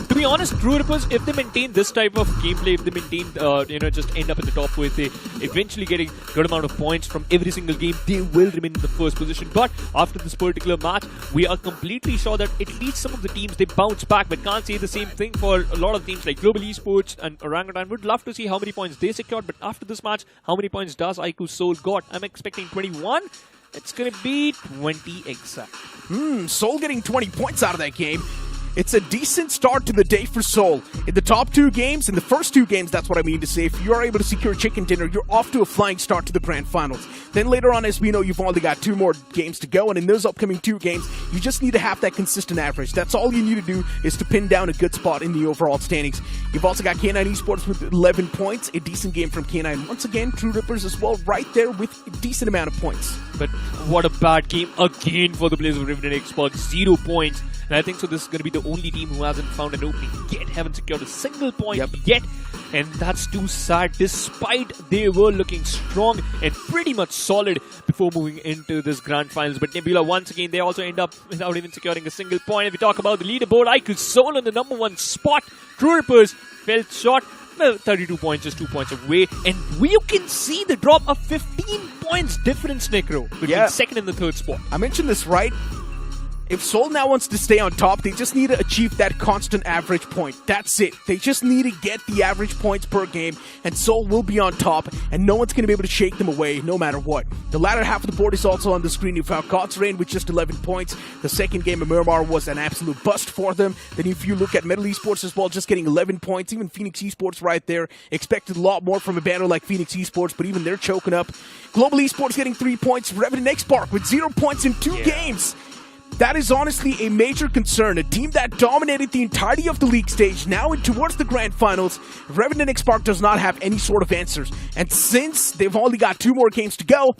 To be honest, True Rippers, if they maintain this type of gameplay, if they maintain, just end up in the top where they eventually getting good amount of points from every single game, they will remain in the first position. But after this particular match, we are completely sure that at least some of the teams, they bounce back, but can't say the same thing for a lot of teams like Global Esports and Orangutan. Would love to see how many points they secured, but after this match, how many points does iQOO Seoul got? I'm expecting 21. It's going to be 20 exact. Seoul getting 20 points out of that game. It's a decent start to the day for Seoul. In the top 2 games, in the first 2 games, that's what I mean to say. If you're able to secure chicken dinner, you're off to a flying start to the grand finals. Then later on, as we know, you've only got 2 more games to go, and in those upcoming 2 games, you just need to have that consistent average. That's all you need to do is to pin down a good spot in the overall standings. You've also got K9 Esports with 11 points, a decent game from K9. Once again, True Rippers as well, right there with a decent amount of points. But what a bad game again for the players of REVENANT X SPARK, 0 points. And I think so this is going to be the only team who hasn't found an opening yet, haven't secured a single point yet. And that's too sad, despite they were looking strong and pretty much solid before moving into this grand finals. But Nebula, once again, they also end up without even securing a single point. If we talk about the leaderboard, iQOO Seoul on the number 1 spot. True Rippers fell short. Well, 32 points, just 2 points away. And you can see the drop of 15 points difference, Necro, between second and the third spot. I mentioned this, right? If Seoul now wants to stay on top, they just need to achieve that constant average point. That's it. They just need to get the average points per game, and Seoul will be on top, and no one's going to be able to shake them away no matter what. The latter half of the board is also on the screen. You've got God's Reign with just 11 points. The second game of Miramar was an absolute bust for them. Then if you look at Metal Esports as well, just getting 11 points. Even Phoenix Esports right there. Expected a lot more from a banner like Phoenix Esports, but even they're choking up. Global Esports getting 3 points. REVENANT X SPARK with 0 points in 2 games. That is honestly a major concern. A team that dominated the entirety of the league stage, now towards the grand finals, REVENANT X SPARK does not have any sort of answers. And since they've only got 2 more games to go,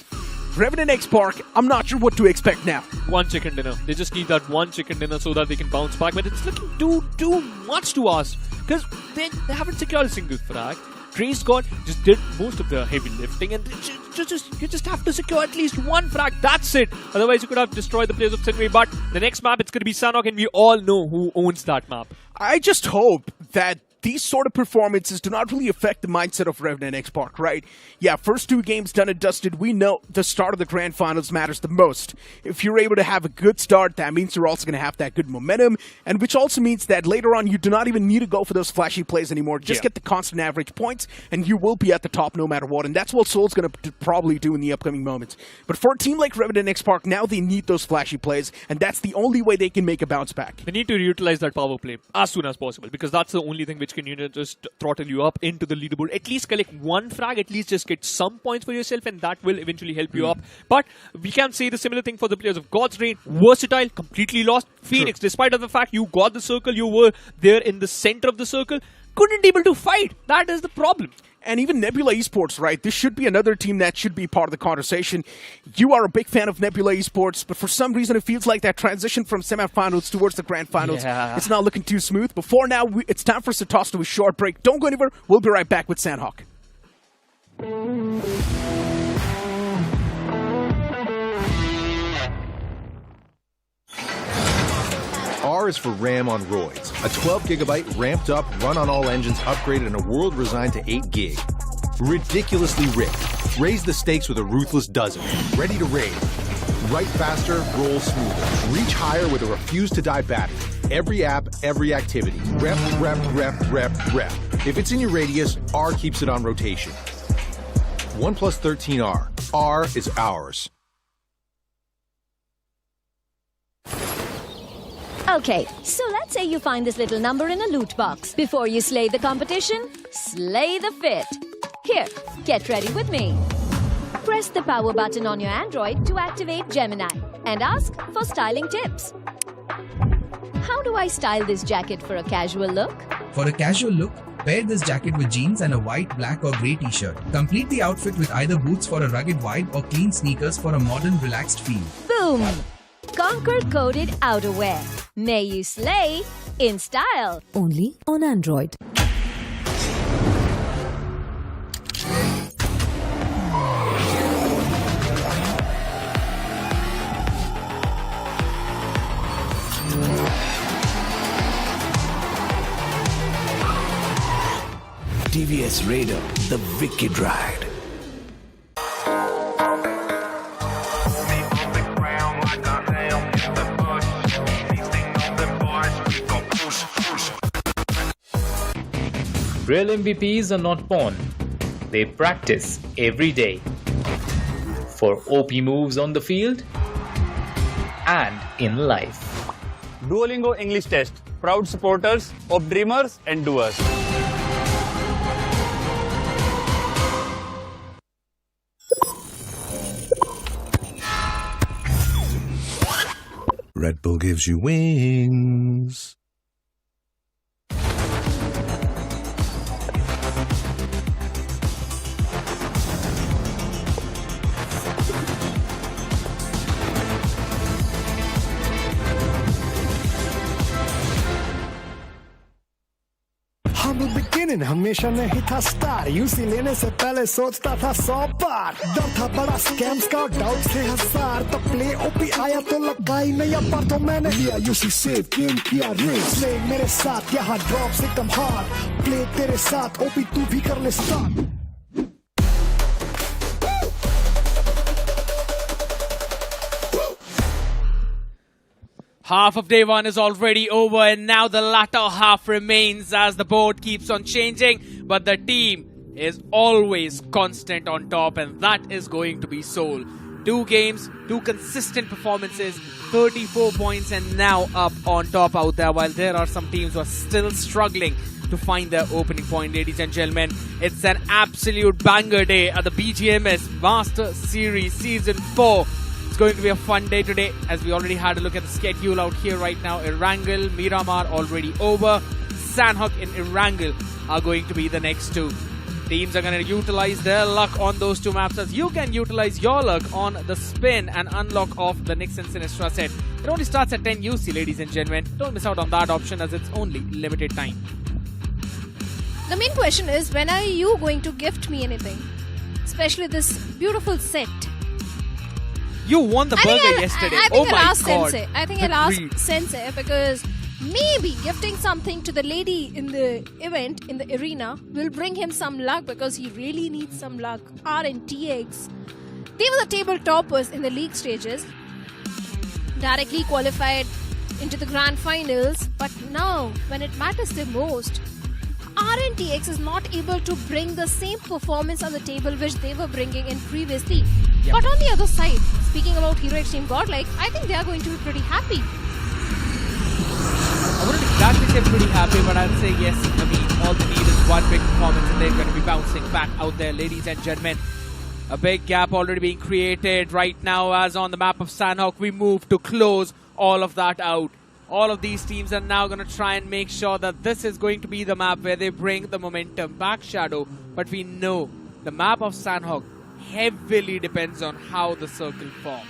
REVENANT X SPARK, I'm not sure what to expect now. 1 chicken dinner. They just need that 1 chicken dinner so that they can bounce back. But it's looking too much to ask, because they haven't secured a single frag. Trace God just did most of the heavy lifting, and you just have to secure at least 1 frag. That's it. Otherwise, you could have destroyed the players of Sinewy. But the next map, it's going to be Sanhok, and we all know who owns that map. I just hope that these sort of performances do not really affect the mindset of REVENANT X SPARK, right? Yeah, first 2 games done and dusted. We know the start of the grand finals matters the most. If you're able to have a good start, that means you're also going to have that good momentum, and which also means that later on you do not even need to go for those flashy plays anymore. Just get the constant average points, and you will be at the top no matter what, and that's what Seoul's going to probably do in the upcoming moments. But for a team like REVENANT X SPARK, now they need those flashy plays, and that's the only way they can make a bounce back. They need to utilize that power play as soon as possible, because that's the only thing which which can just throttle you up into the leaderboard. At least collect one frag, at least just get some points for yourself, and that will eventually help you up. But we can say the similar thing for the players of God's Reign. Versatile, completely lost. Phoenix, despite of the fact you got the circle, you were there in the center of the circle, couldn't able to fight. That is the problem. And even Nebula Esports, right? This should be another team that should be part of the conversation. You are a big fan of Nebula Esports, but for some reason it feels like that transition from semifinals towards the grand finals, it's not looking too smooth. But for now, it's time for us to toss to a short break. Don't go anywhere. We'll be right back with Sanhok. R is for RAM on roids. A 12GB ramped up, run on all engines, upgraded in a world resigned to 8 gig. Ridiculously ripped. Raise the stakes with a ruthless dozen. Ready to raid. Write faster, roll smoother. Reach higher with a refuse to die battery. Every app, every activity. Rep, rep, rep, rep, rep. If it's in your radius, R keeps it on rotation. OnePlus 13R. R is ours. Okay, so let's say you find this little number in a loot box. Before you slay the competition, slay the fit. Here, get ready with me. Press the power button on your Android to activate Gemini and ask for styling tips. How do I style this jacket for a casual look? For a casual look, pair this jacket with jeans and a white, black or grey t-shirt. Complete the outfit with either boots for a rugged vibe or clean sneakers for a modern, relaxed feel. Boom! Conquer coded outerwear. May you slay in style. Only on Android. TVS Raider, the wicked ride. Real MVPs are not born. They practice every day. For OP moves on the field and in life. Duolingo English Test. Proud supporters of dreamers and doers. Red Bull gives you wings. Beginning हमेशा नहीं था star UC लेने से पहले सोचता था 100 बार डर था बड़ा स्कैम्स का डाउट थे हजार तो प्ले ओपी आया तो लगाई नया पर तो मैंने लिया यूसी सेव गेम किया रेस ले मेरे साथ यहाँ ड्रॉप से कम हार्ड प्ले तेरे साथ ओपी तू भी कर ले start Half of day one is already over and now the latter half remains as the board keeps on changing, but the team is always constant on top and that is going to be Seoul. 2 games, 2 consistent performances, 34 points and now up on top out there, while there are some teams who are still struggling to find their opening point. Ladies and gentlemen, it's an absolute banger day at the BGMS Master Series Season 4. It's going to be a fun day today as we already had a look at the schedule out here right now. Erangel, Miramar already over. Sanhok and Erangel are going to be the next 2. Teams are going to utilize their luck on those 2 maps as you can utilize your luck on the spin and unlock off the Nyx and Sinistra set. It only starts at 10 UC, ladies and gentlemen. Don't miss out on that option as it's only limited time. The main question is, when are you going to gift me anything? Especially this beautiful set. You won the burger yesterday. I think oh my God. Sensei. I think I'll ask Sensei because maybe gifting something to the lady in the event, in the arena, will bring him some luck because he really needs some luck. RNTX. They were the table toppers in the league stages. Directly qualified into the grand finals. But now, when it matters the most, RNTX is not able to bring the same performance on the table which they were bringing in previously. Yep. But on the other side, speaking about Hero Xtreme Godlike, I think they are going to be pretty happy. I wanted to exactly say pretty happy, but I'll say yes. I mean, all they need is one big performance and they're going to be bouncing back out there, ladies and gentlemen. A big gap already being created right now as on the map of Sanhok. We move to close all of that out. All of these teams are now going to try and make sure that this is going to be the map where they bring the momentum back, Shadow. But we know the map of Sanhok heavily depends on how the circle forms.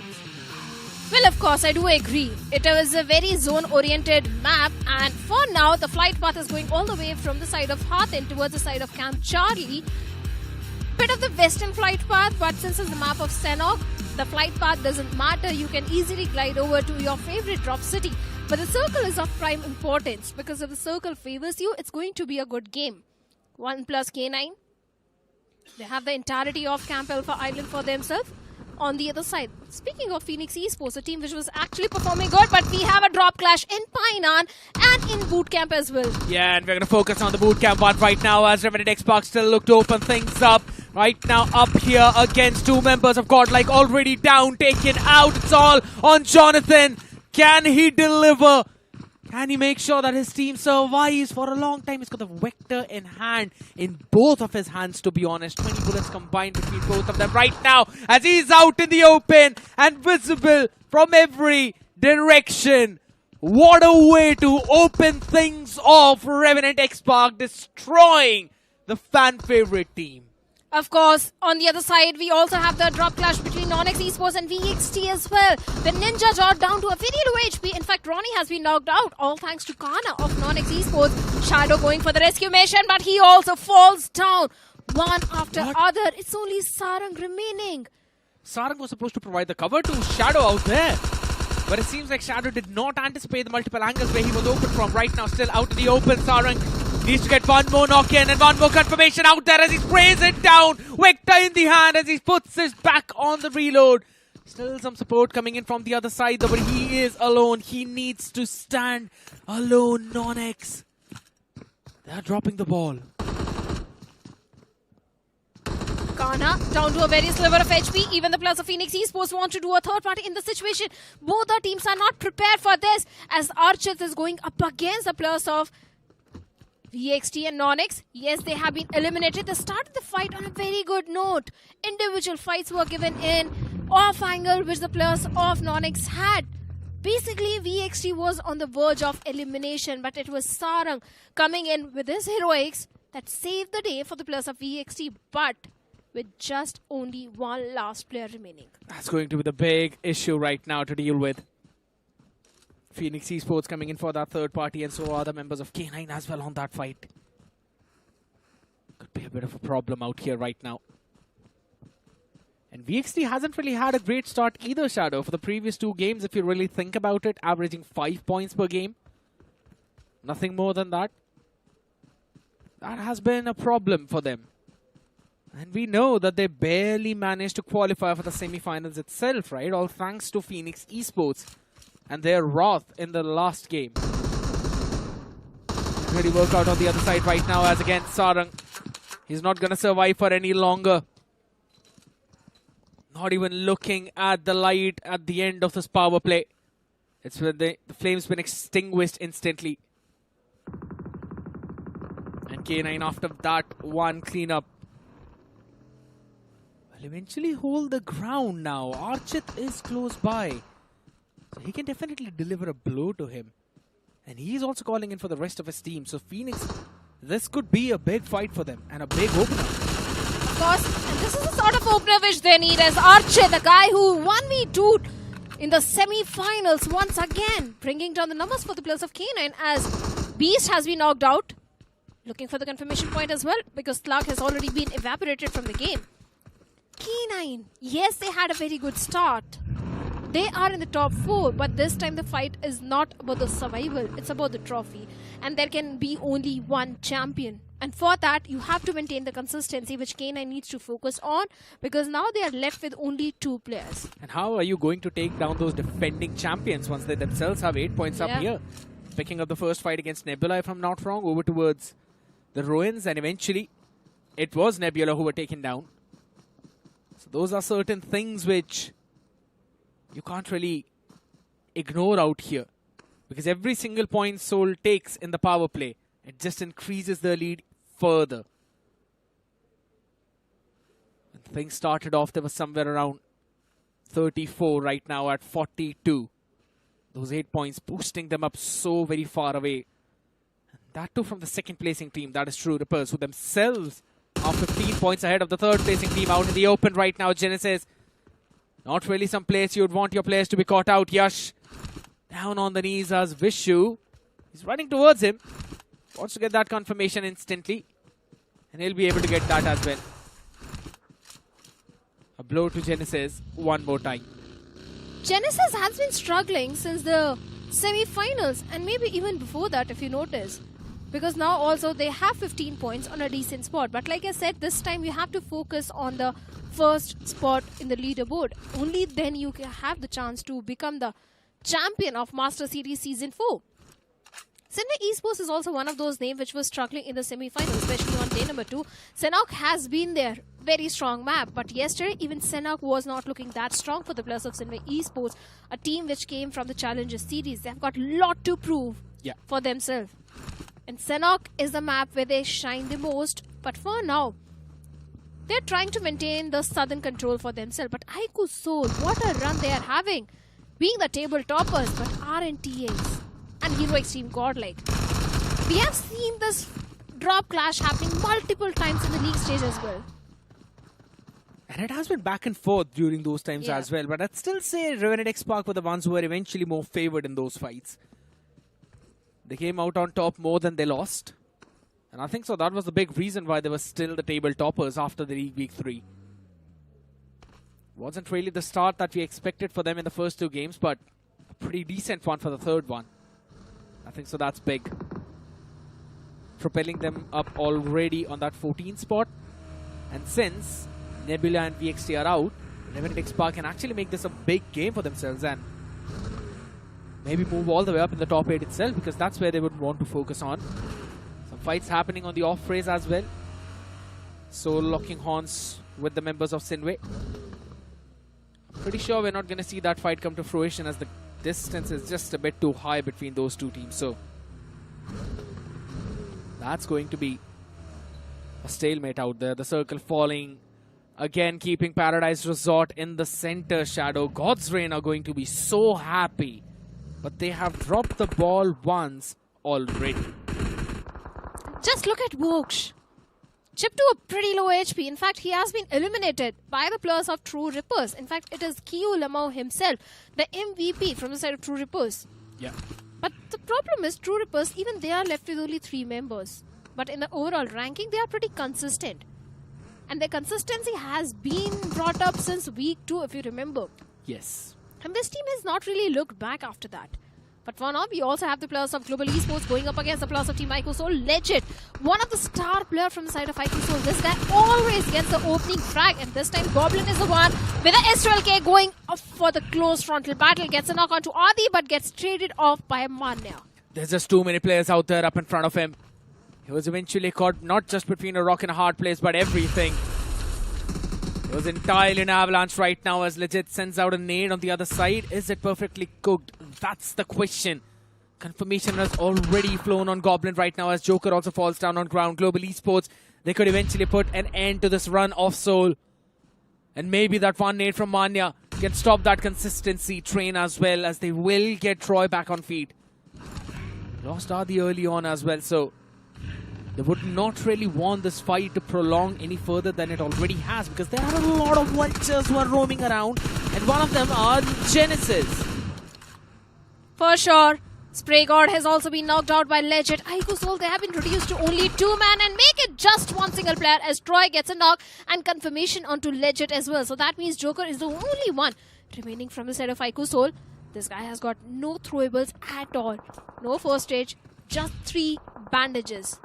Well, of course, I do agree. It was a very zone-oriented map, and for now, the flight path is going all the way from the side of Hathin towards the side of Camp Charlie. Bit of the western flight path, but since it's the map of Sanhok, the flight path doesn't matter. You can easily glide over to your favorite drop city. But the circle is of prime importance, because if the circle favors you, it's going to be a good game. OnePlus K9. They have the entirety of Camp Alpha Island for themselves. On the other side, speaking of Infinix Esports, a team which was actually performing good, but we have a drop clash in Painan and in Bootcamp as well. Yeah, and we're going to focus on the Bootcamp one right now as REVENANT X SPARK still look to open things up. Right now up here against two members of Godlike already down, taken out. It's all on Jonathan. Can he deliver? Can he make sure that his team survives for a long time? He's got the vector in hand, in both of his hands, to be honest. 20 bullets combined between both of them right now as he's out in the open and visible from every direction. What a way to open things off. REVENANT X SPARK destroying the fan favorite team. Of course, on the other side, we also have the drop clash between NoNx Esports and VXT as well. The Ninjas are down to a very low HP. In fact, Ronnie has been knocked out, all thanks to Kana of NoNx Esports. Shadow going for the rescue mission, but he also falls down. One after other. It's only Sarang remaining. Sarang was supposed to provide the cover to Shadow out there. But it seems like Shadow did not anticipate the multiple angles where he was open from. Right now, still out in the open. Sarang needs to get one more knock-in and one more confirmation out there as he sprays it down. Vector in the hand as he puts his back on the reload. Still some support coming in from the other side though, but he is alone. He needs to stand alone, NoNx. They are dropping the ball. Kana down to a very sliver of HP. Even the players of Infinix Esports want to do a third party in the situation. Both our teams are not prepared for this as Archit is going up against the players of VXT and NoNx. Yes, they have been eliminated. They started the fight on a very good note. Individual fights were given in off angle which the players of NoNx had. Basically, VXT was on the verge of elimination, but it was Sarang coming in with his heroics that saved the day for the players of VXT, but with just only one last player remaining. That's going to be the big issue right now to deal with. Infinix Esports coming in for that third party, and so are the members of K9 as well on that fight. Could be a bit of a problem out here right now. And VXT hasn't really had a great start either, Shadow. For the previous two games, if you really think about it, averaging 5 points per game. Nothing more than that. That has been a problem for them. And we know that they barely managed to qualify for the semi-finals itself, right? All thanks to Infinix Esports and their wrath in the last game. Really work out on the other side right now as again Sarang. He's not going to survive for any longer. Not even looking at the light at the end of this power play. It's when the flame's been extinguished instantly. And K9 after that one cleanup will eventually hold the ground now. Archit is close by. So he can definitely deliver a blow to him. And he's also calling in for the rest of his team. So Phoenix, this could be a big fight for them and a big opener. Of course, and this is the sort of opener which they need as Archit, the guy who 1v2 in the semi-finals once again, bringing down the numbers for the players of K9 as Beast has been knocked out. Looking for the confirmation point as well because Clark has already been evaporated from the game. K9, yes, they had a very good start. They are in the top 4, but this time the fight is not about the survival, it's about the trophy. And there can be only one champion. And for that, you have to maintain the consistency which K9 needs to focus on because now they are left with only 2 players. And how are you going to take down those defending champions once they themselves have 8 points up here? Picking up the first fight against Nebula, if I'm not wrong, over towards the Ruins, and eventually it was Nebula who were taken down. So those are certain things which you can't really ignore out here. Because every single point Seoul takes in the power play, it just increases the lead further. When things started off, they were somewhere around 34, right now at 42. Those 8 points boosting them up so very far away. And that too from the second placing team, that is True Rippers, who themselves are 15 points ahead of the third placing team out in the open right now. Genesis, not really some place you'd want your players to be caught out. Yash down on the knees as Vishu. He's running towards him. Wants to get that confirmation instantly. And he'll be able to get that as well. A blow to Genesis one more time. Genesis has been struggling since the semi-finals and maybe even before that, if you notice. Because now also they have 15 points on a decent spot. But like I said, this time you have to focus on the first spot in the leaderboard. Only then you can have the chance to become the champion of Master Series Season 4. Sinewy Esports is also one of those names which was struggling in the semi-finals, especially on day number 2. Sanhok has been there. Very strong map. But yesterday, even Sanhok was not looking that strong for the players of Sinewy Esports. A team which came from the Challenger Series. They've got a lot to prove for themselves. And Sanhok is the map where they shine the most. But for now, they're trying to maintain the southern control for themselves. But iQOO Soul, what a run they are having. Being the table toppers, but RNTAs and Hero Xtreme Godlike. We have seen this drop clash happening multiple times in the league stage as well. And it has been back and forth during those times as well. But I'd still say REVENANT X SPARK were the ones who were eventually more favored in those fights. They came out on top more than they lost. And I think so that was the big reason why they were still the table toppers after the league week 3. Wasn't really the start that we expected for them in the first 2 games, but a pretty decent one for the third one. I think so that's big. Propelling them up already on that 14th spot. And since Nebula and VXT are out, REVENANT X SPARK can actually make this a big game for themselves and maybe move all the way up in the top 8 itself, because that's where they would want to focus on. Some fights happening on the off race as well. Soul locking horns with the members of Sinewy. Pretty sure we're not going to see that fight come to fruition, as the distance is just a bit too high between those two teams. So that's going to be a stalemate out there. The circle falling. Again, keeping Paradise Resort in the center shadow. God's Reign are going to be so happy. But they have dropped the ball once already. Just look at Voksh. Chipped to a pretty low HP. In fact, he has been eliminated by the players of True Rippers. In fact, it is Kyo Lamau himself, the MVP from the side of True Rippers. Yeah. But the problem is, True Rippers, even they are left with only 3 members. But in the overall ranking, they are pretty consistent. And their consistency has been brought up since week 2, if you remember. Yes. And this team has not really looked back after that. But for now, we also have the players of Global Esports going up against the players of Team iQOO Soul. Legit, one of the star player from the side of iQOO Soul. This guy always gets the opening frag, and this time Goblin is the one with the SLK going up for the close frontal battle. Gets a knock onto Adi, but gets traded off by Manya. There's just too many players out there up in front of him. He was eventually caught not just between a rock and a hard place, but everything. It was entirely an avalanche right now as Legit sends out a nade on the other side. Is it perfectly cooked? That's the question. Confirmation has already flown on Goblin right now as Joker also falls down on ground. Global Esports, they could eventually put an end to this run of Soul. And maybe that one nade from Manya can stop that consistency train as well, as they will get Troy back on feet. Lost Adi early on as well, so they would not really want this fight to prolong any further than it already has, because there are a lot of vultures who are roaming around, and one of them are Genesis. For sure. Spray God has also been knocked out by Legit. iQOO Soul, they have been reduced to only 2 man and make it just one single player as Troy gets a knock and confirmation onto Legit as well. So that means Joker is the only one remaining from the side of iQOO Soul. This guy has got no throwables at all. No first stage, just 3 bandages.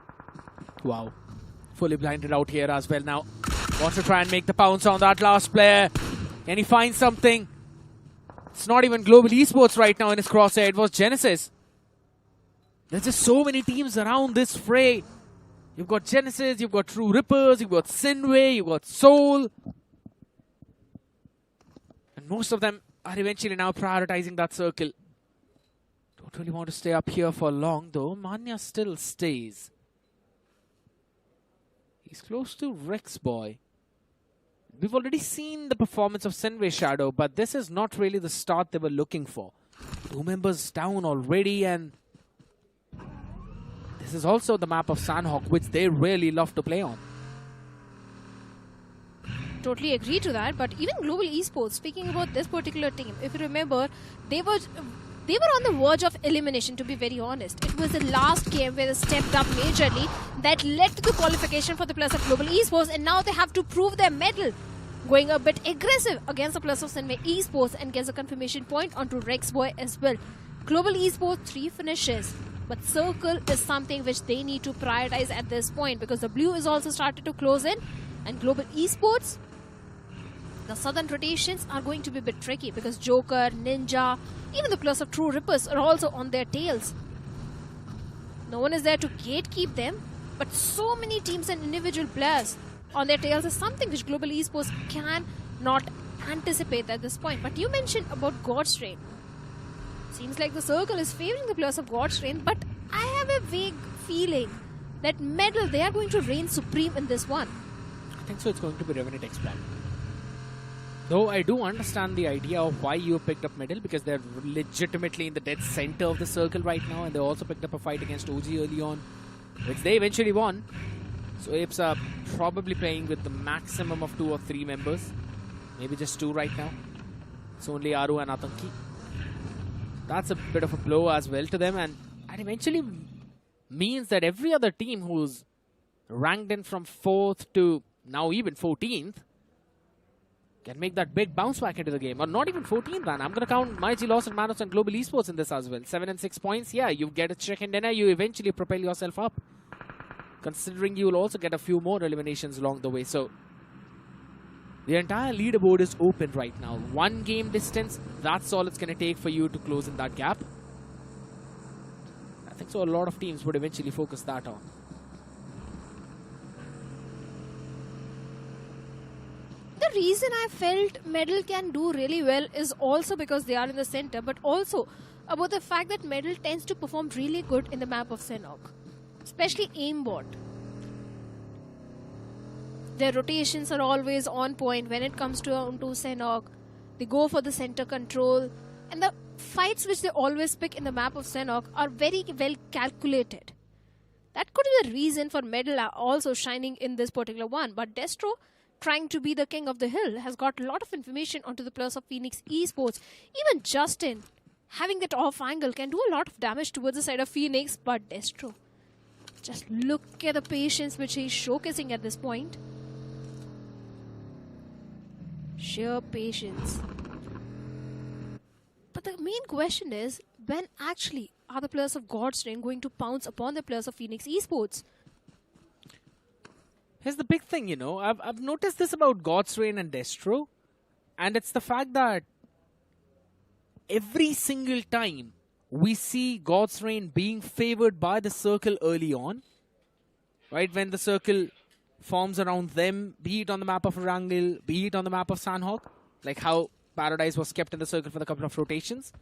Wow. Fully blinded out here as well now. Wants to try and make the pounce on that last player. Can he find something? It's not even Global Esports right now in his crosshair. It was Genesis. There's just so many teams around this fray. You've got Genesis, you've got True Rippers, you've got Sinewy, you've got Soul. And most of them are eventually now prioritizing that circle. Don't really want to stay up here for long though. Manya still stays. He's close to Rex Boy. We've already seen the performance of Sinewy Shadow, but this is not really the start they were looking for. 2 members down already, and this is also the map of Sanhok, which they really love to play on. Totally agree to that, but even Global Esports, speaking about this particular team, if you remember, they were on the verge of elimination, to be very honest. It was the last game where they stepped up majorly that led to the qualification for the plus of Global Esports, and now they have to prove their mettle, going a bit aggressive against the plus of Sinewy Esports and gets a confirmation point onto Rex Boy as well. Global Esports 3 finishes, but Circle is something which they need to prioritize at this point because the blue is also started to close in, and Global Esports, the southern rotations are going to be a bit tricky because Joker, Ninja, even the plus of True Rippers are also on their tails. No one is there to gatekeep them, but so many teams and individual players on their tails is something which Global Esports cannot anticipate at this point. But you mentioned about Godstrain. Seems like the Circle is favoring the players of Godstrain, but I have a vague feeling that Medal, they are going to reign supreme in this one. I think so. It's going to be REVENANT X SPARK. Though I do understand the idea of why you picked up Medal, because they're legitimately in the dead center of the circle right now, and they also picked up a fight against OG early on, which they eventually won. So Apes are probably playing with the maximum of 2 or 3 members. Maybe just 2 right now. It's only Aru and Atanki. That's a bit of a blow as well to them, and that eventually means that every other team who's ranked in from 4th to now even 14th can make that big bounce back into the game. Or not even 14th, man. I'm going to count Los Hermanos and Global Esports in this as well. 7 and 6 points. Yeah, you get a chicken dinner. You eventually propel yourself up. Considering you will also get a few more eliminations along the way. So, the entire leaderboard is open right now. 1 game distance. That's all it's going to take for you to close in that gap. I think so a lot of teams would eventually focus that on. The reason I felt Medal can do really well is also because they are in the center, but also about the fact that Medal tends to perform really good in the map of Sanhok, especially aimbot. Their rotations are always on point when it comes to Sanhok. They go for the center control, and the fights which they always pick in the map of Sanhok are very well calculated. That could be the reason for Medal also shining in this particular one, but Destro, trying to be the king of the hill, has got a lot of information onto the players of Infinix Esports. Even Justin, having that off angle, can do a lot of damage towards the side of Phoenix, but Destro, just look at the patience which he's showcasing at this point. Sheer patience. But the main question is, when actually are the players of Godstrain going to pounce upon the players of Infinix Esports? Here's the big thing, you know. I've noticed this about Godstrain and Destro, and it's the fact that every single time we see Godstrain being favored by the circle early on, right, when the circle forms around them, be it on the map of Erangel, be it on the map of Sanhok, like how Paradise was kept in the circle for the couple of rotations,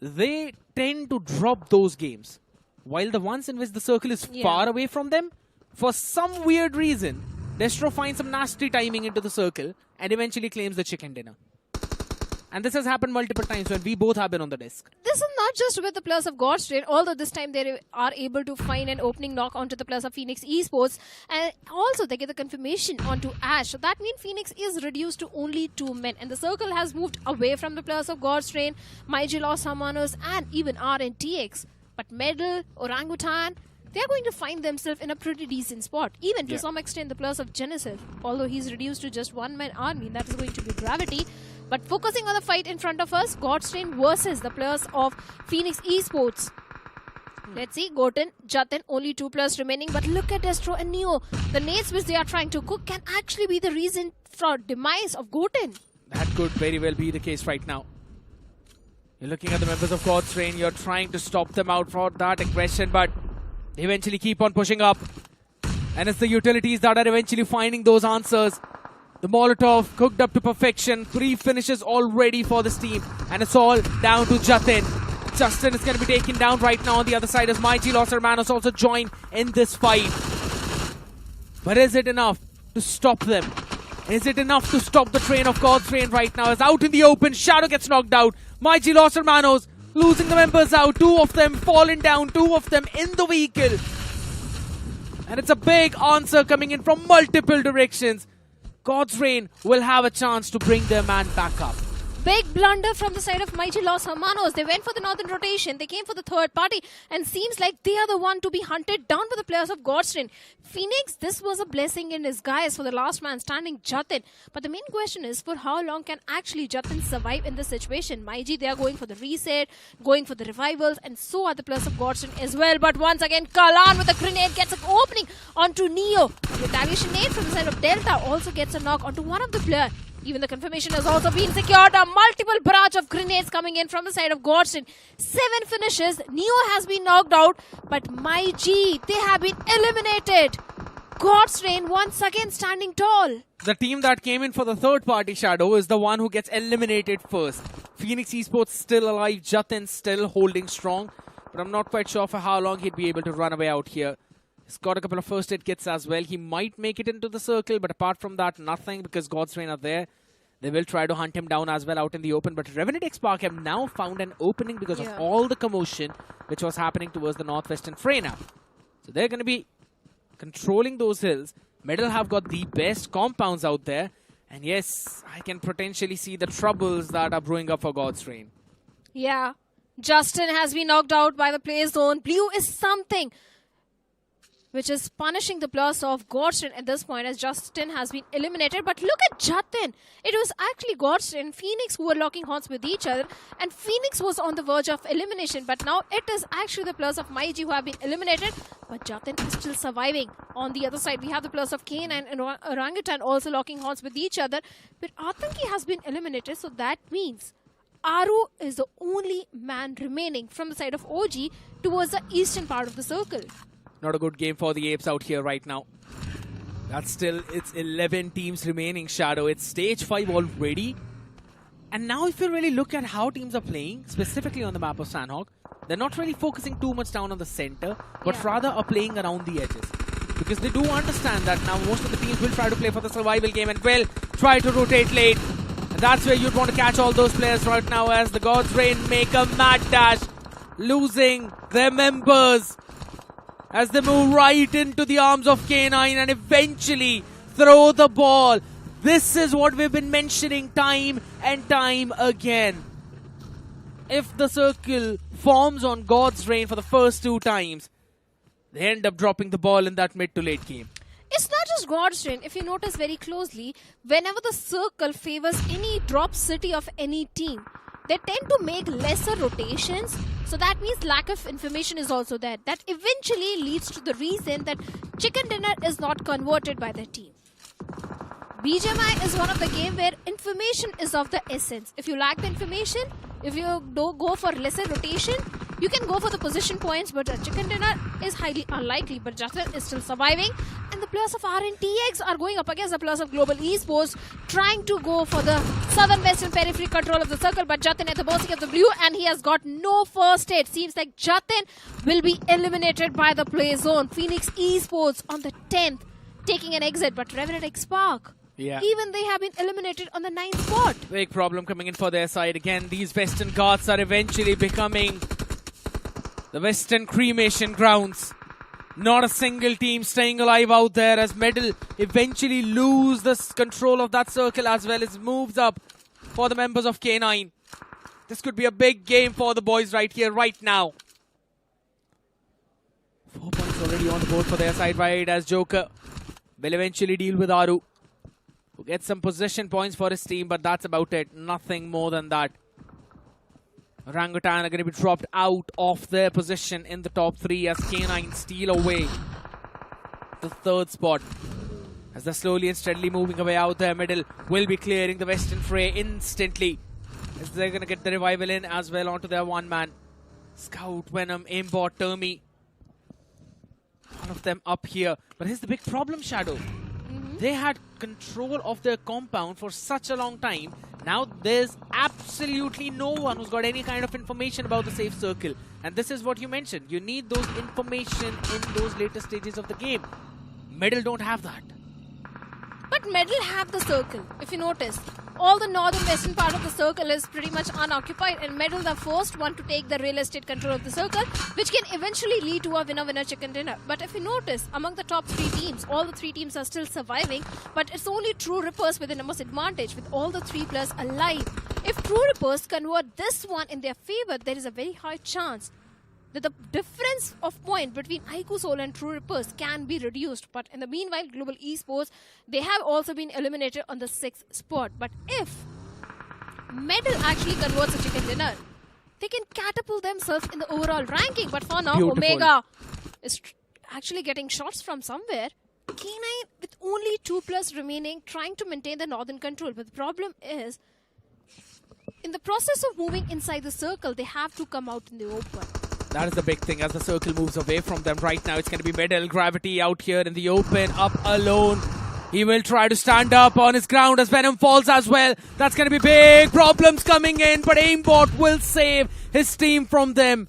they tend to drop those games. While the ones in which the circle is far away from them, for some weird reason, Destro finds some nasty timing into the circle and eventually claims the chicken dinner. And this has happened multiple times when we both have been on the desk. This is not just with the players of Godstrain, although this time they are able to find an opening knock onto the players of Infinix Esports. And also they get the confirmation onto Ash. So that means Phoenix is reduced to only 2 men. And the circle has moved away from the players of Godstrain, Los Hermanos, and even RNTX. But Medal, Orangutan, they are going to find themselves in a pretty decent spot. Even to some extent the players of Genesis, although he's reduced to just 1-man army, that is going to be Gravity. But focusing on the fight in front of us, Godstrain versus the players of Infinix Esports. Let's see, Goten, Jatin, only 2 players remaining. But look at Destro and Neo. The nades which they are trying to cook can actually be the reason for demise of Goten. That could very well be the case right now. You're looking at the members of Godstrain. You're trying to stop them out for that aggression, but they eventually keep on pushing up. And it's the utilities that are eventually finding those answers. The Molotov cooked up to perfection. 3 finishes already for this team. And it's all down to Jatin. Justin is going to be taken down right now. On the other side is Mighty Los Hermanos also join in this fight. But is it enough to stop them? Is it enough to stop the train of God's Rain right now? It's out in the open. Shadow gets knocked out. Mighty Los Hermanos losing the members out. 2 of them falling down. 2 of them in the vehicle. And it's a big answer coming in from multiple directions. God's Rain will have a chance to bring their man back up. Big blunder from the side of Mighty Los Hermanos. They went for the northern rotation. They came for the third party. And seems like they are the one to be hunted down by the players of God's Rain. Phoenix, this was a blessing in disguise for the last man standing, Jatin. But the main question is, for how long can actually Jatin survive in this situation? Maiji, they are going for the reset, going for the revivals, and so are the players of God's Rain as well. But once again, Kalan with a grenade gets an opening onto Neo. Retaliation nade from the side of Delta also gets a knock onto one of the players. Even the confirmation has also been secured. A multiple barrage of grenades coming in from the side of Godson. 7 finishes. Neo has been knocked out. But my G, they have been eliminated. God's Rain once again standing tall. The team that came in for the third party, Shadow, is the one who gets eliminated first. Phoenix Esports still alive. Jatin still holding strong. But I'm not quite sure for how long he'd be able to run away out here. He's got a couple of first aid kits as well. He might make it into the circle, but apart from that, nothing because God's Rain are there. They will try to hunt him down as well out in the open. But REVENANT X SPARK have now found an opening because of all the commotion which was happening towards the northwestern fray now. So they're going to be controlling those hills. Middle have got the best compounds out there. And yes, I can potentially see the troubles that are brewing up for God's Rain. Yeah. Justin has been knocked out by the play zone. Blue is something which is punishing the players of Godson at this point as Justin has been eliminated. But look at Jatin. It was actually Godson and Phoenix who were locking horns with each other. And Phoenix was on the verge of elimination. But now it is actually the players of Maiji who have been eliminated. But Jatin is still surviving. On the other side, we have the players of K9 and Orangutan also locking horns with each other. But Atanki has been eliminated. So that means Aru is the only man remaining from the side of OG towards the eastern part of the circle. Not a good game for the Apes out here right now. That's still, it's 11 teams remaining, Shadow. It's stage 5 already. And now if you really look at how teams are playing, specifically on the map of Sanhok, they're not really focusing too much down on the center, but rather are playing around the edges. Because they do understand that now most of the teams will try to play for the survival game and will try to rotate late. And that's where you'd want to catch all those players right now as the God's Rain make a mad dash, losing their members as they move right into the arms of K9 and eventually throw the ball. This is what we've been mentioning time and time again. If the circle forms on God's Rain for the first 2 times, they end up dropping the ball in that mid to late game. It's not just God's Rain. If you notice very closely, whenever the circle favors any drop city of any team, they tend to make lesser rotations. So that means lack of information is also there. That eventually leads to the reason that chicken dinner is not converted by the team. BGMI is one of the game where information is of the essence. If you lack the information, if you don't go for lesser rotation, you can go for the position points, but a chicken dinner is highly unlikely. But Justin is still surviving. And the players of RNTX are going up against the players of Global Esports, trying to go for the southern western periphery control of the circle. But Jatin at the mercy of the blue, and he has got no first aid. Seems like Jatin will be eliminated by the play zone. Phoenix Esports on the 10th, taking an exit. But REVENANT X SPARK, even they have been eliminated on the 9th spot. Big problem coming in for their side. Again, these Western Ghats are eventually becoming the Western cremation grounds. Not a single team staying alive out there as Medal eventually lose the control of that circle as well as moves up for the members of K9. This could be a big game for the boys right here, right now. 4 points already on the board for their side, right, as Joker will eventually deal with Aru, who gets some possession points for his team, but that's about it. Nothing more than that. Orangutan are going to be dropped out of their position in the top 3 as K9 steal away the 3rd spot. As they're slowly and steadily moving away out there, Middle will be clearing the Western fray instantly. As they're going to get the revival in as well onto their 1-man. Scout, Venom, Aimbot, Termi. All of them up here. But here's the big problem, Shadow. They had control of their compound for such a long time. Now there's absolutely no one who's got any kind of information about the safe circle. And this is what you mentioned. You need those information in those later stages of the game. Middle don't have that. But Middle have the circle, if you notice. All the northern western part of the circle is pretty much unoccupied, and Middle the first one to take the real estate control of the circle, which can eventually lead to a winner-winner chicken dinner. But if you notice, among the top 3 teams, all the 3 teams are still surviving, but it's only True Rippers with the numbers advantage, with all the 3 players alive. If True Rippers convert this one in their favor, there is a very high chance that the difference of point between iQOO Soul and True Rippers can be reduced. But in the meanwhile, Global Esports, they have also been eliminated on the 6th spot. But if Medal actually converts a chicken dinner, they can catapult themselves in the overall ranking. But for now, Beautiful. Omega is actually getting shots from somewhere. K9 with only 2 plus remaining, trying to maintain the northern control. But the problem is, in the process of moving inside the circle, they have to come out in the open. That is the big thing as the circle moves away from them. Right now, it's going to be Middle. Gravity out here in the open, up alone. He will try to stand up on his ground as Venom falls as well. That's going to be big problems coming in, but Aimbot will save his team from them.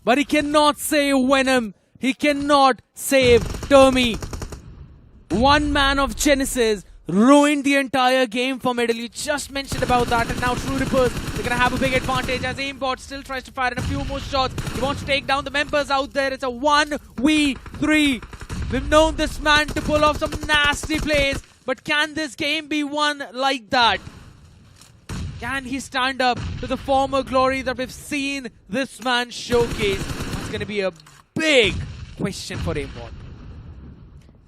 But he cannot save Venom. He cannot save Termi. One man of Genesis ruined the entire game for Middle. You just mentioned about that, and now True Rippers, they're going to have a big advantage as Aimbot still tries to fire in a few more shots. He wants to take down the members out there. It's a 1v3. We've known this man to pull off some nasty plays, but can this game be won like that? Can he stand up to the former glory that we've seen this man showcase? That's going to be a big question for Aimbot.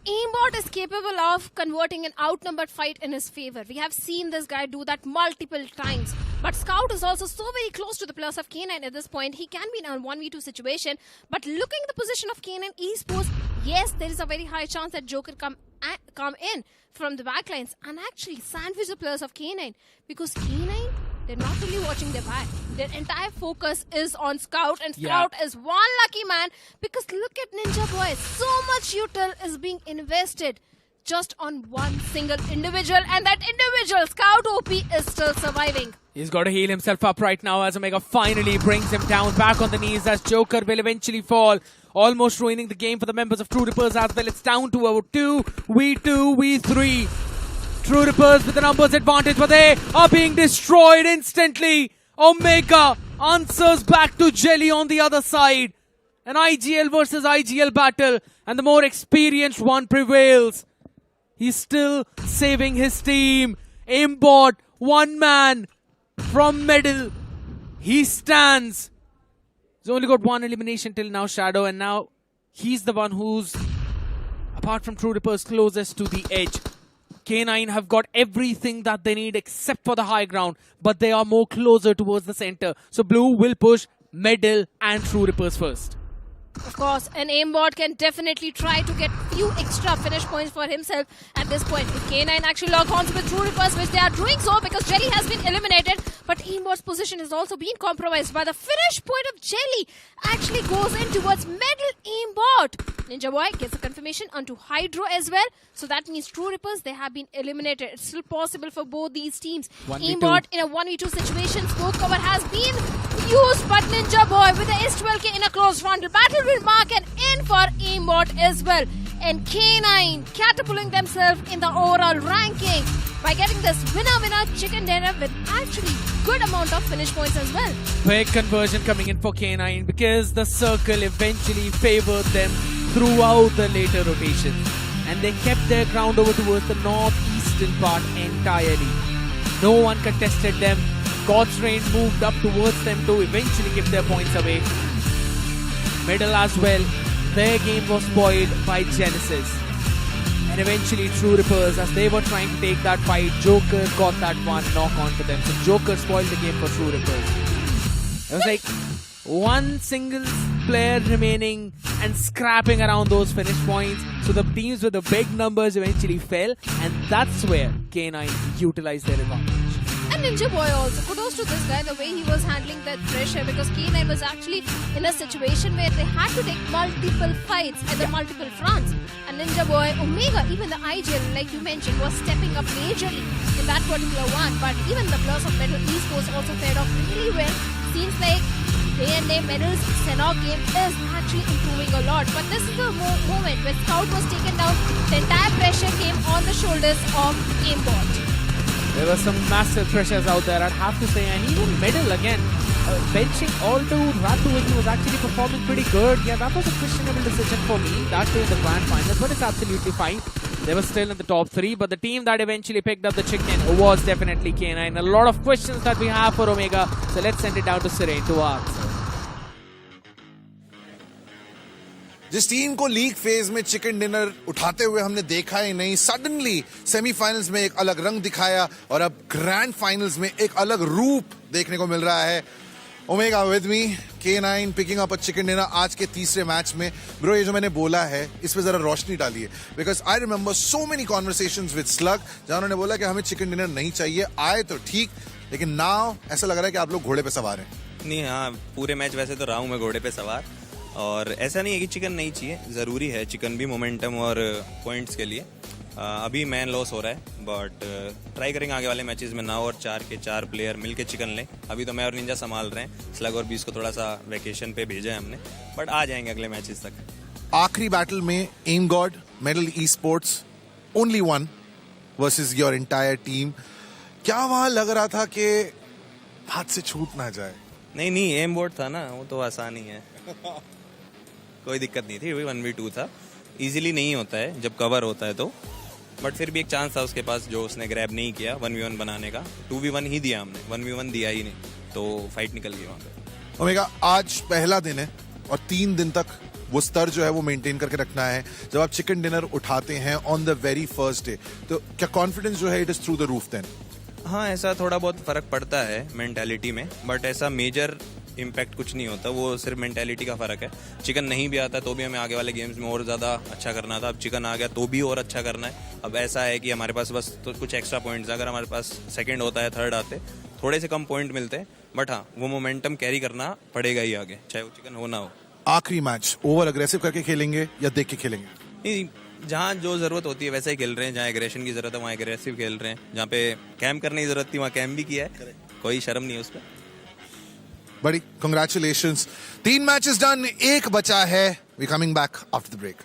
Aimbot is capable of converting an outnumbered fight in his favor. We have seen this guy do that multiple times. But Scout is also so very close to the players of K9 at this point. He can be in a 1v2 situation. But looking at the position of K9 Esports, yes, there is a very high chance that Joker come in from the backlines and actually sandwich the players of K9. Because K9, they're not really watching their back. Their entire focus is on Scout, and Scout is one lucky man because look at Ninja Boy. So much util is being invested just on one single individual, and that individual, Scout OP, is still surviving. He's got to heal himself up right now as Omega finally brings him down back on the knees as Joker will eventually fall. Almost ruining the game for the members of True Rippers as well. It's down to a 2v3. True Rippers with the numbers advantage, but they are being destroyed instantly. Omega answers back to Jelly on the other side. An IGL versus IGL battle, and the more experienced one prevails. He's still saving his team. Aimbot, one man from Middle. He stands. He's only got one elimination till now, Shadow, and now he's the one who's, apart from True Rippers, closest to the edge. K9 have got everything that they need except for the high ground, but they are more closer towards the center. So Blue will push Middle and True Rippers first. Of course, an Aimbot can definitely try to get few extra finish points for himself at this point. If K9 actually lock on with True Rippers, which they are doing so because Jelly has been eliminated, but Aimbot's position is also being compromised by the finish point of Jelly actually goes in towards Middle Aimbot. Ninja Boy gets a confirmation onto Hydro as well, so that means True Rippers, they have been eliminated. It's still possible for both these teams. 1v2. Aimbot in a 1v2 situation, smoke cover has been used, but Ninja Boy with the S12K in a close frontal battle will mark an in for Aimbot as well. And K9 catapulting themselves in the overall ranking by getting this winner-winner chicken dinner with actually good amount of finish points as well. Quick conversion coming in for K9 because the circle eventually favored them throughout the later rotations. And they kept their ground over towards the northeastern part entirely. No one contested them. God's Reign moved up towards them to eventually give their points away. Middle as well, their game was spoiled by Genesis. And eventually True Rippers, as they were trying to take that fight, Joker got that one knock onto them. So Joker spoiled the game for True Rippers. It was like one single player remaining and scrapping around those finish points. So the teams with the big numbers eventually fell, and that's where K9 utilized their advantage. And Ninja Boy also. Kudos to this guy, the way he was handling that pressure, because K9 was actually in a situation where they had to take multiple fights at the multiple fronts. And Ninja Boy, Omega, even the IGL, like you mentioned, was stepping up majorly in that particular one. But even the Los Hermanos Esports also fared off really well. Seems like day-and-day medals Sanhok game is actually improving a lot. But this is the moment when Scout was taken down, the entire pressure came on the shoulders of Aimbot. There were some massive pressures out there, I'd have to say, and even Medal again, benching all to Ratu, which was actually performing pretty good. Yeah, that was a questionable decision for me, that day in the grand finals, but it's absolutely fine. They were still in the top 3, but the team that eventually picked up the chicken was definitely K9. A lot of questions that we have for Omega, so let's send it down to Siren to answer. जिस team को league phase में chicken dinner उठाते हुए हमने देखा ही नहीं, suddenly semifinals में एक अलग रंग दिखाया और अब ग्रैंड फाइनल्स में एक अलग रूप देखने को मिल रहा है. Omega with me, K9 picking up a chicken dinner आज के तीसरे मैच में. ब्रो, ये जो मैंने बोला है इस पे जरा रोशनी डालिए, because I remember so many conversations with slug जहां उन्होंने बोला कि हमें चिकन डिनर नहीं चाहिए. आए तो ठीक, लेकिन नाउ ऐसा लग रहा है कि आप लोग घोड़े पे सवार हैं. नहीं, हाँ, पूरे मैच वैसे तो रहा हूँ मैं घोड़े पे सवार, और ऐसा नहीं है कि चिकन नहीं चाहिए, ज़रूरी है चिकन भी मोमेंटम और पॉइंट्स के लिए. अभी मैन लॉस हो रहा है, बट ट्राई करेंगे आगे वाले मैचेस में ना और 4 के 4 प्लेयर मिलके चिकन लें. अभी तो मैं और निंजा संभाल रहे हैं, स्लग और 20 को थोड़ा सा वैकेशन पे भेजा है हमने, बट आ जाएंगे अगले मैचेस तक. आखिरी बैटल में M god medal e sports only one versus your entire team. क्या वहां लग रहा था कि हाथ से छूट ना जाए? नहीं, एम बोर्ड था ना, वो तो आसान ही है. कोई दिक्कत नहीं थी, वही 1v2 था. इजीली नहीं होता है जब कवर होता है तो, बट फिर भी एक चांस था उसके पास जो उसने ग्रैब नहीं किया 1v1 बनाने का. 2v1 ही दिया हमने, 1v1 दिया ही नहीं, तो फाइट निकल गई वहाँ पे. ओमेगा, आज पहला दिन है और 3 दिन तक वो स्तर जो है वो मेंटेन करके रखना है. जब आप चिकन डिनर उठाते हैं on the very first day, तो क्या कॉन्फिडेंस जो है it is through the roof then? हाँ, ऐसा थोड़ा बहुत फर्क पड़ता है मेंटालिटी में, बट ऐसा मेजर इम्पैक्ट कुछ नहीं होता, वो सिर्फ मेंटालिटी का फर्क है. चिकन नहीं भी आता तो भी हमें आगे वाले गेम्स में और ज़्यादा अच्छा करना था. अब चिकन आ गया तो भी और अच्छा करना है. अब ऐसा है कि हमारे पास बस तो कुछ एक्स्ट्रा पॉइंट्स, अगर हमारे पास सेकंड होता है, थर्ड आते, थोड़े से कम पॉइंट मिलते हैं, बट हाँ, वो मोमेंटम कैरी करना पड़ेगा ही आगे, चाहे वो चिकन हो ना हो. आखिरी मैच ओवर अग्रेसिव करके खेलेंगे या देख के खेलेंगे? नहीं, जहाँ जो जरूरत होती है वैसे ही खेल रहे हैं. जहाँ एग्रेशन की जरूरत है वहाँ एग्रेसिव खेल रहे हैं. जहाँ पे कैम्प करने की जरूरत थी वहाँ कैम्प भी किया है, कोई शर्म नहीं है उस पर. बड़ी कंग्रेचुलेशंस. 3 मैचेस डन, 1 बचा है. We coming back after the break.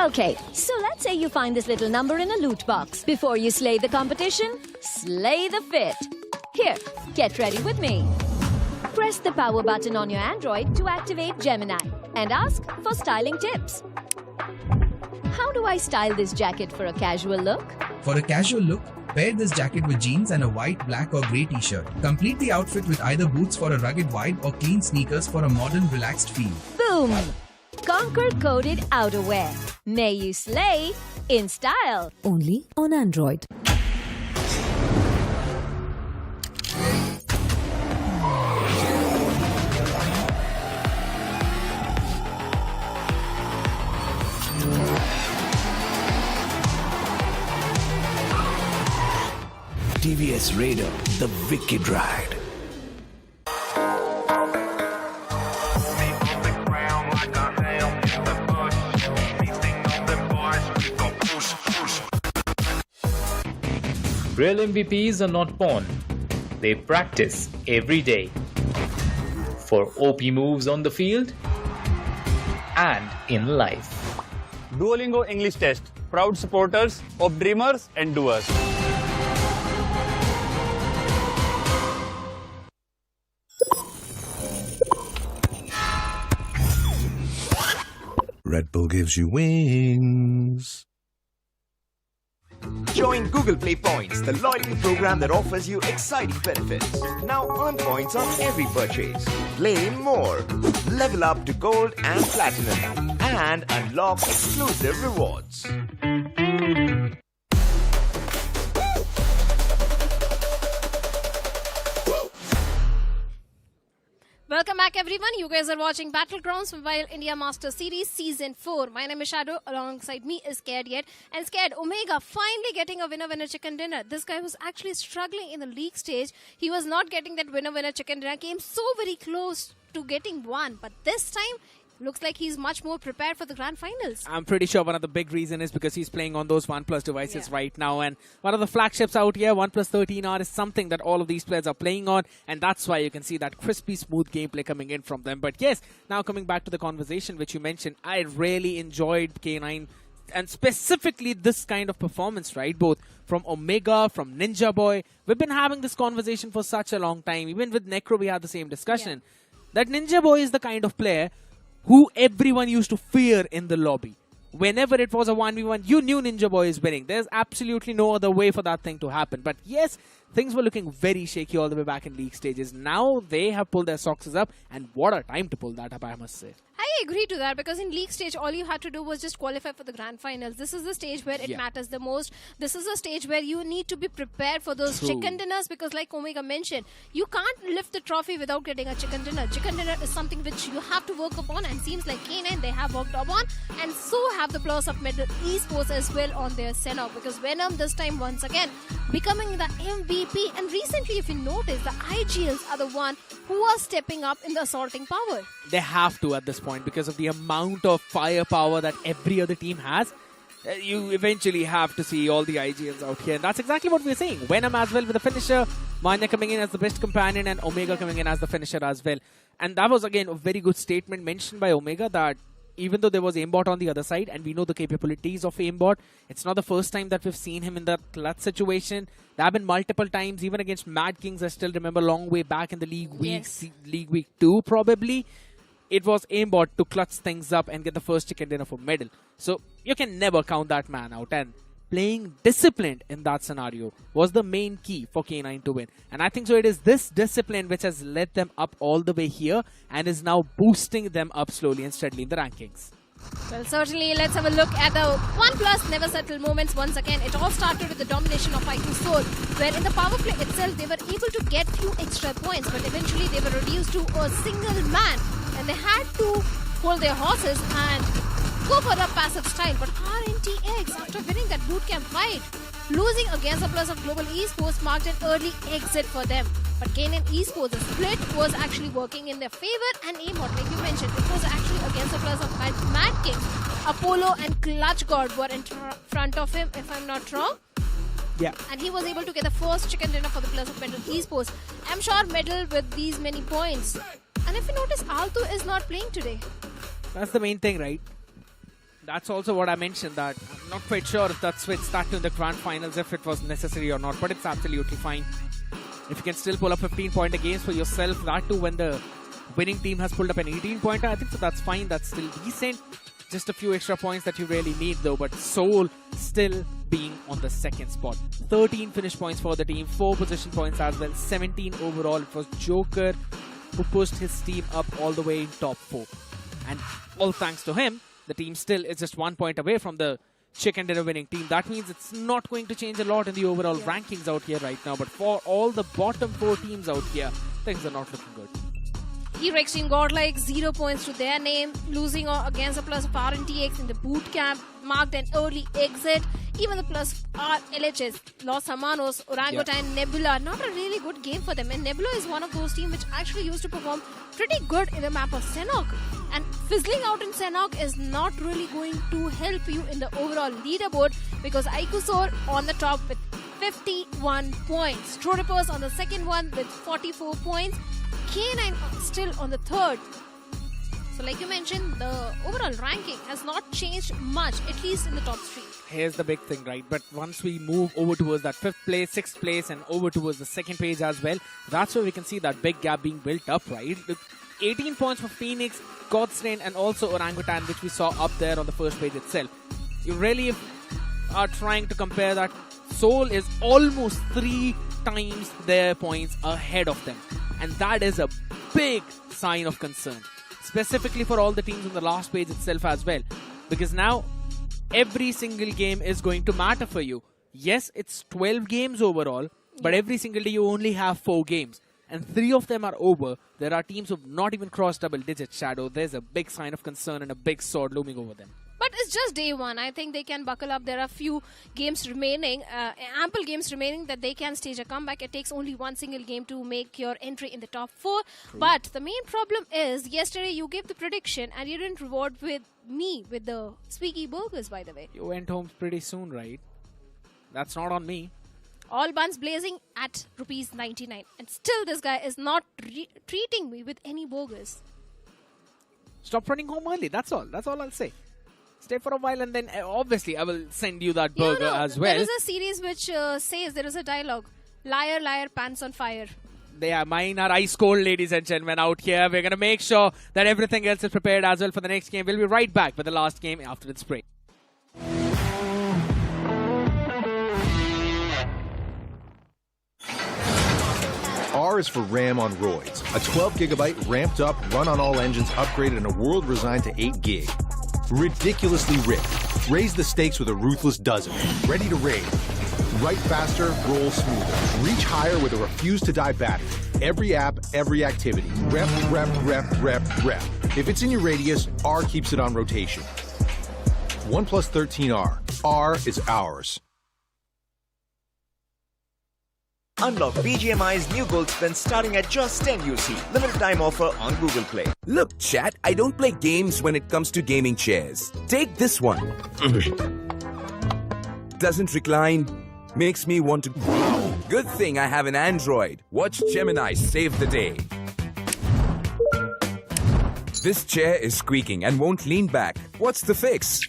Okay, so let's say you find this little number in a loot box. Before you slay the competition, slay the fit. Here, get ready with me. Press the power button on your Android to activate Gemini and ask for styling tips. How do I style this jacket for a casual look? For a casual look, pair this jacket with jeans and a white, black or grey t-shirt. Complete the outfit with either boots for a rugged vibe or clean sneakers for a modern, relaxed feel. Boom! Conquer coded outerwear. May you slay in style. Only on Android. TVS Raider, the wicked ride. Real MVPs are not born. They practice every day. For OP moves on the field and in life. Duolingo English Test. Proud supporters of dreamers and doers. Red Bull gives you wings. Join Google Play Points, the loyalty program that offers you exciting benefits. Now earn points on every purchase. Play more. Level up to gold and platinum. And unlock exclusive rewards. Welcome back, everyone. You guys are watching Battlegrounds Mobile India Master Series Season 4. My name is Shadow. Alongside me is Scared Yet. And Scared, Omega finally getting a winner chicken dinner. This guy was actually struggling in the league stage. He was not getting that winner chicken dinner. Came so very close to getting one. But this time, looks like he's much more prepared for the grand finals. I'm pretty sure one of the big reasons is because he's playing on those OnePlus devices right now. And one of the flagships out here, OnePlus 13R, is something that all of these players are playing on. And that's why you can see that crispy, smooth gameplay coming in from them. But yes, now coming back to the conversation which you mentioned, I really enjoyed K9 and specifically this kind of performance, right? Both from Omega, from Ninja Boy. We've been having this conversation for such a long time. Even with Necro, we had the same discussion. That Ninja Boy is the kind of player who everyone used to fear in the lobby. Whenever it was a 1v1, you knew Ninja Boy is winning. There's absolutely no other way for that thing to happen. But yes, things were looking very shaky all the way back in league stages. Now they have pulled their socks up, and what a time to pull that up, I must say. I agree to that, because in league stage, all you had to do was just qualify for the grand finals. This is the stage where it matters the most. This is the stage where you need to be prepared for those chicken dinners, because like Omega mentioned, you can't lift the trophy without getting a chicken dinner. Chicken dinner is something which you have to work upon, and seems like K9, they have worked upon, and so have the Los Hermanos Esports as well on their Sanhok, because Venom this time once again becoming the MVP. And recently, if you notice, the IGLs are the one who are stepping up in the assaulting power. They have to at this point because of the amount of firepower that every other team has. You eventually have to see all the IGLs out here. And that's exactly what we're saying. Venom as well with the finisher. Manya coming in as the best companion and Omega coming in as the finisher as well. And that was again a very good statement mentioned by Omega that even though there was aimbot on the other side and we know the capabilities of aimbot, it's not the first time that we've seen him in that clutch situation. There have been multiple times, even against Mad Kings. I still remember long way back in the League Week 2 probably. It was aimbot to clutch things up and get the first chicken dinner for medal. So you can never count that man out. And playing disciplined in that scenario was the main key for K9 to win. And I think so it is this discipline which has led them up all the way here and is now boosting them up slowly and steadily in the rankings. Well, certainly, let's have a look at the OnePlus never settle moments once again. It all started with the domination of iQOO, where in the power play itself, they were able to get few extra points, but eventually they were reduced to a single man, and they had to hold their horses and go for the passive style. But RNTX, after winning that bootcamp fight, losing against the Plus of Global Esports marked an early exit for them. But K9 Esports, the split was actually working in their favor, and aimbot, like you mentioned, it was actually against the Plus of Mad Kings. Apollo and Clutch God were in front of him, if I'm not wrong. Yeah. And he was able to get the first chicken dinner for the Plus of Medal Esports. I'm sure medal with these many points. And if you notice, Alto is not playing today. That's the main thing, right? That's also what I mentioned, that I'm not quite sure if that switch started in the grand finals, if it was necessary or not, but it's absolutely fine. If you can still pull up 15-pointer games for yourself, that too when the winning team has pulled up an 18-pointer, I think so that's fine, that's still decent. Just a few extra points that you really need though, but Soul still being on the second spot. 13 finish points for the team, 4 position points as well, 17 overall. It was Joker who pushed his team up all the way in top 4. And all thanks to him, the team still is just 1 point away from the chicken dinner winning team. That means it's not going to change a lot in the overall rankings out here right now. But for all the bottom 4 teams out here, things are not looking good. Hero Xtreme Godlike, 0 points to their name, losing against the Plus of RNTX in the boot camp, marked an early exit. Even the Plus R LHS, Los Hermanos, Orangutan, Nebula, not a really good game for them. And Nebula is one of those teams which actually used to perform pretty good in the map of Sanhok. And fizzling out in Sanhok is not really going to help you in the overall leaderboard, because iQOO on the top with 51 points. Crore on the second one with 44 points. K9 still on the third. So like you mentioned, the overall ranking has not changed much, at least in the top three. Here's the big thing, right? But once we move over towards that 5th place, 6th place, and over towards the second page as well, that's where we can see that big gap being built up, right? 18 points for Phoenix, Xtreme, and also Orangutan, which we saw up there on the first page itself. You really are trying to compare that. Seoul is almost 3 times their points ahead of them. And that is a big sign of concern. Specifically for all the teams on the last page itself as well. Because now, every single game is going to matter for you. Yes, it's 12 games overall, but every single day you only have 4 games. And 3 of them are over. There are teams who have not even crossed double digits, Shadow. There's a big sign of concern and a big sword looming over them. But it's just day one. I think they can buckle up. There are few games remaining, ample games remaining that they can stage a comeback. It takes only one single game to make your entry in the top 4. True. But the main problem is, yesterday you gave the prediction and you didn't reward with me with the squeaky burgers, by the way. You went home pretty soon, right? That's not on me. All buns blazing at ₹99. And still this guy is not treating me with any burgers. Stop running home early. That's all. That's all I'll say. Stay for a while and then obviously I will send you that burger as well. There is a series which says, there is a dialogue. Liar, liar, pants on fire. Mine are ice cold, ladies and gentlemen, out here. We're going to make sure that everything else is prepared as well for the next game. We'll be right back with the last game after this break. R is for RAM on roids. A 12GB ramped up, run on all engines, upgraded in a world resigned to 8 gig. Ridiculously ripped. Raise the stakes with a ruthless dozen. Ready to raid. Write faster, roll smoother. Reach higher with a refuse to die battery. Every app, every activity. Rep, rep, rep, rep, rep. If it's in your radius, R keeps it on rotation. OnePlus 13R. R is ours. Unlock BGMI's new gold spin starting at just 10 UC. Limited time offer on Google Play. Look, chat, I don't play games when it comes to gaming chairs. Take this one. Doesn't recline. Makes me want to... Good thing I have an Android. Watch Gemini save the day. This chair is squeaking and won't lean back. What's the fix?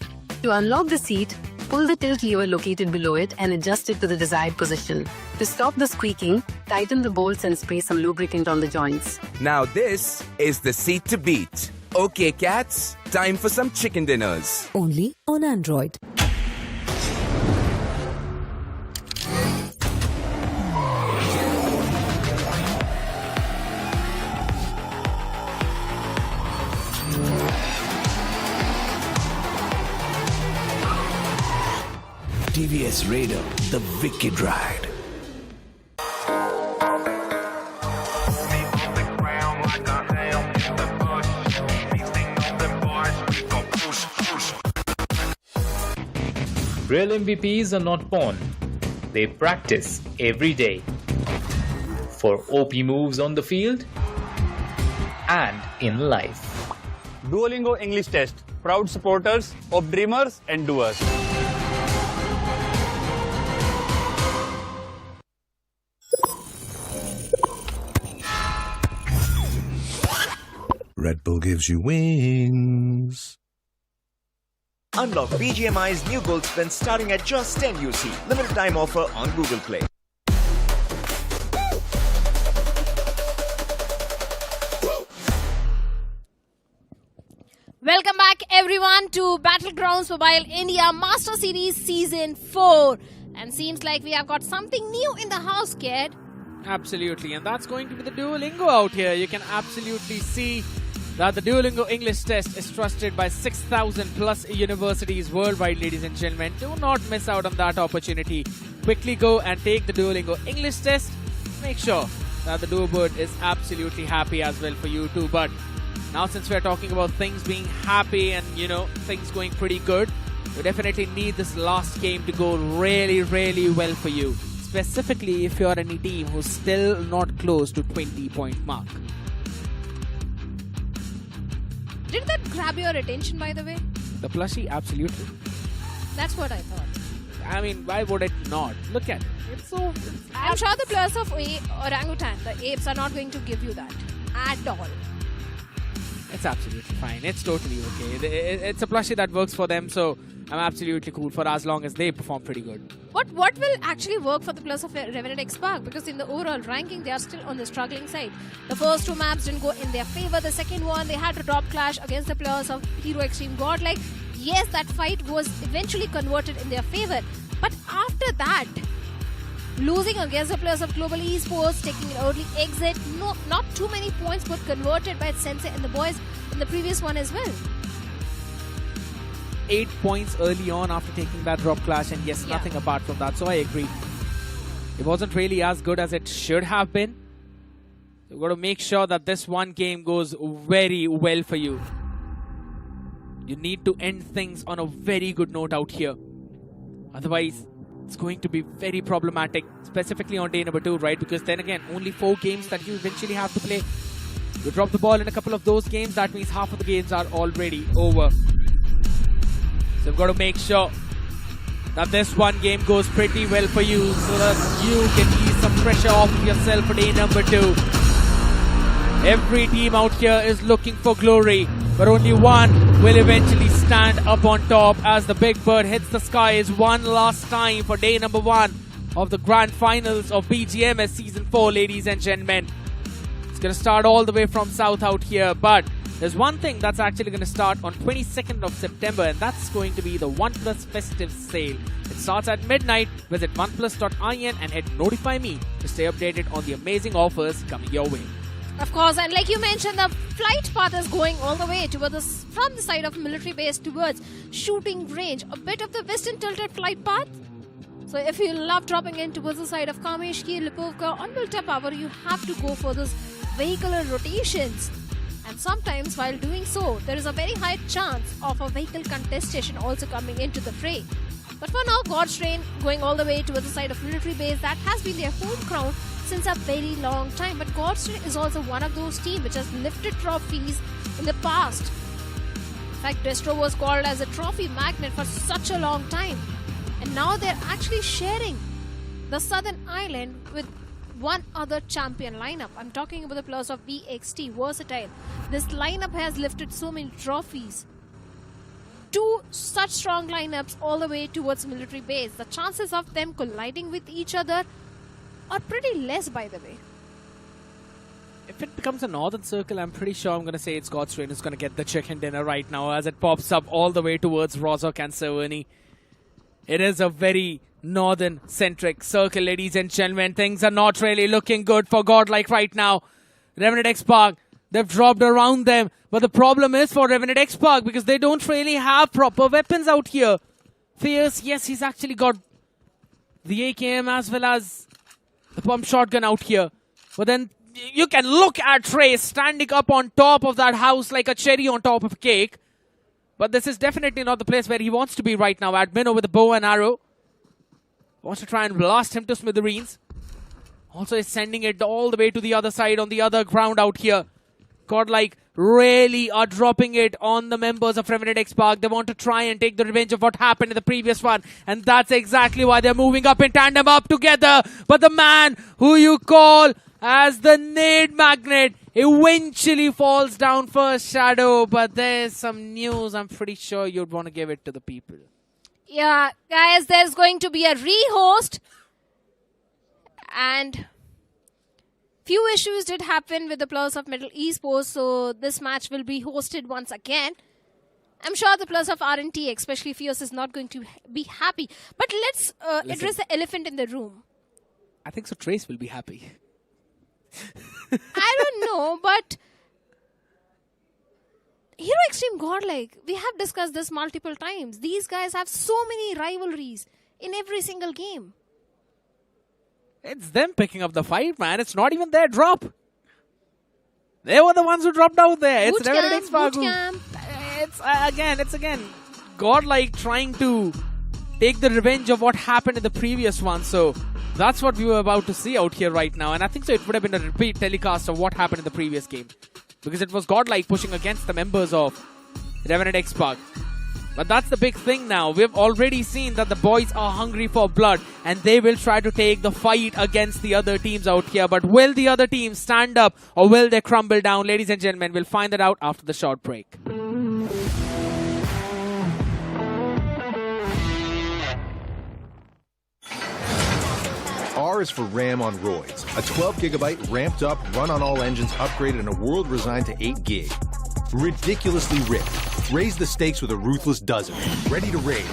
To unlock the seat, pull the tilt lever located below it and adjust it to the desired position. To stop the squeaking, tighten the bolts and spray some lubricant on the joints. Now this is the seat to beat. Okay, cats, time for some chicken dinners. Only on Android. TVS Raider, the wicked ride. Real MVPs are not born. They practice every day. For OP moves on the field and in life. Duolingo English Test. Proud supporters of dreamers and doers. Red Bull gives you wings. Unlock BGMI's new gold spin starting at just 10 UC. Limited time offer on Google Play. Welcome back everyone to Battlegrounds Mobile India Master Series Season 4. And seems like we have got something new in the house, kid. Absolutely, and that's going to be the Duolingo out here. You can absolutely see that the Duolingo English test is trusted by 6,000 plus universities worldwide, ladies and gentlemen. Do not miss out on that opportunity. Quickly go and take the Duolingo English test. Make sure that the Duobird is absolutely happy as well for you too. But now since we're talking about things being happy and, you know, things going pretty good, we definitely need this last game to go really, really well for you. Specifically if you're any team who's still not close to 20-point mark. Did that grab your attention, by the way? The plushie, absolutely. That's what I thought. I mean, why would it not? Look at it. It's so... I'm sure the players of Orangutan, the apes, are not going to give you that at all. It's absolutely fine. It's totally okay. It's a plushie that works for them, so I'm absolutely cool for as long as they perform pretty good. What will actually work for the players of REVENANT X SPARK? Because in the overall ranking, they are still on the struggling side. The first two maps didn't go in their favor. The second one, they had to drop clash against the players of Hero Xtreme Godlike. Yes, that fight was eventually converted in their favor. But after that, losing against the players of Global Esports, taking an early exit, not too many points were converted by Sensei and the boys in the previous one as well. 8 points early on after taking that drop clash, and yes, nothing apart from that, so I agree. It wasn't really as good as it should have been. You've got to make sure that this one game goes very well for you. You need to end things on a very good note out here. Otherwise, it's going to be very problematic, specifically on day number 2, right? Because then again, only 4 games that you eventually have to play. You drop the ball in a couple of those games, that means half of the games are already over. So you've got to make sure that this one game goes pretty well for you so that you can ease some pressure off of yourself for day number 2. Every team out here is looking for glory, but only one will eventually stand up on top as the big bird hits the skies one last time for day number 1 of the grand finals of BGMS Season 4, ladies and gentlemen. It's going to start all the way from south out here, but there's one thing that's actually going to start on 22nd of September, and that's going to be the OnePlus Festive Sale. It starts at midnight. Visit oneplus.in and hit notify me to stay updated on the amazing offers coming your way. Of course, and like you mentioned, the flight path is going all the way towards from the side of military base towards shooting range. A bit of the western tilted flight path. So if you love dropping in towards the side of Kameshki, Lipovka, on Milta Power, you have to go for those vehicular rotations. And sometimes while doing so, there is a very high chance of a vehicle contestation also coming into the fray. But for now, Godlike going all the way towards the side of military base, that has been their home ground since a very long time. But Godlike is also one of those teams which has lifted trophies in the past. In fact, Destro was called as a trophy magnet for such a long time. And now they're actually sharing the southern island with one other champion lineup. I'm talking about the players of BXT, Versatile. This lineup has lifted so many trophies. 2 such strong lineups all the way towards military base. The chances of them colliding with each other are pretty less, by the way. If it becomes a northern circle, I'm pretty sure I'm going to say it's Godlike who's going to get the chicken dinner right now as it pops up all the way towards Rozhok and Severny. It is a very northern-centric circle, ladies and gentlemen. Things are not really looking good for Godlike right now. REVENANT X SPARK, they've dropped around them. But the problem is for REVENANT X SPARK because they don't really have proper weapons out here. Fierce, yes, he's actually got the AKM as well as the pump shotgun out here. But then you can look at Trace standing up on top of that house like a cherry on top of a cake. But this is definitely not the place where he wants to be right now. Admin with a bow and arrow. Wants to try and blast him to smithereens. Also is sending it all the way to the other side on the other ground out here. Godlike really are dropping it on the members of REVENANT X SPARK. They want to try and take the revenge of what happened in the previous one. And that's exactly why they're moving up in tandem up together. But the man who you call as the nade magnet eventually falls down first, Shadow. But there's some news. I'm pretty sure you'd want to give it to the people. Yeah, guys, there's going to be a rehost. And few issues did happen with the players of Metal Esports, so this match will be hosted once again. I'm sure the players of RNT, especially Fierce, is not going to be happy. But let's address the elephant in the room. I think so Trace will be happy. I don't know, but Hero Xtreme Godlike, we have discussed this multiple times. These guys have so many rivalries in every single game. It's them picking up the fight, man. It's not even their drop. They were the ones who dropped out there. It's REVENANT X SPARK. It's again Godlike trying to take the revenge of what happened in the previous one. So that's what we were about to see out here right now. And I think so it would have been a repeat telecast of what happened in the previous game. Because it was Godlike pushing against the members of REVENANT X SPARK. But that's the big thing now. We've already seen that the boys are hungry for blood and they will try to take the fight against the other teams out here. But will the other teams stand up or will they crumble down? Ladies and gentlemen, we'll find that out after the short break. R is for RAM on roids. A 12GB ramped up, run on all engines, upgraded, and a world resigned to 8 gig. Ridiculously ripped. Raise the stakes with a ruthless dozen. Ready to raid.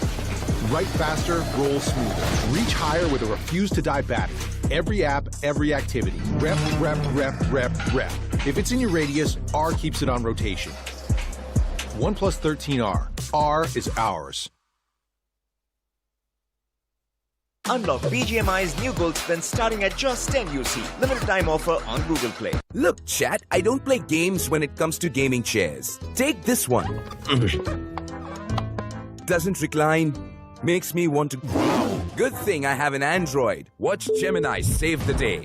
Write faster, roll smoother. Reach higher with a refuse to die battery. Every app, every activity. Rep, rep, rep, rep, rep. If it's in your radius, R keeps it on rotation. OnePlus 13R. R is ours. Unlock BGMI's new gold spin starting at just 10 UC. Limited time offer on Google Play. Look, chat, I don't play games when it comes to gaming chairs. Take this one. Doesn't recline. Makes me want to... Wow. Good thing I have an Android. Watch Gemini save the day.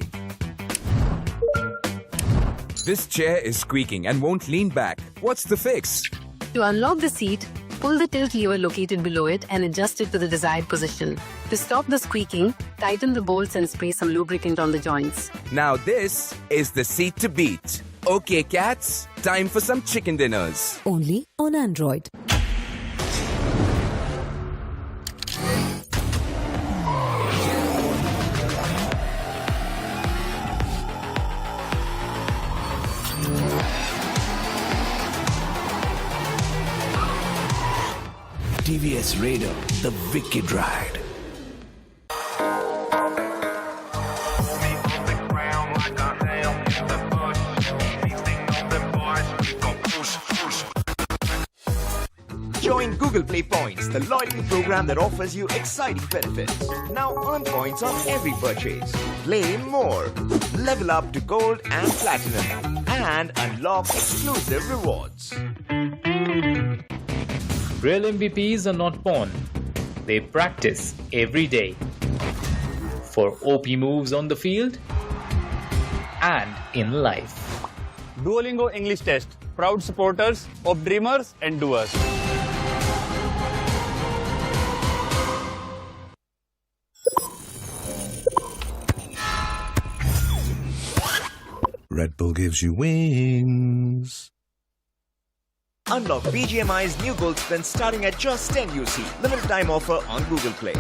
This chair is squeaking and won't lean back. What's the fix? To unlock the seat, pull the tilt lever located below it and adjust it to the desired position. To stop the squeaking, tighten the bolts and spray some lubricant on the joints. Now this is the seat to beat. Okay, cats, time for some chicken dinners. Only on Android. TVS Raider, the wicked ride. Join Google Play Points, the loyalty program that offers you exciting benefits. Now earn points on every purchase. Play more. Level up to gold and platinum. And unlock exclusive rewards. Real MVPs are not born. They practice every day. For OP moves on the field and in life. Duolingo English Test. Proud supporters of dreamers and doers. Red Bull gives you wings. Unlock BGMI's new gold spin starting at just 10 UC. Limited time offer on Google Play.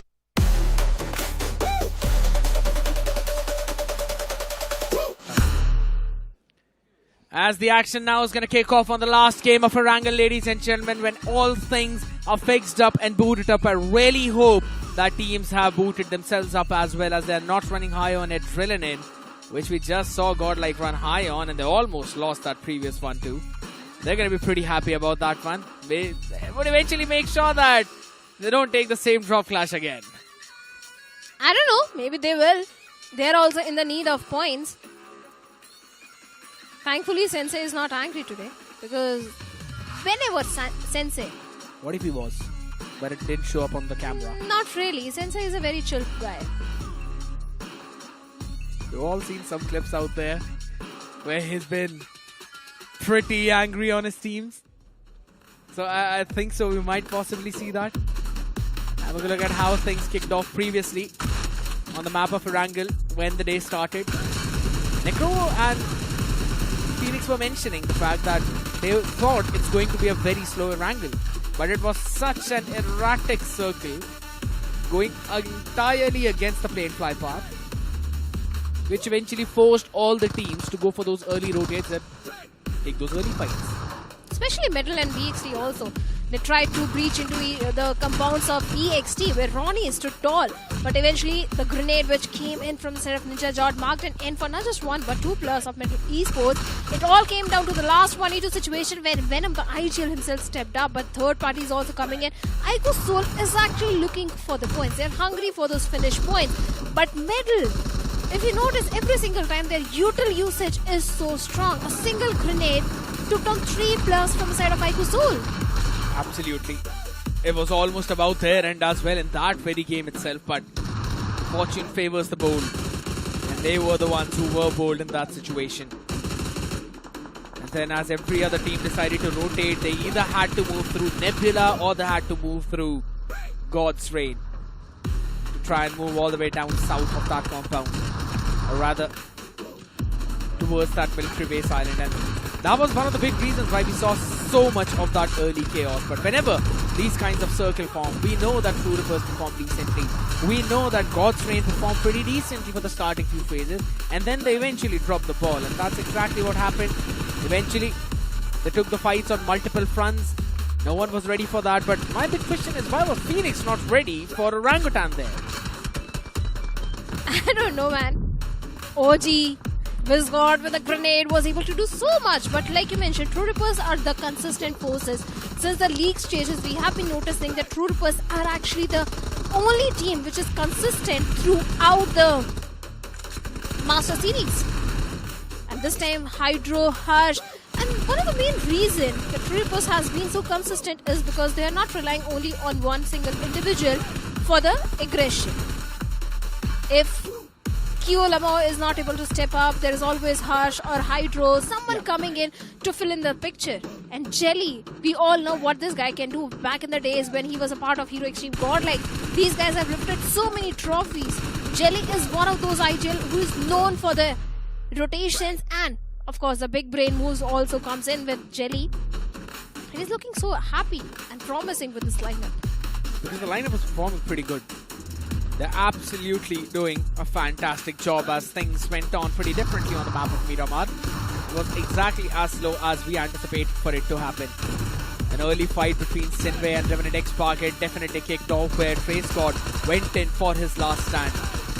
As the action now is going to kick off on the last game of Erangel, ladies and gentlemen, when all things are fixed up and booted up. I really hope that teams have booted themselves up as well, as they're not running high on adrenaline, which we just saw Godlike run high on, and they almost lost that previous one too. They're going to be pretty happy about that one. They would eventually make sure that they don't take the same drop clash again. I don't know. Maybe they will. They're also in the need of points. Thankfully, Sensei is not angry today. Because whenever Sensei... What if he was? But it didn't show up on the camera. Not really. Sensei is a very chill guy. You've all seen some clips out there where he's been pretty angry on his teams. So I think so we might possibly see that. Have a look at how things kicked off previously on the map of Erangel when the day started. Necro and Phoenix were mentioning the fact that they thought it's going to be a very slow Erangel, but it was such an erratic circle going entirely against the plane fly path, which eventually forced all the teams to go for those early rotates and take those early fights. Especially Metal and BXT also. They tried to breach into the compounds of EXT where Ronnie stood tall. But eventually the grenade which came in from Sirf Ninja Jod marked an end for not just one but two players of Metal Esports. It all came down to the last 1v2 situation where Venom the IGL himself stepped up, but third party is also coming in. iQOO Soul is actually looking for the points. They're hungry for those finished points. But Metal, if you notice, every single time their util usage is so strong. A single grenade took down 3 players from the side of iQOO Soul. Absolutely. It was almost about their end as well in that very game itself, but fortune favors the bold. And they were the ones who were bold in that situation. And then as every other team decided to rotate, they either had to move through Nebula or they had to move through God's Rain to try and move all the way down south of that compound, or rather towards that military base island. And that was one of the big reasons why we saw so much of that early chaos. But whenever these kinds of circle form, we know that Crore performed decently. We know that God's Rain performed pretty decently for the starting few phases, and then they eventually dropped the ball, and that's exactly what happened. Eventually, they took the fights on multiple fronts. No one was ready for that, but my big question is, why was Phoenix not ready for Orangutan there? I don't know, man. OG, Visgod with a grenade was able to do so much, but like you mentioned, Crore are the consistent forces. Since the league stages, we have been noticing that Crore are actually the only team which is consistent throughout the Master Series. And this time, Hydro, Harsh, and one of the main reasons that Crore has been so consistent is because they are not relying only on one single individual for the aggression. If Lamo is not able to step up, there is always Harsh or Hydro, someone coming in to fill in the picture. And Jelly, we all know what this guy can do. Back in the days when he was a part of Hero Xtreme Godlike, these guys have lifted so many trophies. Jelly is one of those IGL who is known for the rotations, and of course the big brain moves also comes in with Jelly. He's looking so happy and promising with this lineup. Because the lineup was performing pretty good. They're absolutely doing a fantastic job as things went on pretty differently on the map of Miramar. It was exactly as slow as we anticipated for it to happen. An early fight between Sinewy and REVENANT X SPARK had definitely kicked off, where TraceGod went in for his last stand.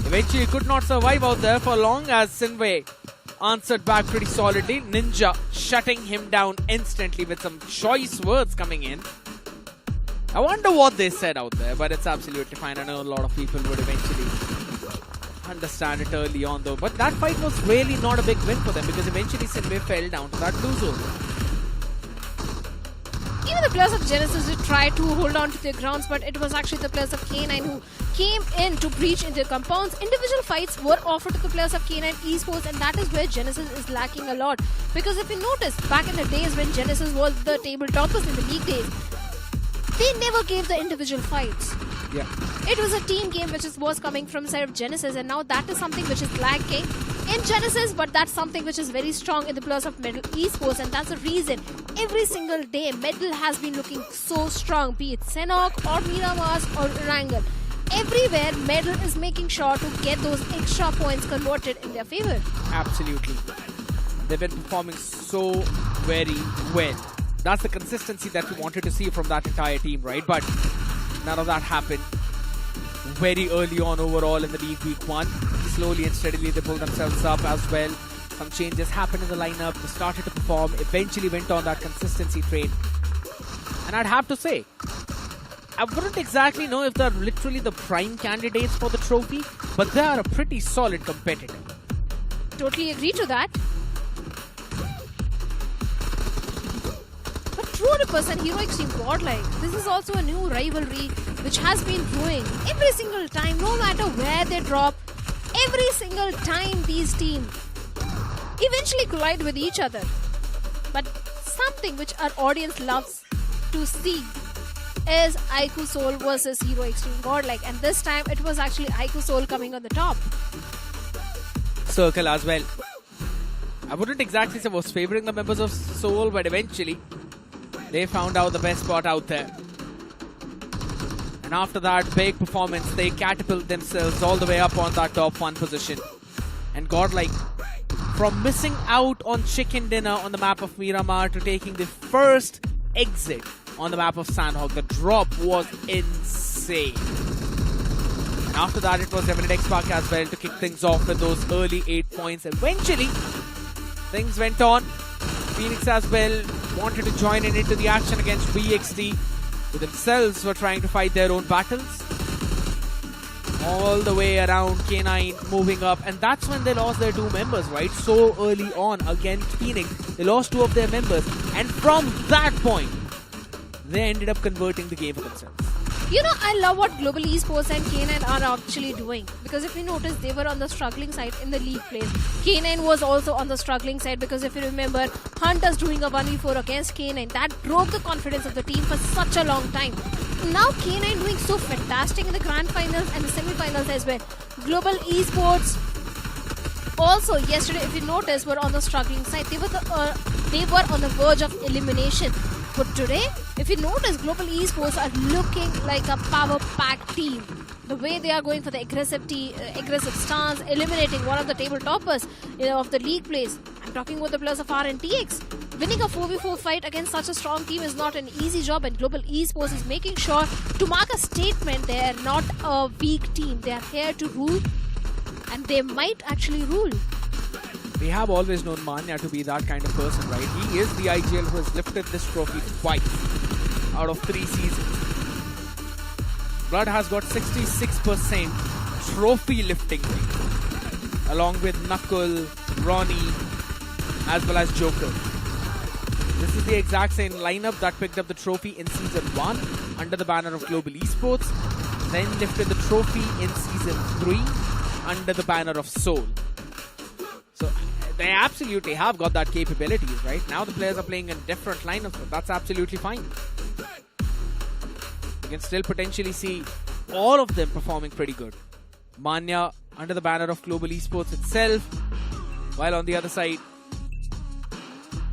Eventually could not survive out there for long as Sinewy answered back pretty solidly. Ninja shutting him down instantly with some choice words coming in. I wonder what they said out there, but it's absolutely fine. I know a lot of people would eventually understand it early on though. But that fight was really not a big win for them, because eventually Sinewy fell down to that blue zone. Even the players of Genesis did try to hold on to their grounds, but it was actually the players of K9 who came in to breach into compounds. Individual fights were offered to the players of K9 Esports, and that is where Genesis is lacking a lot. Because if you notice, back in the days when Genesis was the table toppers in the league days, they never gave the individual fights. Yeah. It was a team game which was coming from the side of Genesis, and now that is something which is lacking in Genesis, but that's something which is very strong in the players of Medal Esports, and that's the reason every single day Medal has been looking so strong, be it Sanhok or Miramar or Erangel. Everywhere Medal is making sure to get those extra points converted in their favor. Absolutely. They've been performing so very well. That's the consistency that we wanted to see from that entire team, right? But none of that happened very early on overall in the league week 1. Slowly and steadily they pulled themselves up as well. Some changes happened in the lineup. They started to perform, eventually went on that consistency train. And I'd have to say, I wouldn't exactly know if they're literally the prime candidates for the trophy, but they are a pretty solid competitor. Totally agree to that. Crore and Hero Xtreme Godlike, this is also a new rivalry which has been brewing every single time, no matter where they drop. Every single time these teams eventually collide with each other. But something which our audience loves to see is iQOO Soul versus Hero Xtreme Godlike, and this time it was actually iQOO Soul coming on the top. Circle as well. I wouldn't exactly say I was favoring the members of Soul, but eventually they found out the best spot out there. And after that big performance, they catapult themselves all the way up on that top 1 position. And Godlike, from missing out on chicken dinner on the map of Miramar to taking the first exit on the map of Sanhok, the drop was insane. And after that, it was REVENANT X SPARK as well to kick things off with those early 8 points. Eventually, things went on. Phoenix as well wanted to join in into the action against VXT, who themselves were trying to fight their own battles. All the way around, K9 moving up, and that's when they lost their 2 members, right? So early on against Phoenix, they lost 2 of their members, and from that point, they ended up converting the game for themselves. You know, I love what Global Esports and K9 are actually doing. Because if you notice, they were on the struggling side in the league plays. K9 was also on the struggling side because if you remember, Hunters doing a 1v4 against K9. That broke the confidence of the team for such a long time. Now K9 doing so fantastic in the grand finals and the semi-finals as well. Global Esports also yesterday, if you notice, were on the struggling side. They were on the verge of elimination. But today, if you notice, Global Esports are looking like a power-packed team. The way they are going for the aggressive stance, eliminating one of the table toppers of the league plays. I'm talking about the players of RNTX. Winning a 4v4 fight against such a strong team is not an easy job, and Global Esports is making sure to mark a statement. They are not a weak team. They are here to rule, and they might actually rule. We have always known Manya to be that kind of person, right? He is the IGL who has lifted this trophy twice out of 3 seasons. Blood has got 66% trophy lifting rate, along with Knuckle, Ronnie, as well as Joker. This is the exact same lineup that picked up the trophy in Season 1 under the banner of Global Esports, then lifted the trophy in Season 3 under the banner of Soul. So they absolutely have got that capabilities, right? Now the players are playing in different lineups, but that's absolutely fine. You can still potentially see all of them performing pretty good. Manya under the banner of Global Esports itself, while on the other side,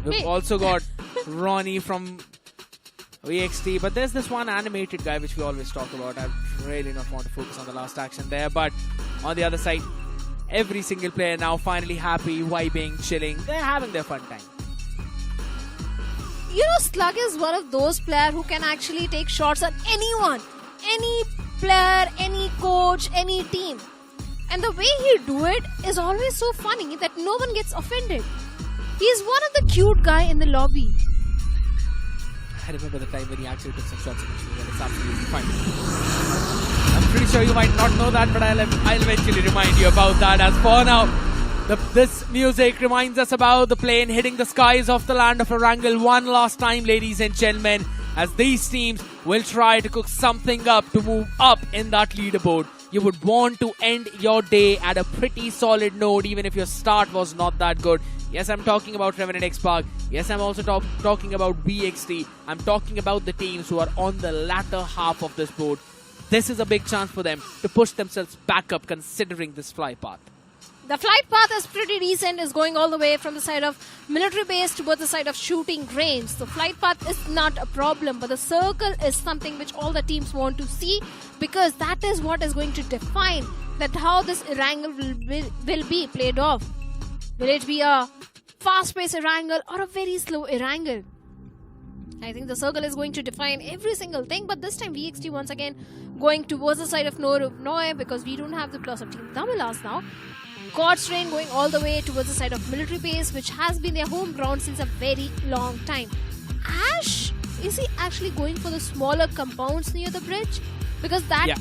we've also got Ronnie from VXT, but there's this one animated guy which we always talk about. I really not want to focus on the last action there, but on the other side, every single player now finally happy, vibing, chilling. They're having their fun time. You know, Slug is one of those players who can actually take shots at anyone. Any player, any coach, any team. And the way he do it is always so funny that no one gets offended. He's one of the cute guy in the lobby. I remember the time when he actually took some shots against me, and it's absolutely fine. I'm pretty sure you might not know that, but I'll eventually remind you about that. As for now, this music reminds us about the plane hitting the skies of the land of Erangel one last time, ladies and gentlemen, as these teams will try to cook something up to move up in that leaderboard. You would want to end your day at a pretty solid note, even if your start was not that good. Yes, I'm talking about REVENANT X SPARK. Yes, I'm also talking about BXT. I'm talking about the teams who are on the latter half of this board. This is a big chance for them to push themselves back up considering this flight path. The flight path is pretty decent, is going all the way from the side of military base towards the side of shooting range. The flight path is not a problem, but the circle is something which all the teams want to see, because that is what is going to define that how this Erangel will be played off. Will it be a fast-paced Erangel or a very slow Erangel? I think the circle is going to define every single thing, but this time VXT once again going towards the side of Noe, because we don't have the plus of Team Damilas now. God's Train going all the way towards the side of military base, which has been their home ground since a very long time. Ash, is he actually going for the smaller compounds near the bridge? Because that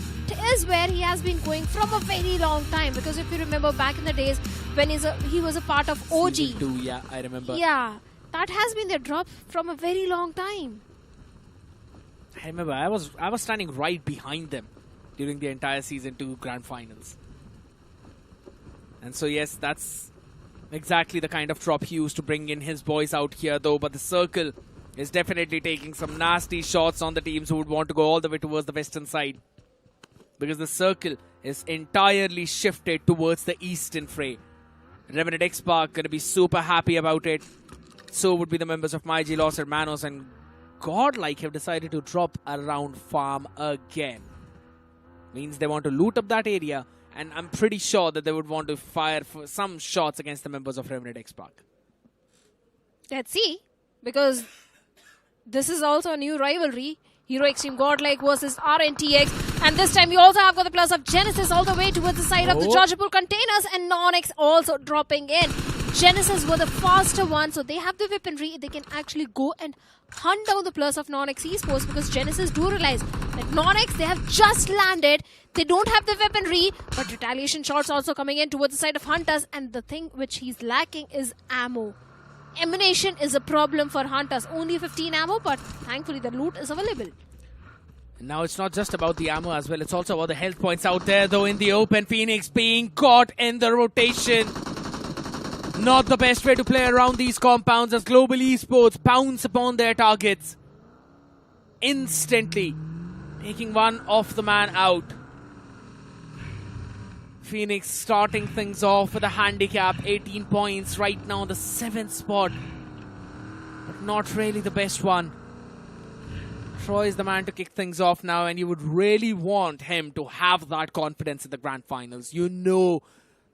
is where he has been going from a very long time. Because if you remember back in the days when he was a part of OG. Season 2, yeah, I remember. Yeah, that has been their drop from a very long time. I remember I was standing right behind them during the entire Season 2 Grand Finals. And so yes, that's exactly the kind of drop he used to bring in his boys out here though. But the circle is definitely taking some nasty shots on the teams who would want to go all the way towards the western side. Because the circle is entirely shifted towards the eastern fray. REVENANT X SPARK going to be super happy about it. So would be the members of MyG, Los Hermanos, and Godlike have decided to drop around farm again. Means they want to loot up that area. And I'm pretty sure that they would want to fire for some shots against the members of REVENANT X SPARK. Let's see. Because this is also a new rivalry. Hero Xtreme Godlike versus RNTX. And this time we also have got the plus of Genesis all the way towards the side of the chargeable containers. And NoNx also dropping in. Genesis were the faster one. So they have the weaponry. They can actually go and hunt down the plus of NoNx Esports. Because Genesis do realize that NoNx, they have just landed. They don't have the weaponry, but retaliation shots also coming in towards the side of Hunters, and the thing which he's lacking is ammo. Ammunition is a problem for Hunters. Only 15 ammo, but thankfully the loot is available. Now it's not just about the ammo as well, it's also about the health points out there though in the open. Phoenix being caught in the rotation. Not the best way to play around these compounds as Global Esports pounce upon their targets. Instantly taking one off the man out. Phoenix starting things off with a handicap, 18 points right now on the 7th spot. But not really the best one. Troy is the man to kick things off now, and you would really want him to have that confidence in the grand finals. You know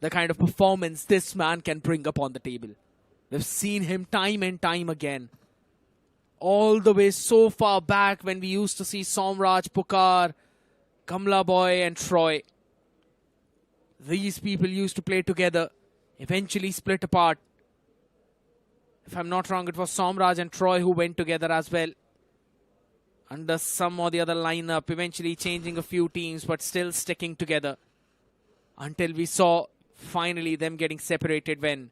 the kind of performance this man can bring up on the table. We've seen him time and time again. All the way so far back when we used to see Somraj, Pukar, Kamla Boy and Troy. These people used to play together, eventually split apart. If I'm not wrong, it was Somraj and Troy who went together as well. Under some or the other lineup, eventually changing a few teams, but still sticking together. Until we saw finally them getting separated when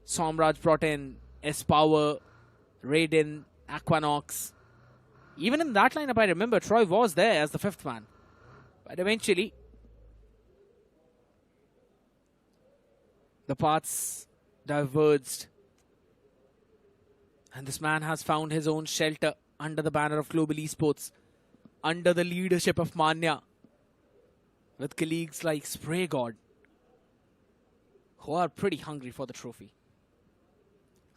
Somraj brought in S-Power, Raiden, Aquanox. Even in that lineup, I remember Troy was there as the 5th man. But eventually, the paths diverged. And this man has found his own shelter under the banner of Global Esports, under the leadership of Manya, with colleagues like Spray God, who are pretty hungry for the trophy.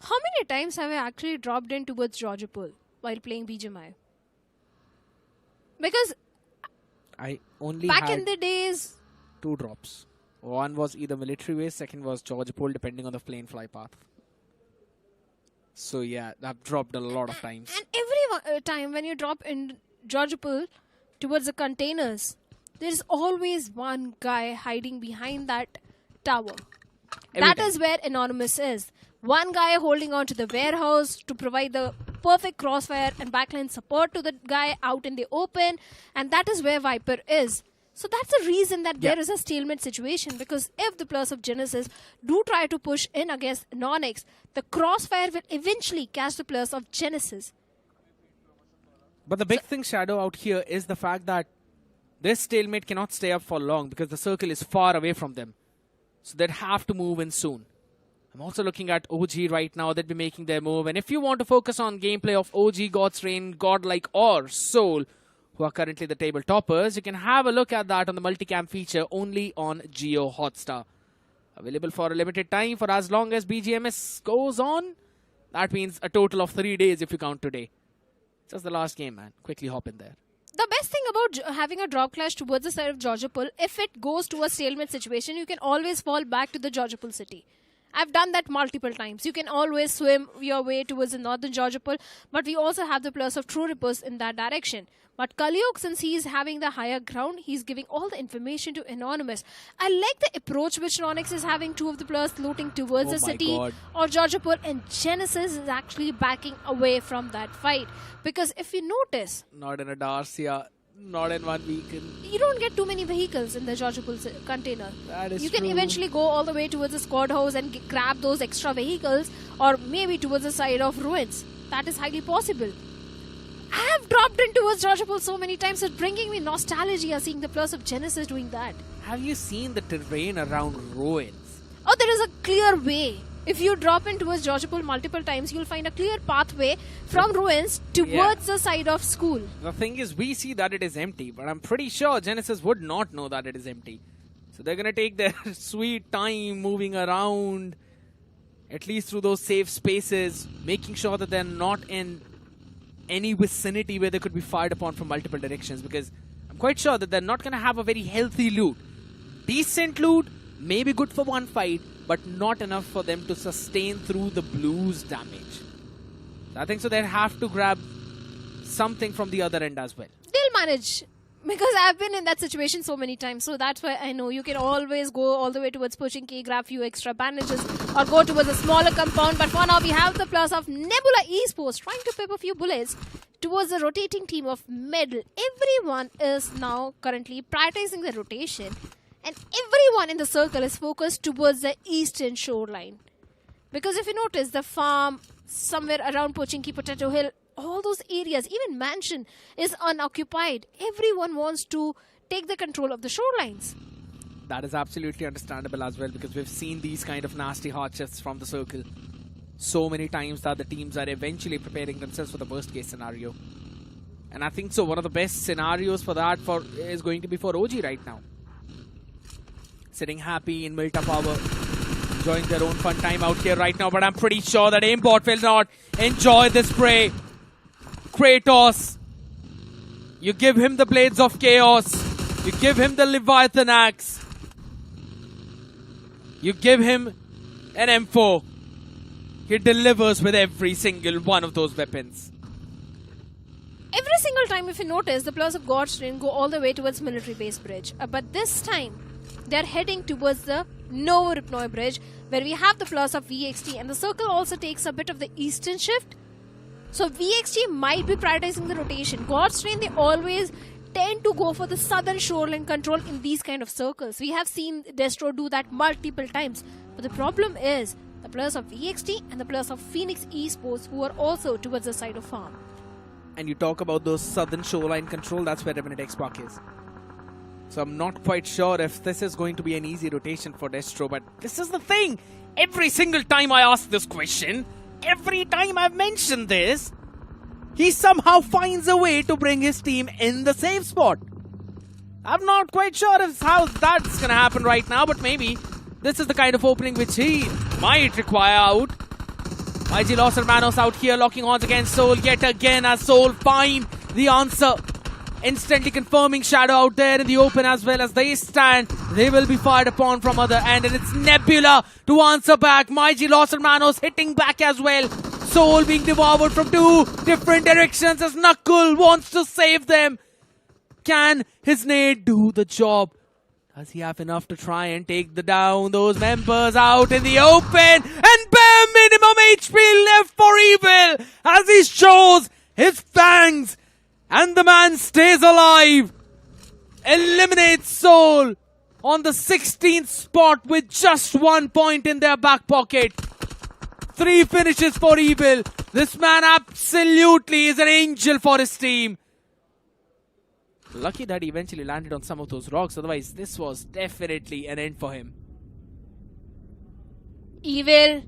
How many times have I actually dropped in towards Georgopol while playing BGMI? Because I only back had in the days, 2 drops. One was either military base, second was Georgopol, depending on the plane fly path. So yeah, I've dropped a lot of times. and every time when you drop in Georgopol towards the containers, there's always one guy hiding behind that tower. That is where Anonymous is. One guy holding on to the warehouse to provide the perfect crossfire and backline support to the guy out in the open. And that is where Viper is. So that's the reason that there is a stalemate situation. Because if the players of Genesis do try to push in against NoNx, the crossfire will eventually catch the players of Genesis. But the big thing, Shadow, out here is the fact that this stalemate cannot stay up for long because the circle is far away from them. So they'd have to move in soon. I'm also looking at OG right now. They'd be making their move. And if you want to focus on gameplay of OG, God's Reign, Godlike or Soul, who are currently the table toppers, you can have a look at that on the multicam feature only on Geo Hotstar. Available for a limited time for as long as BGMS goes on. That means a total of 3 days if you count today. Just the last game, man. Quickly hop in there. The best thing about having a drop clash towards the side of Georgopol, if it goes to a stalemate situation, you can always fall back to the Georgopol city. I've done that multiple times. You can always swim your way towards the northern Georgopol, but we also have the players of True Rippers in that direction. But Kaliok, since he's having the higher ground, he's giving all the information to Anonymous. I like the approach which NoNx is having, 2 of the players looting towards the city or Georgopol, and Genesis is actually backing away from that fight. Because if you notice, not in a Darcia, not in one vehicle. You don't get too many vehicles in the Georgopol container. That is You can true. eventually go all the way towards the squad house and grab those extra vehicles, or maybe towards the side of ruins. That is highly possible. I have dropped in towards Georgopol so many times, it's bringing me nostalgia seeing the plus of Genesis doing that. Have you seen the terrain around ruins? Oh, there is a clear way. If you drop in towards Georgopol multiple times, you'll find a clear pathway from ruins towards the side of school. The thing is, we see that it is empty, but I'm pretty sure Genesis would not know that it is empty. So they're going to take their sweet time moving around, at least through those safe spaces, making sure that they're not in any vicinity where they could be fired upon from multiple directions, because I'm quite sure that they're not going to have a very healthy loot. Decent loot, maybe good for one fight, but not enough for them to sustain through the blues damage. So I think so they'll have to grab something from the other end as well. They'll manage. Because I've been in that situation so many times. So that's why I know you can always go all the way towards Pochinki, grab few extra bandages, or go towards a smaller compound. But for now, we have the plus of Nebula Esports trying to pip a few bullets towards the rotating team of Medal. Everyone is now currently prioritizing the rotation. And everyone in the circle is focused towards the eastern shoreline. Because if you notice, the farm somewhere around Pochinki Potato Hill all those areas, even mansion is unoccupied. Everyone wants to take the control of the shorelines. That is absolutely understandable as well, because we've seen these kind of nasty hard shifts from the circle so many times that the teams are eventually preparing themselves for the worst case scenario. And I think so one of the best scenarios for that is going to be for OG right now. Sitting happy in Milta Power, enjoying their own fun time out here right now, but I'm pretty sure that Aimbot will not enjoy this spray. Kratos, you give him the Blades of Chaos, you give him the Leviathan Axe, you give him an M4. He delivers with every single one of those weapons. Every single time, if you notice, the players of Godstream go all the way towards Military Base Bridge. But this time, they're heading towards the Novo Ripnoi Bridge, where we have the players of VXT, and the circle also takes a bit of the eastern shift. So VXT might be prioritizing the rotation. Godstream, they always tend to go for the southern shoreline control in these kind of circles. We have seen Destro do that multiple times. But the problem is the players of VXT and the players of Infinix Esports, who are also towards the side of farm. And you talk about those southern shoreline control, that's where REVENANT X SPARK is. So I'm not quite sure if this is going to be an easy rotation for Destro, but this is the thing. Every single time I ask this question, every time I've mentioned this, he somehow finds a way to bring his team in the safe spot. I'm not quite sure if how that's going to happen right now, but maybe this is the kind of opening which he might require out. IG Los Hermanos out here locking horns against Soul yet again, as Soul find the answer. Instantly confirming Shadow out there in the open, as well as they stand. They will be fired upon from other end, and it's Nebula to answer back. IG Los Hermanos hitting back as well. Soul being devoured from two different directions as Knuckle wants to save them. Can his nade do the job? Does he have enough to try and take down those members out in the open? And bare minimum HP left for Evil as he shows his fangs. And the man stays alive. Eliminates Soul on the 16th spot with just 1 point in their back pocket. 3 finishes for Evil. This man absolutely is an angel for his team. Lucky that he eventually landed on some of those rocks. Otherwise, this was definitely an end for him. Evil,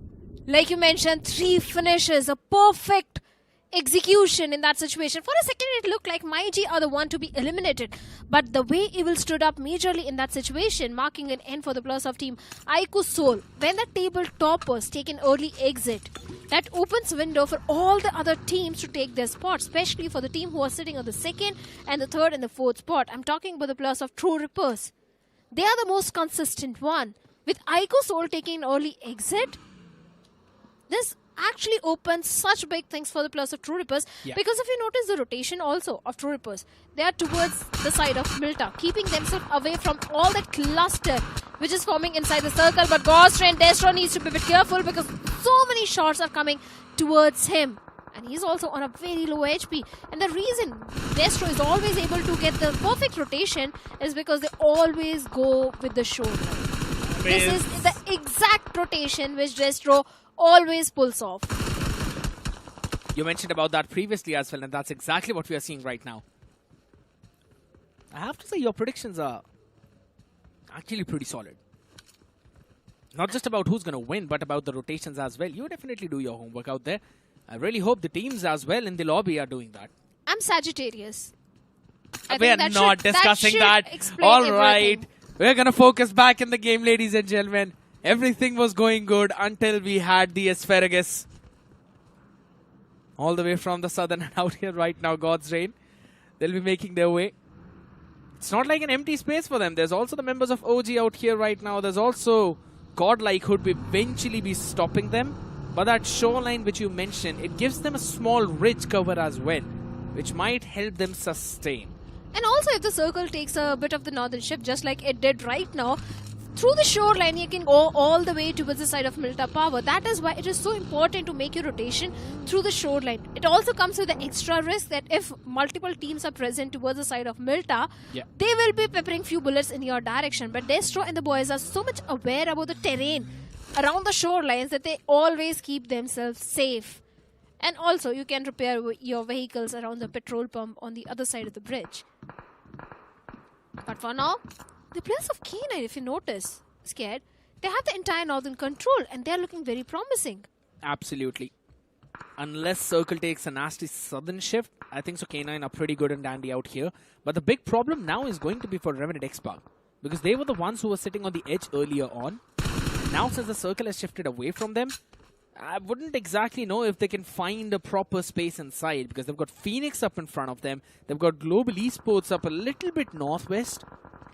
like you mentioned, 3 finishes. A perfect execution in that situation. For a second, it looked like MyG are the one to be eliminated. But the way Evil stood up majorly in that situation, marking an end for the players of team iQOO Soul. When the table toppers take an early exit, that opens window for all the other teams to take their spot, especially for the team who are sitting on the 2nd and the 3rd and the 4th spot. I'm talking about the players of True Rippers. They are the most consistent one. With iQOO Soul taking an early exit, this actually opens such big things for the players of True Rippers, because if you notice the rotation also of True Rippers, they are towards the side of Milta, keeping themselves away from all that cluster which is forming inside the circle. But Godstream Destro needs to be a bit careful, because so many shots are coming towards him, and he's also on a very low HP. And the reason Destro is always able to get the perfect rotation is because they always go with the shoulder. This is the exact rotation which Destro always pulls off. You mentioned about that previously as well, and that's exactly what we are seeing right now. I have to say your predictions are actually pretty solid. Not just about who's going to win, but about the rotations as well. You definitely do your homework out there. I really hope the teams as well in the lobby are doing that. I'm Sagittarius. We are not discussing that. All right. We're going to focus back in the game, ladies and gentlemen. Everything was going good until we had the asparagus. All the way from the southern and out here right now, God's Reign. They'll be making their way. It's not like an empty space for them. There's also the members of OG out here right now. There's also Godlike who would eventually be stopping them. But that shoreline which you mentioned, it gives them a small ridge cover as well, which might help them sustain. And also if the circle takes a bit of the northern shift, just like it did right now, through the shoreline you can go all the way towards the side of Milta Power. That is why it is so important to make your rotation through the shoreline. It also comes with the extra risk that if multiple teams are present towards the side of Milta, they will be peppering few bullets in your direction. But Destro and the boys are so much aware about the terrain around the shorelines that they always keep themselves safe. And also, you can repair your vehicles around the petrol pump on the other side of the bridge. But for now, the players of K9, if you notice, scared, they have the entire northern control and they are looking very promising. Absolutely. Unless Circle takes a nasty southern shift, I think so K9 are pretty good and dandy out here. But the big problem now is going to be for REVENANT X SPARK, because they were the ones who were sitting on the edge earlier on. Now since the circle has shifted away from them, I wouldn't exactly know if they can find a proper space inside, because they've got Phoenix up in front of them. They've got Global Esports up a little bit northwest.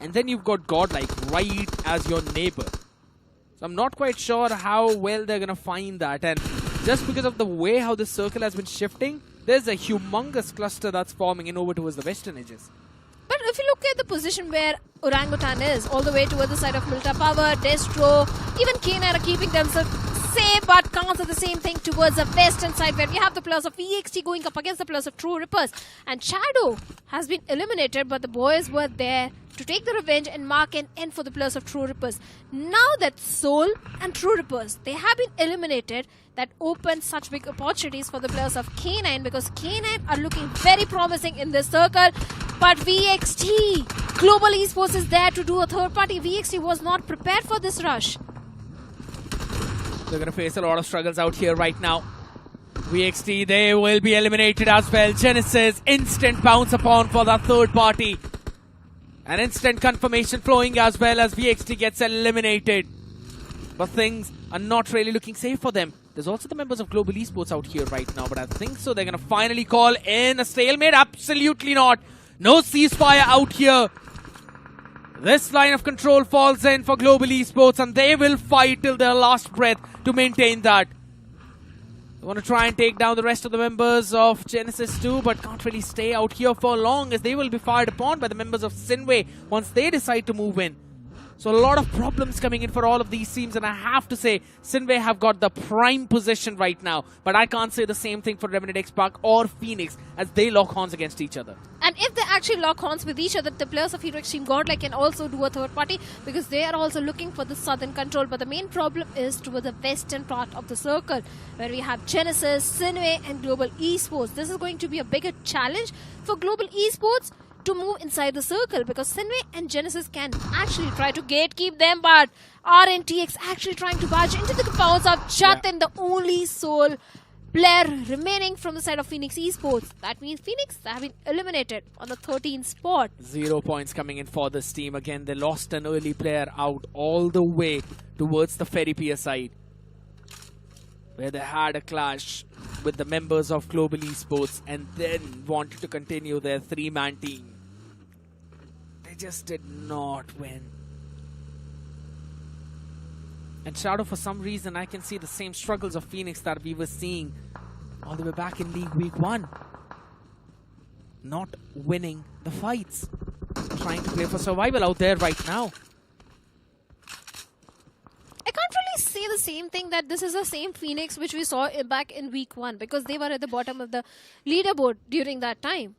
And then you've got Godlike right as your neighbor. So I'm not quite sure how well they're going to find that. And just because of the way how this circle has been shifting, there's a humongous cluster that's forming in over towards the western edges. But if you look at the position where Orangutan is, all the way towards the side of Milta Power, Destro, even K9 are keeping themselves safe, but can't do the same thing towards the western side where we have the players of EXT going up against the players of True Rippers. And Shadow has been eliminated, but the boys were there to take the revenge and mark an end for the players of True Rippers. Now that Soul and True Rippers, they have been eliminated, that opens such big opportunities for the players of K9, because K9 are looking very promising in this circle. But VXT, Global Esports is there to do a third party. VXT was not prepared for this rush. They're going to face a lot of struggles out here right now. VXT, they will be eliminated as well. Genesis, instant bounce upon for that third party. An instant confirmation flowing as well as VXT gets eliminated. But things are not really looking safe for them. There's also the members of Global Esports out here right now, but I think so they're going to finally call in a stalemate. Absolutely not. No ceasefire out here. This line of control falls in for Global Esports and they will fight till their last breath to maintain that. They want to try and take down the rest of the members of Genesis too, but can't really stay out here for long as they will be fired upon by the members of Sinewy once they decide to move in. So a lot of problems coming in for all of these teams, and I have to say Sinewy have got the prime position right now, but I can't say the same thing for REVENANT X SPARK or Phoenix as they lock horns against each other. And if they actually lock horns with each other, the players of Hero Extreme Godlike can also do a third party, because they are also looking for the southern control. But the main problem is towards the western part of the circle, where we have Genesis, Sinewy and Global Esports. This is going to be a bigger challenge for Global Esports to move inside the circle, because Sinewy and Genesis can actually try to gatekeep them, but RNTX actually trying to barge into the compounds of Jatin, the only sole player remaining from the side of Phoenix Esports. That means Phoenix have been eliminated on the 13th spot. 0 points coming in for this team. Again, they lost an early player out all the way towards the Ferry Pier side, where they had a clash with the members of Global Esports and then wanted to continue their three-man team. They just did not win. And Shadow, for some reason, I can see the same struggles of Phoenix that we were seeing all the way back in League Week 1. Not winning the fights. Trying to play for survival out there right now. I can't really say the same thing, that this is the same Phoenix which we saw back in week 1, because they were at the bottom of the leaderboard during that time.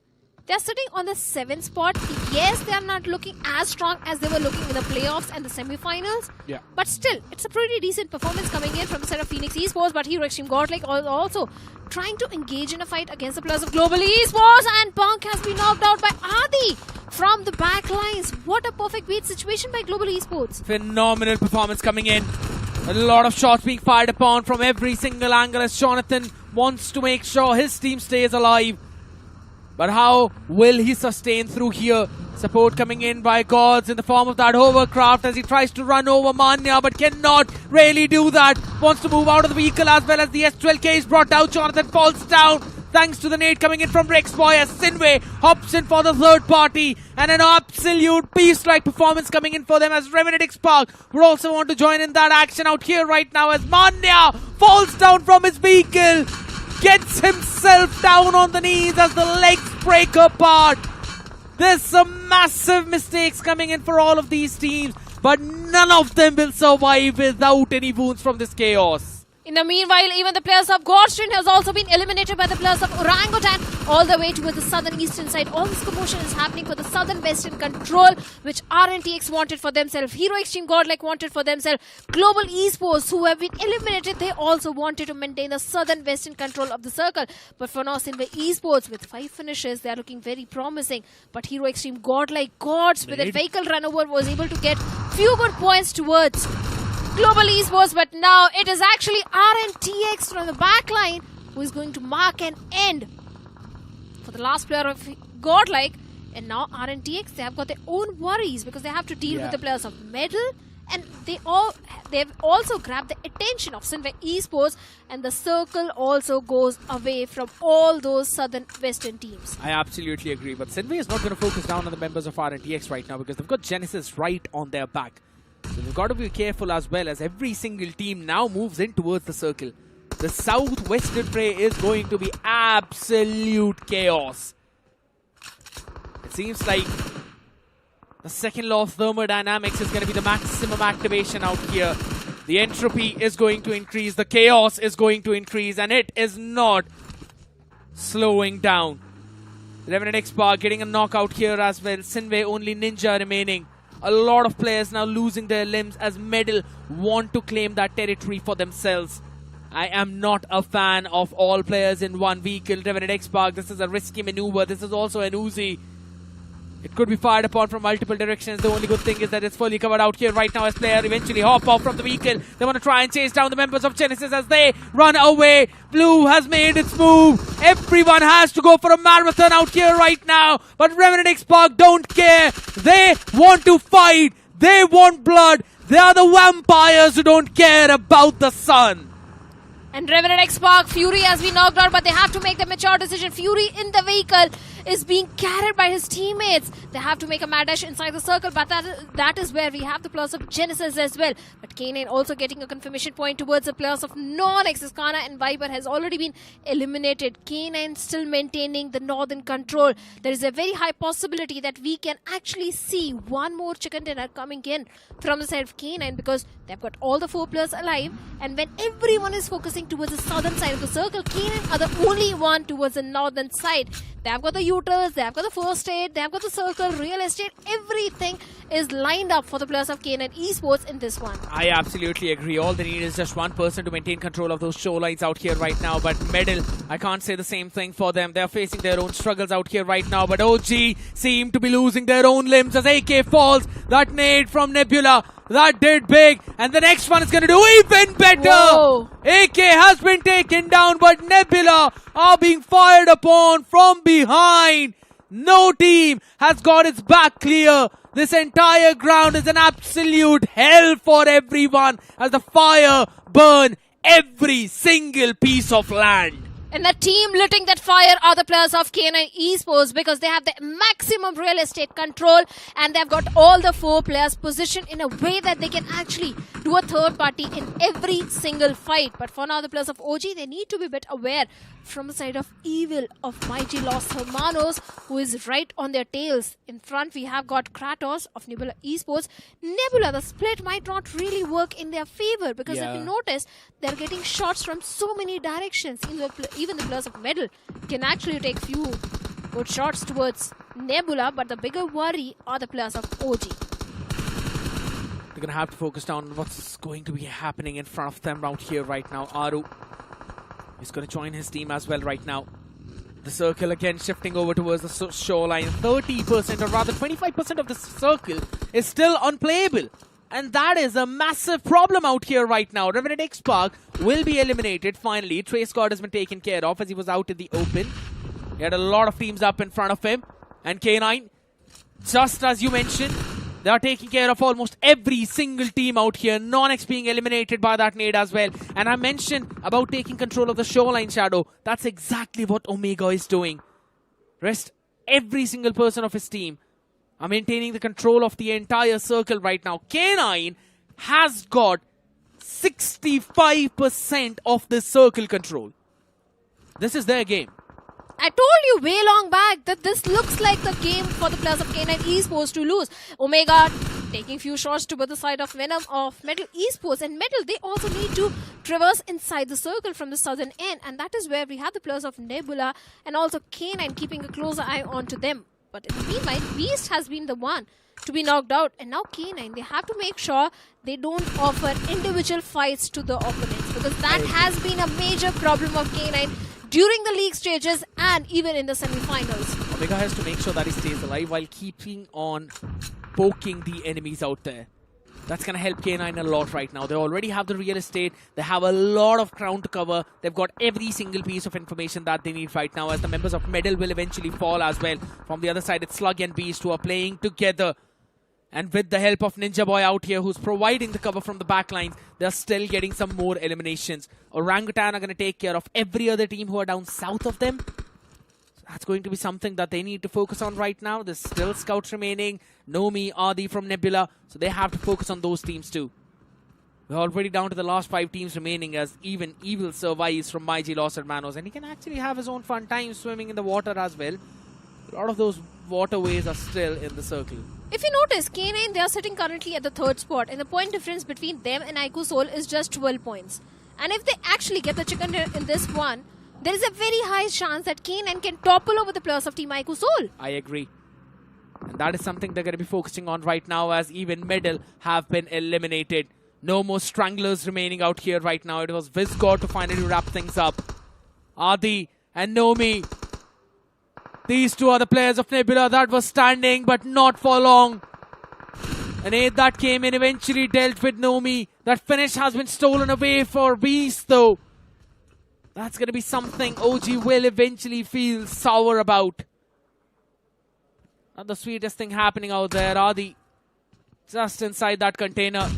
They are sitting on the 7th spot. Yes, they are not looking as strong as they were looking in the playoffs and the semi-finals. Yeah. But still, it's a pretty decent performance coming in from the side of Phoenix Esports. But Hero Extreme Godlike also trying to engage in a fight against the players of Global Esports. And Punk has been knocked out by Adi from the back lines. What a perfect beat situation by Global Esports. Phenomenal performance coming in. A lot of shots being fired upon from every single angle as Jonathan wants to make sure his team stays alive. But how will he sustain through here? Support coming in by Gods in the form of that hovercraft as he tries to run over Manya, but cannot really do that. Wants to move out of the vehicle as well as the S12K is brought out. Jonathan falls down thanks to the nade coming in from Rexboy as Sinewy hops in for the third party. And an absolute beast-like performance coming in for them as REVENANT X SPARK would also want to join in that action out here right now as Manya falls down from his vehicle. Gets himself down on the knees as the legs break apart. There's some massive mistakes coming in for all of these teams, but none of them will survive without any wounds from this chaos. In the meanwhile, even the players of Xtreme has also been eliminated by the players of Orangutan all the way towards the southern eastern side. All this commotion is happening for the southern western control, which RNTX wanted for themselves. Hero Xtreme Godlike wanted for themselves. Global Esports, who have been eliminated, they also wanted to maintain the southern western control of the circle. But for now, Sinewy Esports with 5 finishes, they are looking very promising. But Hero Xtreme Godlike, gods, with a vehicle runover, was able to get few good points towards Global Esports, but now it is actually RNTX from the backline who is going to mark an end for the last player of Godlike. And now RNTX, they have got their own worries because they have to deal with the players of Medal, and they've also grabbed the attention of Sinewy Esports, and the circle also goes away from all those southern western teams. I absolutely agree, but Sinewy is not going to focus down on the members of RNTX right now because they've got Genesis right on their back. So they've got to be careful as well, as every single team now moves in towards the circle. The southwestern fray is going to be absolute chaos. It seems like the second law of thermodynamics is going to be the maximum activation out here. The entropy is going to increase, the chaos is going to increase, and it is not slowing down. REVENANT X SPARK getting a knockout here as well. Sinewy only Ninja remaining. A lot of players now losing their limbs as Medal want to claim that territory for themselves. I am not a fan of all players in one vehicle. REVENANT X SPARK, this is a risky maneuver. This is also an Uzi. It could be fired upon from multiple directions. The only good thing is that it's fully covered out here right now as players eventually hop off from the vehicle. They want to try and chase down the members of Genesis as they run away. Blue has made its move. Everyone has to go for a marathon out here right now. But REVENANT X SPARK don't care. They want to fight. They want blood. They are the vampires who don't care about the sun. And REVENANT X SPARK, Fury has been knocked out, but they have to make the mature decision. Fury in the vehicle is being carried by his teammates. They have to make a mad dash inside the circle, but that is where we have the players of Genesis as well. But K9 also getting a confirmation point towards the players of NoNx. Kana and Viper has already been eliminated. K9 still maintaining the northern control. There is a very high possibility that we can actually see one more chicken dinner coming in from the side of K9 because they've got all the 4 players alive, and when everyone is focusing towards the southern side of the circle, K9 are the only one towards the northern side. They have got the Utils, they have got the first aid, they have got the circle, real estate, everything is lined up for the players of K9 Esports in this one. I absolutely agree. All they need is just one person to maintain control of those shorelines out here right now. But Medal, I can't say the same thing for them. They're facing their own struggles out here right now. But OG seem to be losing their own limbs as AK falls. That nade from Nebula, that did big. And the next one is going to do even better. Whoa. AK has been taken down, but Nebula are being fired upon from behind. No team has got its back clear. This entire ground is an absolute hell for everyone as the fire burn every single piece of land. And the team lighting that fire are the players of K9 Esports because they have the maximum real estate control and they've got all the 4 players positioned in a way that they can actually do a third party in every single fight. But for now, the players of OG, they need to be a bit aware from the side of evil of mighty Los Hermanos, who is right on their tails. In front, we have got Kratos of Nebula Esports. Nebula, the split might not really work in their favor because if you notice, they're getting shots from so many directions. Even the players of Medal can actually take few good shots towards Nebula, but the bigger worry are the players of OG. They're going to have to focus down on what's going to be happening in front of them out here right now. Aru is going to join his team as well right now. The circle again shifting over towards the shoreline. 30% or rather 25% of the circle is still unplayable. And that is a massive problem out here right now. REVENANT X SPARK will be eliminated finally. Trace God has been taken care of as he was out in the open. He had a lot of teams up in front of him. And K9, just as you mentioned, they are taking care of almost every single team out here. NoNx being eliminated by that nade as well. And I mentioned about taking control of the shoreline, Shadow. That's exactly what Omega is doing. Rest every single person of his team are maintaining the control of the entire circle right now. K9 has got 65% of the circle control. This is their game. I told you way long back that this looks like the game for the players of K9 Esports to lose. Omega taking few shots to both the side of Venom of Metal Esports. And Metal, they also need to traverse inside the circle from the southern end. And that is where we have the players of Nebula and also K9 keeping a closer eye onto them. But in the meanwhile, Beast has been the one to be knocked out. And now K9, they have to make sure they don't offer individual fights to the opponents. Because that has been a major problem of K9 during the league stages and even in the semi-finals. Omega has to make sure that he stays alive while keeping on poking the enemies out there. That's going to help K9 a lot right now. They already have the real estate. They have a lot of ground to cover. They've got every single piece of information that they need right now, as the members of Medal will eventually fall as well. From the other side, it's Slug and Beast who are playing together. And with the help of Ninja Boy out here, who's providing the cover from the backlines, they're still getting some more eliminations. Orangutan are going to take care of every other team who are down south of them. That's going to be something that they need to focus on right now. There's still scouts remaining. Nomi, Adi from Nebula. So they have to focus on those teams too. We're already down to the last 5 teams remaining, as even Evil survives from Los Hermanos. And he can actually have his own fun time swimming in the water as well. A lot of those waterways are still in the circle. If you notice, K9, they are sitting currently at the 3rd spot. And the point difference between them and iQOO Soul is just 12 points. And if they actually get the chicken in this one, there is a very high chance that K9 can topple over the players of Team iQOO Soul. I agree. And that is something they're going to be focusing on right now, as even Medal have been eliminated. No more Stranglers remaining out here right now. It was Vizgor to finally wrap things up. Adi and Nomi. These two are the players of Nebula that was standing, but not for long. An aid that came in eventually dealt with Nomi. That finish has been stolen away for Beast though. That's going to be something OG will eventually feel sour about. Not the sweetest thing happening out there. Adi just inside that container.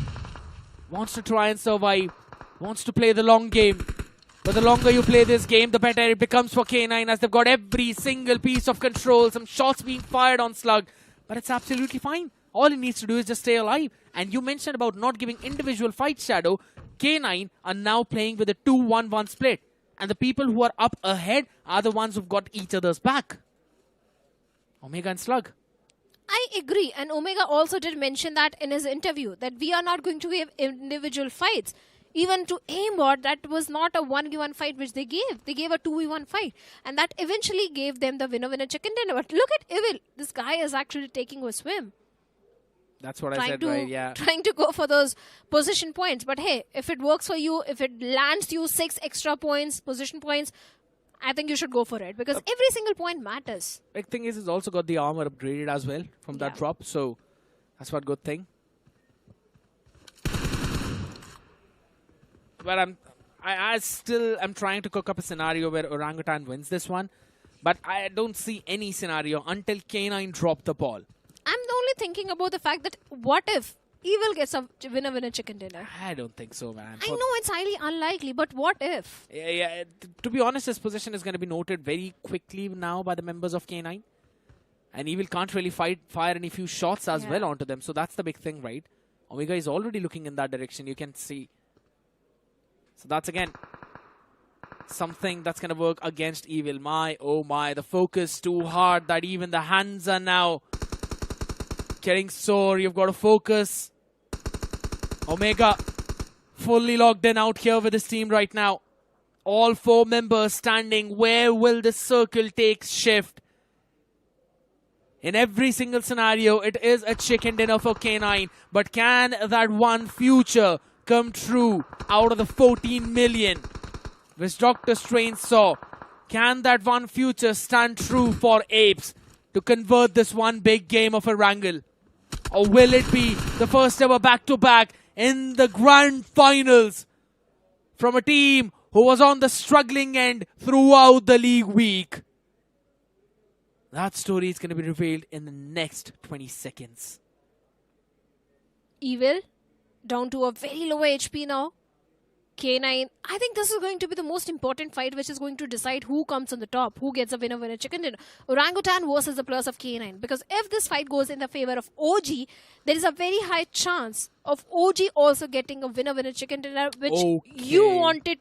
Wants to try and survive. Wants to play the long game. But the longer you play this game, the better it becomes for K9, as they've got every single piece of control. Some shots being fired on Slug. But it's absolutely fine. All he needs to do is just stay alive. And you mentioned about not giving individual fights, Shadow. K9 are now playing with a 2-1-1 split. And the people who are up ahead are the ones who've got each other's back. Omega and Slug. I agree. And Omega also did mention that in his interview, that we are not going to give individual fights. Even to Aimbot, that was not a 1v1 fight which they gave. They gave a 2v1 fight. And that eventually gave them the winner chicken dinner. But look at Evil. This guy is actually taking a swim. That's what I said, right? Yeah. Trying to go for those position points. But hey, if it works for you, if it lands you 6 extra points, position points, I think you should go for it. Because every single point matters. Big thing is, he's also got the armor upgraded as well from that drop. So that's one good thing. But I still am trying to cook up a scenario where Orangutan wins this one. But I don't see any scenario until K9 drop the ball. I'm only thinking about the fact that what if Evil gets a winner chicken dinner? I don't think so, man. I know it's highly unlikely, but what if? Yeah. To be honest, his position is going to be noted very quickly now by the members of K9. And Evil can't really fire any few shots as well onto them. So that's the big thing, right? Omega is already looking in that direction. You can see. So that's again something that's going to work against Evil. My, oh my, the focus too hard that even the hands are now getting sore. You've got to focus. Omega fully locked in out here with his team right now. All 4 members standing. Where will this circle take shift? In every single scenario, it is a chicken dinner for K9. But can that one future come true out of the 14 million which Dr. Strange saw? Can that one future stand true for Apes to convert this one big game of Erangel? Or will it be the first ever back-to-back in the grand finals from a team who was on the struggling end throughout the league week? That story is going to be revealed in the next 20 seconds. Evil, down to a very low HP now. K9, I think this is going to be the most important fight, which is going to decide who comes on the top, who gets a winner chicken dinner. Orangutan versus the players of K9. Because if this fight goes in the favor of OG, there is a very high chance of OG also getting a winner chicken dinner, which you wanted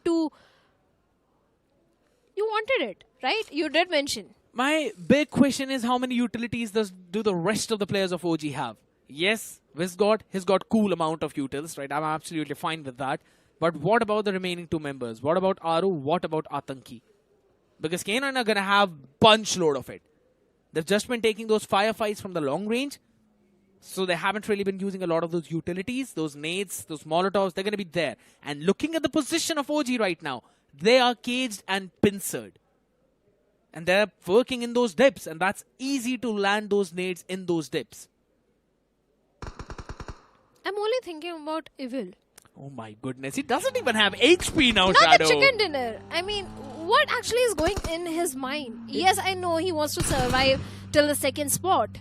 it, right? You did mention. My big question is, how many utilities do the rest of the players of OG have? Yes, Wisgod, he's got cool amount of utils, right? I'm absolutely fine with that. But what about the remaining two members? What about Aru? What about Atanki? Because K9 are going to have bunch load of it. They've just been taking those firefights from the long range. So they haven't really been using a lot of those utilities, those nades, those molotovs. They're going to be there. And looking at the position of OG right now, they are caged and pincered. And they're working in those dips. And that's easy to land those nades in those dips. I'm only thinking about Evil. Oh my goodness. He doesn't even have HP now, Not Shadow. the chicken dinner. I mean, what actually is going in his mind? Yes, I know he wants to survive till the second spot.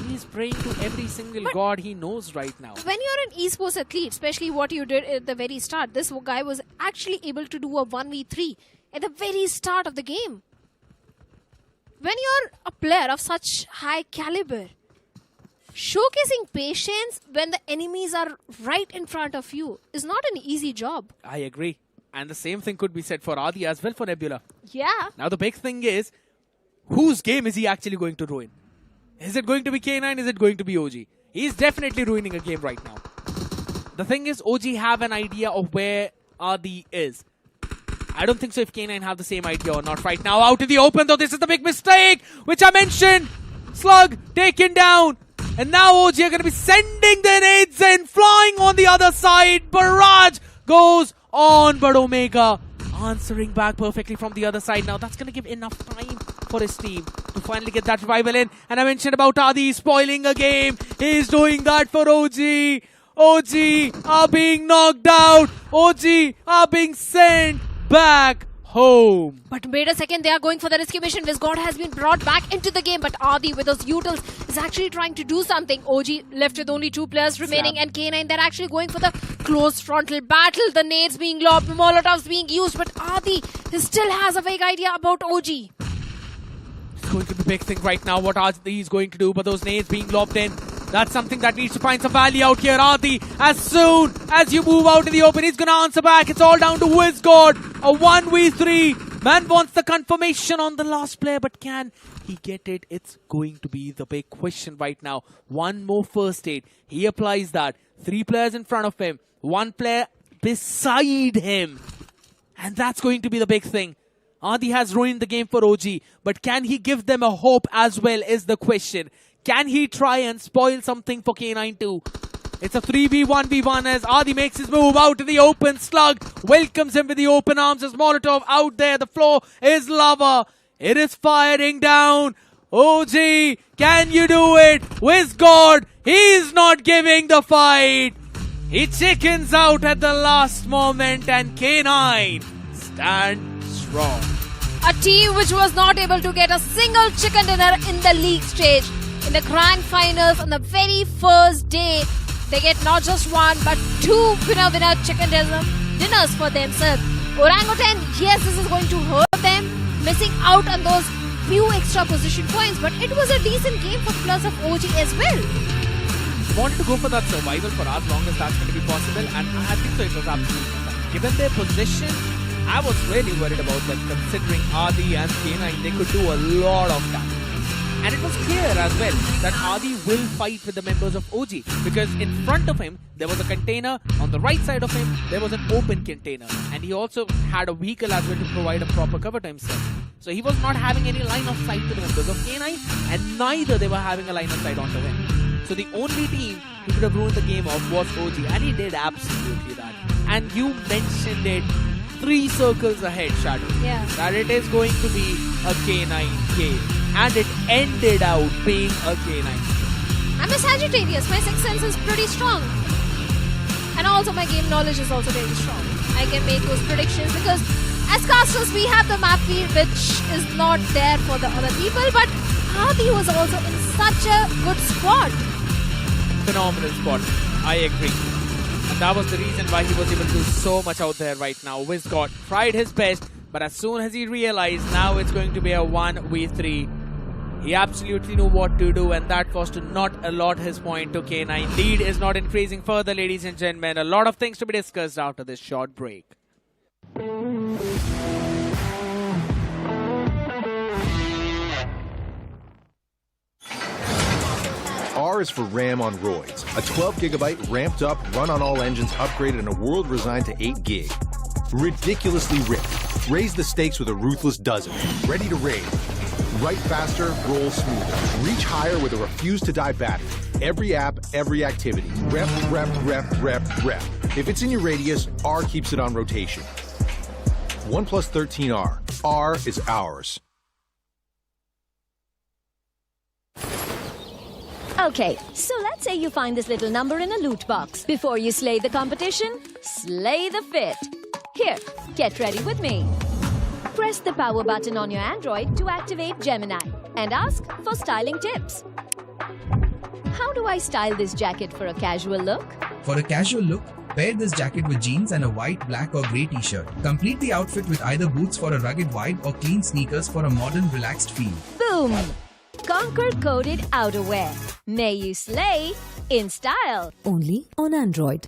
He's praying to every single god he knows right now. When you're an esports athlete, especially what you did at the very start, this guy was actually able to do a 1v3 at the very start of the game. When you're a player of such high caliber, showcasing patience when the enemies are right in front of you is not an easy job. I agree. And the same thing could be said for Adi as well for Nebula. Yeah. Now the big thing is, whose game is he actually going to ruin? Is it going to be K9? Is it going to be OG? He's definitely ruining a game right now. The thing is, OG have an idea of where Adi is. I don't think so if K9 have the same idea or not right now. Out in the open though, this is the big mistake, which I mentioned. Slug taken down. And now OG are going to be sending their nades in, flying on the other side. Barrage goes on, but Omega answering back perfectly from the other side. Now that's going to give enough time for his team to finally get that revival in. And I mentioned about Adi spoiling a game. He's doing that for OG. OG are being knocked out. OG are being sent back home. But wait a second, they are going for the risky mission. Wisgod has been brought back into the game, but Adi with those utils is actually trying to do something. OG left with only 2 players remaining, and K9, they're actually going for the close frontal battle. The nades being lobbed, molotovs being used, but Adi still has a vague idea about OG. It's going to be a big thing right now what Adi is going to do, but those nades being lobbed in, that's something that needs to find some value out here. Adi, as soon as you move out in the open, he's going to answer back. It's all down to Wisgod. A 1v3. Man wants the confirmation on the last player, but can he get it? It's going to be the big question right now. One more first aid. He applies that. 3 players in front of him. 1 player beside him. And that's going to be the big thing. Adi has ruined the game for OG, but can he give them a hope as well is the question. Can he try and spoil something for K9 too? It's a 3v1v1 as Adi makes his move out to the open. Slug welcomes him with the open arms as Molotov out there. The floor is lava. It is firing down. OG, can you do it? Wisgod, he's not giving the fight. He chickens out at the last moment and K9 stands strong. A team which was not able to get a single chicken dinner in the league stage. In the grand finals on the very first day, they get not just 1 but 2 winner chicken dinners for themselves. Orangutan, yes, this is going to hurt them, missing out on those few extra position points, but it was a decent game for Plus of OG as well. Wanted to go for that survival for as long as that's going to be possible, and I think so it was absolutely fine. Given their position, I was really worried about them, considering Adi and K9, they could do a lot of damage. And it was clear as well that Adi will fight with the members of OG, because in front of him there was a container, on the right side of him there was an open container, and he also had a vehicle as well to provide a proper cover to himself. So he was not having any line of sight to the members of K9, and neither they were having a line of sight onto him. So the only team who could have ruined the game off was OG, and he did absolutely that. And you mentioned it 3 circles ahead, Shadow, that it is going to be a K9 game. And it ended out being a K9. I'm a Sagittarius. My sixth sense is pretty strong. And also my game knowledge is also very strong. I can make those predictions because as casters we have the map field which is not there for the other people. But Adi was also in such a good spot. Phenomenal spot. I agree. And that was the reason why he was able to do so much out there right now. Wisgod tried his best, but as soon as he realized now it's going to be a 1v3, he absolutely knew what to do, and that was to not allot his point to K9. Lead is not increasing further, ladies and gentlemen. A lot of things to be discussed after this short break. R is for RAM on roids. A 12GB ramped up, run on all engines, upgraded in a world resigned to 8 gig. Ridiculously ripped. Raise the stakes with a ruthless dozen. Ready to raid. Write faster, roll smoother. Reach higher with a refuse-to-die battery. Every app, every activity. Rep, rep, rep, rep, rep. If it's in your radius, R keeps it on rotation. OnePlus 13R. R is ours. Okay, so let's say you find this little number in a loot box. Before you slay the competition, slay the fit. Here, get ready with me. Press the power button on your Android to activate Gemini and ask for styling tips. How do I style this jacket for a casual look? For a casual look, pair this jacket with jeans and a white, black or grey t-shirt. Complete the outfit with either boots for a rugged vibe or clean sneakers for a modern, relaxed feel. Boom! Conquer coded outerwear. May you slay in style. Only on Android.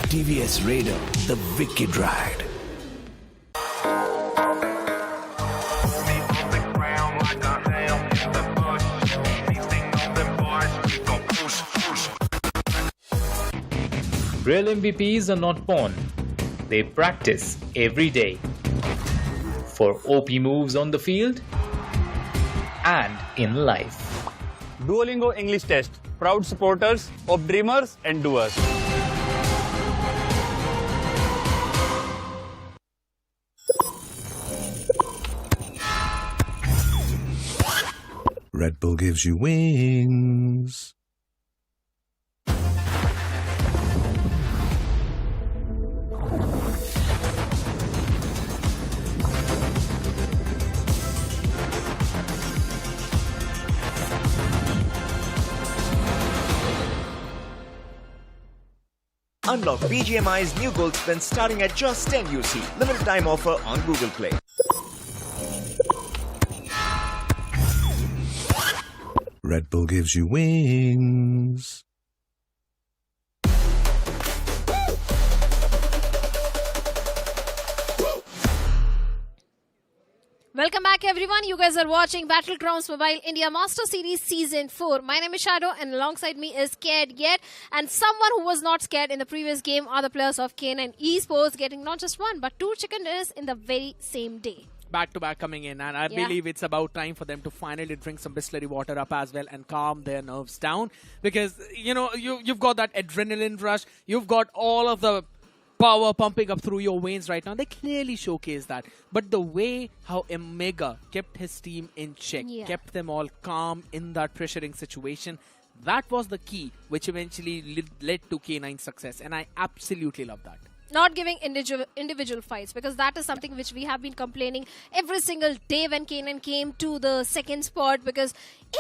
TVS Raider, the wicked ride. Real MVPs are not born. They practice every day. For OP moves on the field and in life. Duolingo English Test. Proud supporters of dreamers and doers. Red Bull gives you wings. Unlock BGMI's new gold spin starting at just 10 UC. Limited time offer on Google Play. Red Bull gives you wings. Welcome back everyone, you guys are watching Battlegrounds Mobile India Master Series Season 4. My name is Shadow and alongside me is Scared Yet, and someone who was not scared in the previous game are the players of K9 Esports, getting not just one but 2 chicken dinners in the very same day. Back to back coming in, and I believe it's about time for them to finally drink some Bisleri water up as well and calm their nerves down, because you know you've got that adrenaline rush, you've got all of the power pumping up through your veins right now. They clearly showcase that, but the way how Omega kept his team in check, kept them all calm in that pressuring situation, that was the key which eventually led to K9's success, and I absolutely love that. Not giving individual fights, because that is something which we have been complaining every single day when K9 came to the second spot, because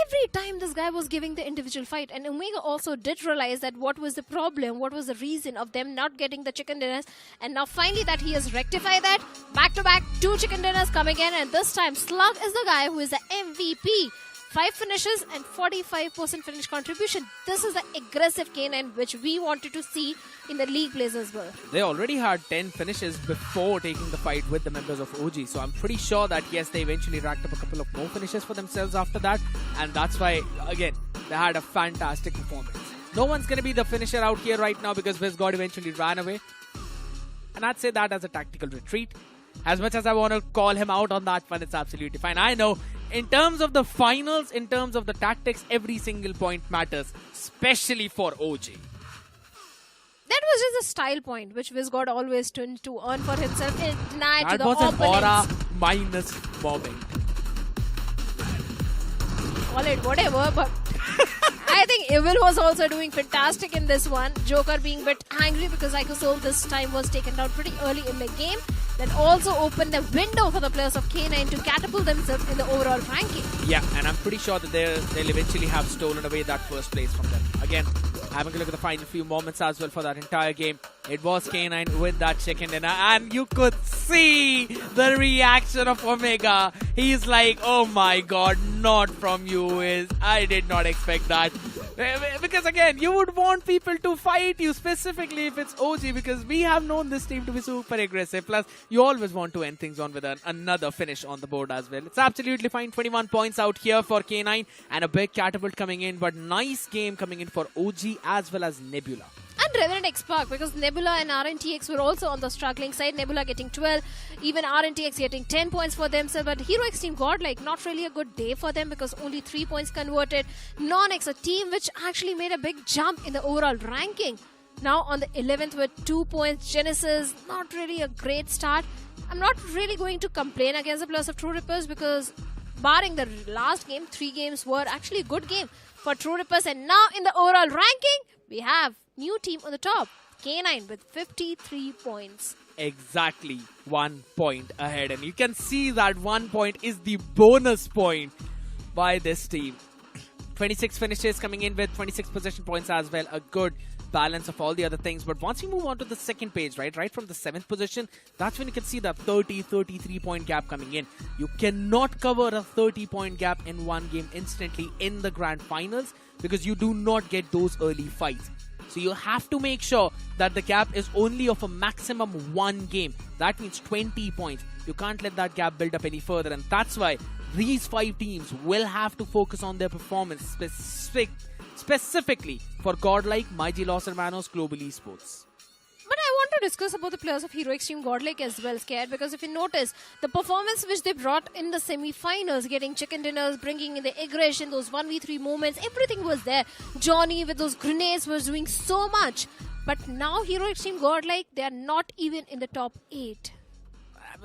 every time this guy was giving the individual fight, and Omega also did realize that what was the problem, what was the reason of them not getting the chicken dinners, and now finally that he has rectified that. Back to back 2 chicken dinners coming in, and this time Slug is the guy who is the MVP. 5 finishes and 45% finish contribution. This is the aggressive K9 which we wanted to see in the league plays as well. They already had 10 finishes before taking the fight with the members of OG. So I'm pretty sure that yes, they eventually racked up a couple of more finishes for themselves after that. And that's why, again, they had a fantastic performance. No one's going to be the finisher out here right now because Vizgod eventually ran away. And I'd say that as a tactical retreat. As much as I want to call him out on that one, it's absolutely fine. I know, in terms of the finals, in terms of the tactics, every single point matters, especially for OG. That was just a style point, which Vizgod always turned to earn for himself and deny to the opponents. That was an aura minus bombing. Call it whatever, but I think Evil was also doing fantastic in this one. Joker being a bit angry because iQOO this time was taken down pretty early in the game. That also opened the window for the players of K9 to catapult themselves in the overall ranking. Yeah, and I'm pretty sure that they'll eventually have stolen away that first place from them. Again, having a look at the final few moments as well for that entire game. it was K9 with that chicken dinner, and you could see the reaction of Omega. He's like, oh my god, not from you. I did not expect that. Because again, you would want people to fight you, specifically if it's OG, because we have known this team to be super aggressive. Plus, you always want to end things on with another finish on the board as well. It's absolutely fine. 21 points out here for K9 and a big catapult coming in, but nice game coming in for OG as well as Nebula. And REVENANT X SPARK, because Nebula and RNTX were also on the struggling side. Nebula getting 12, even RNTX getting 10 points for themselves. But Heroics team Godlike, not really a good day for them because only 3 points converted. NoNx, a team which actually made a big jump in the overall ranking. Now on the 11th with 2 points. Genesis, not really a great start. I'm not really going to complain against the players of True Rippers because barring the last game, 3 games were actually a good game for True Rippers. And now in the overall ranking, we have new team on the top, K9 with 53 points. Exactly 1 point ahead, and you can see that 1 point is the bonus point by this team. 26 finishes coming in with 26 possession points as well, a good balance of all the other things. But once you move on to the second page, right from the 7th position, that's when you can see that 33 point gap coming in. You cannot cover a 30-point gap in one game instantly in the grand finals because you do not get those early fights. So you have to make sure that the gap is only of a maximum 1 game. That means 20 points. You can't let that gap build up any further, and that's why these 5 teams will have to focus on their performance specifically for Godlike, Los Hermanos, Global Esports. But I want to discuss about the players of Heroics team Godlike as well, Scared, because if you notice, the performance which they brought in the semi-finals, getting chicken dinners, bringing in the aggression, those 1v3 moments, everything was there. Johnny with those grenades was doing so much. But now Heroics team Godlike, they are not even in the top 8.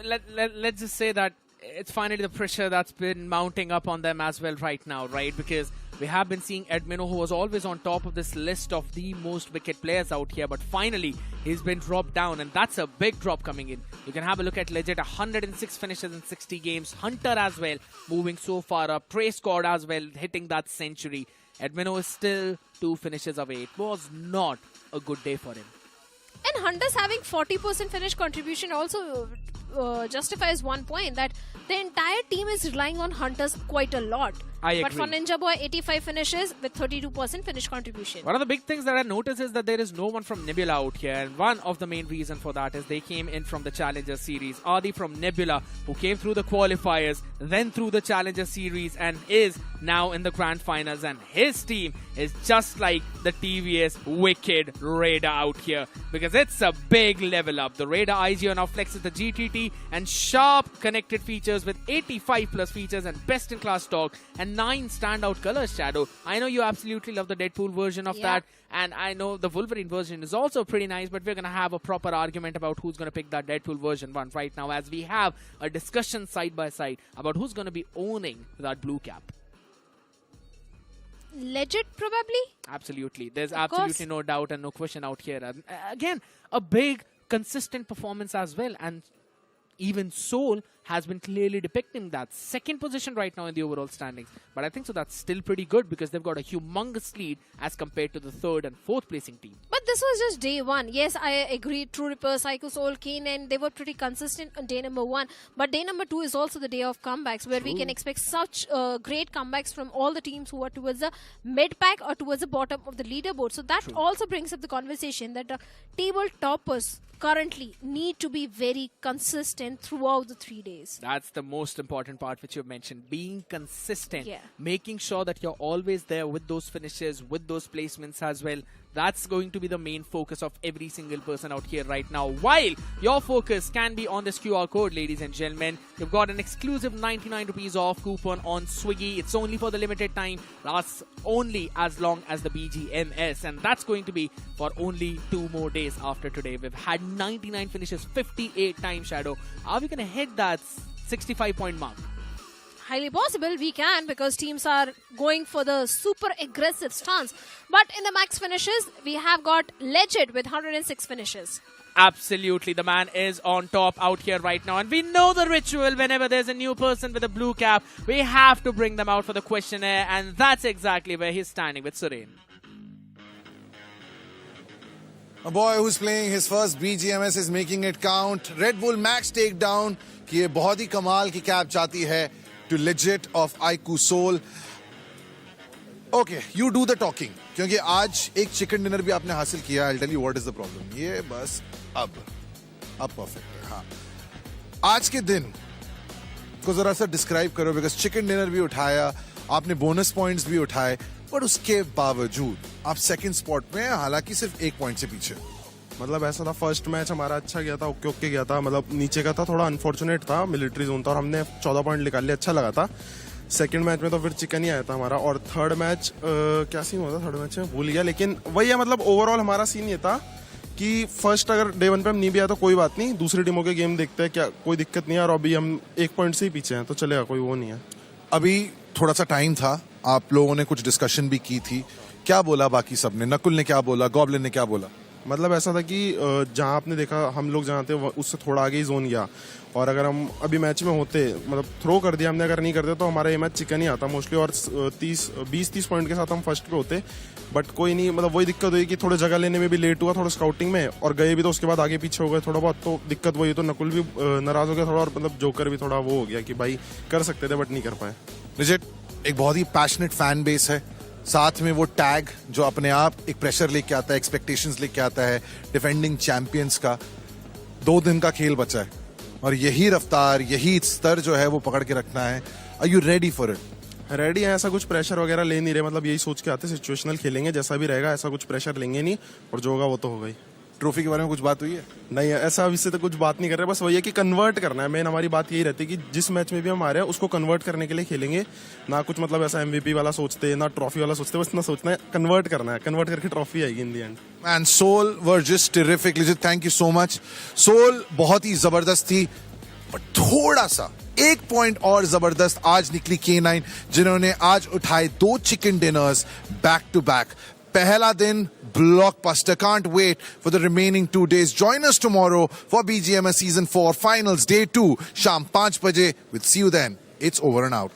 Let's just say that it's finally the pressure that's been mounting up on them as well right now, right? Because we have been seeing Edmino, who was always on top of this list of the most wicked players out here, but finally he's been dropped down, and that's a big drop coming in. You can have a look at Legit, 106 finishes in 60 games. Hunter as well, moving so far up. Prey Squad as well, hitting that century. Edmino is still 2 finishes away. It was not a good day for him. And Hunter's having 40% finish contribution also justifies 1 point, that the entire team is relying on Hunters quite a lot. I agree. But for Ninja Boy, 85 finishes with 32% finish contribution. One of the big things that I noticed is that there is no one from Nebula out here, and one of the main reasons for that is they came in from the Challenger Series. Adi from Nebula, who came through the qualifiers, then through the Challenger Series, and is now in the Grand Finals, and his team is just like the TVS Wicked Raider out here, because it's a big level up. The Raider IGO now flexes the GTT and sharp connected features with 85 plus features and best in class stock and 9 standout colors, Shadow. I know you absolutely love the Deadpool version of that, and I know the Wolverine version is also pretty nice, but we're going to have a proper argument about who's going to pick that Deadpool version one right now, as we have a discussion side by side about who's going to be owning that blue cap. Legit, probably? Absolutely. There's absolutely no doubt and no question out here. Again, a big, consistent performance as well, and even Soul has been clearly depicting that. 2nd position right now in the overall standings. But I think so that's still pretty good because they've got a humongous lead as compared to the 3rd and 4th placing team. But this was just day 1. Yes, I agree. True Ripper, Psycho Soul, K9, they were pretty consistent on day number 1. But day number 2 is also the day of comebacks, where we can expect such great comebacks from all the teams who are towards the mid-pack or towards the bottom of the leaderboard. So that also brings up the conversation that the table toppers currently need to be very consistent throughout the 3 days. That's the most important part which you've mentioned. Being consistent. Making sure that you're always there with those finishes, with those placements as well. That's going to be the main focus of every single person out here right now. While your focus can be on this QR code, ladies and gentlemen, you've got an exclusive 99 rupees off coupon on Swiggy. It's only for the limited time, lasts only as long as the BGMS, and that's going to be for only 2 more days after today. We've had 99 finishes 58 times, Shadow. Are we going to hit that 65-point mark? Highly possible we can, because teams are going for the super aggressive stance. But in the max finishes, we have got Legit with 106 finishes. Absolutely, the man is on top out here right now, and we know the ritual. Whenever there's a new person with a blue cap, we have to bring them out for the questionnaire, and that's exactly where he's standing with Suren. A boy who's playing his first BGMS is making it count. Red Bull Max takedown कि ये बहुत ही कमाल की cap जाती है to legit of iQOO Soul. Okay, you do the talking. क्योंकि आज एक चिकन डिनर भी आपने हासिल किया. I'll tell you what is the problem. ये बस अब परफेक्ट है. हाँ, आज के दिन को जरा सा डिस्क्राइब करो बिकॉज चिकन डिनर भी उठाया, आपने बोनस पॉइंट्स भी उठाए, पर उसके बावजूद आप सेकंड स्पॉट में हैं, हालांकि सिर्फ 1 पॉइंट से पीछे. मतलब ऐसा था, फर्स्ट मैच हमारा अच्छा गया था, ओके ओके गया था, मतलब नीचे का था, थोड़ा अनफॉर्चुनेट था, मिलिट्री जोन था और हमने 14 पॉइंट निकाल लिया, अच्छा लगा था. सेकंड मैच में तो फिर चिकन ही आया था हमारा. और थर्ड मैच क्या सीन हुआ था थर्ड मैच में भूल गया, लेकिन वही है, मतलब ओवरऑल हमारा सीन ये था कि फर्स्ट अगर डे 1 पे हम नहीं भी आया तो कोई बात नहीं, दूसरी टीमों के गेम देखते हैं, क्या कोई दिक्कत नहीं है. और अभी हम 1 पॉइंट से ही पीछे हैं तो चलेगा, कोई वो नहीं है. अभी थोड़ा सा टाइम था, आप लोगों ने कुछ डिस्कशन भी की थी, क्या बोला बाकी सबने? नकुल ने क्या बोला, गॉबलिन ने क्या बोला? मतलब ऐसा था कि जहाँ आपने देखा हम लोग जहाँ थे उससे थोड़ा आगे ही जोन गया, और अगर हम अभी मैच में होते, मतलब थ्रो कर दिया हमने, अगर नहीं करते तो हमारा ये मैच चिकन ही आता मोस्टली, और 20-30 पॉइंट के साथ हम फर्स्ट पे होते. बट कोई नहीं, मतलब वही दिक्कत हुई कि थोड़े जगह लेने में भी लेट हुआ, थोड़ा स्काउटिंग में, और गए भी तो उसके बाद आगे पीछे हो गए थोड़ा बहुत, तो दिक्कत वही. तो नकुल भी नाराज हो गया थोड़ा, और मतलब जोकर भी थोड़ा वो हो गया कि भाई कर सकते थे बट नहीं कर पाए. रिजिट एक बहुत ही पैशनेट फैन बेस है, साथ में वो टैग जो अपने आप एक प्रेशर लेके आता है, एक्सपेक्टेशंस लेके आता है डिफेंडिंग चैंपियंस का. 2 दिन का खेल बचा है और यही रफ्तार, यही स्तर जो है वो पकड़ के रखना है. Are you ready for it? Ready है, ऐसा कुछ प्रेशर वगैरह ले नहीं रहे, मतलब यही सोच के आते सिचुएशनल खेलेंगे, जैसा भी रहेगा, ऐसा कुछ प्रेशर लेंगे नहीं, और जो होगा वो तो होगा ही. ट्रॉफी के बारे में कुछ बात हुई है? नहीं, ऐसा इससे तो कुछ बात नहीं कर रहे, बस वही है कि कन्वर्ट करना है. मेन हमारी बात यही रहती है कि जिस मैच में भी हम आ रहे हैं उसको कन्वर्ट करने के लिए खेलेंगे, ना कुछ मतलब ऐसा MVP वाला सोचते, ना ट्रॉफी वाला सोचते, बस ना सोचना है, कन्वर्ट करना है, कन्वर्ट करके ट्रॉफी आएगी in the end. Man, Soul were just terrific. Legit, thank you so much. Soul बहुत ही जबरदस्त थी, पर थोड़ा सा 1 पॉइंट और जबरदस्त आज निकली K9, जिन्होंने आज उठाए 2 chicken dinners back to back. पहला दिन blockbuster. Can't wait for the remaining 2 days. Join us tomorrow for BGMS Season 4 Finals Day 2 शाम 5 बजे. We'll see you then. It's over and out.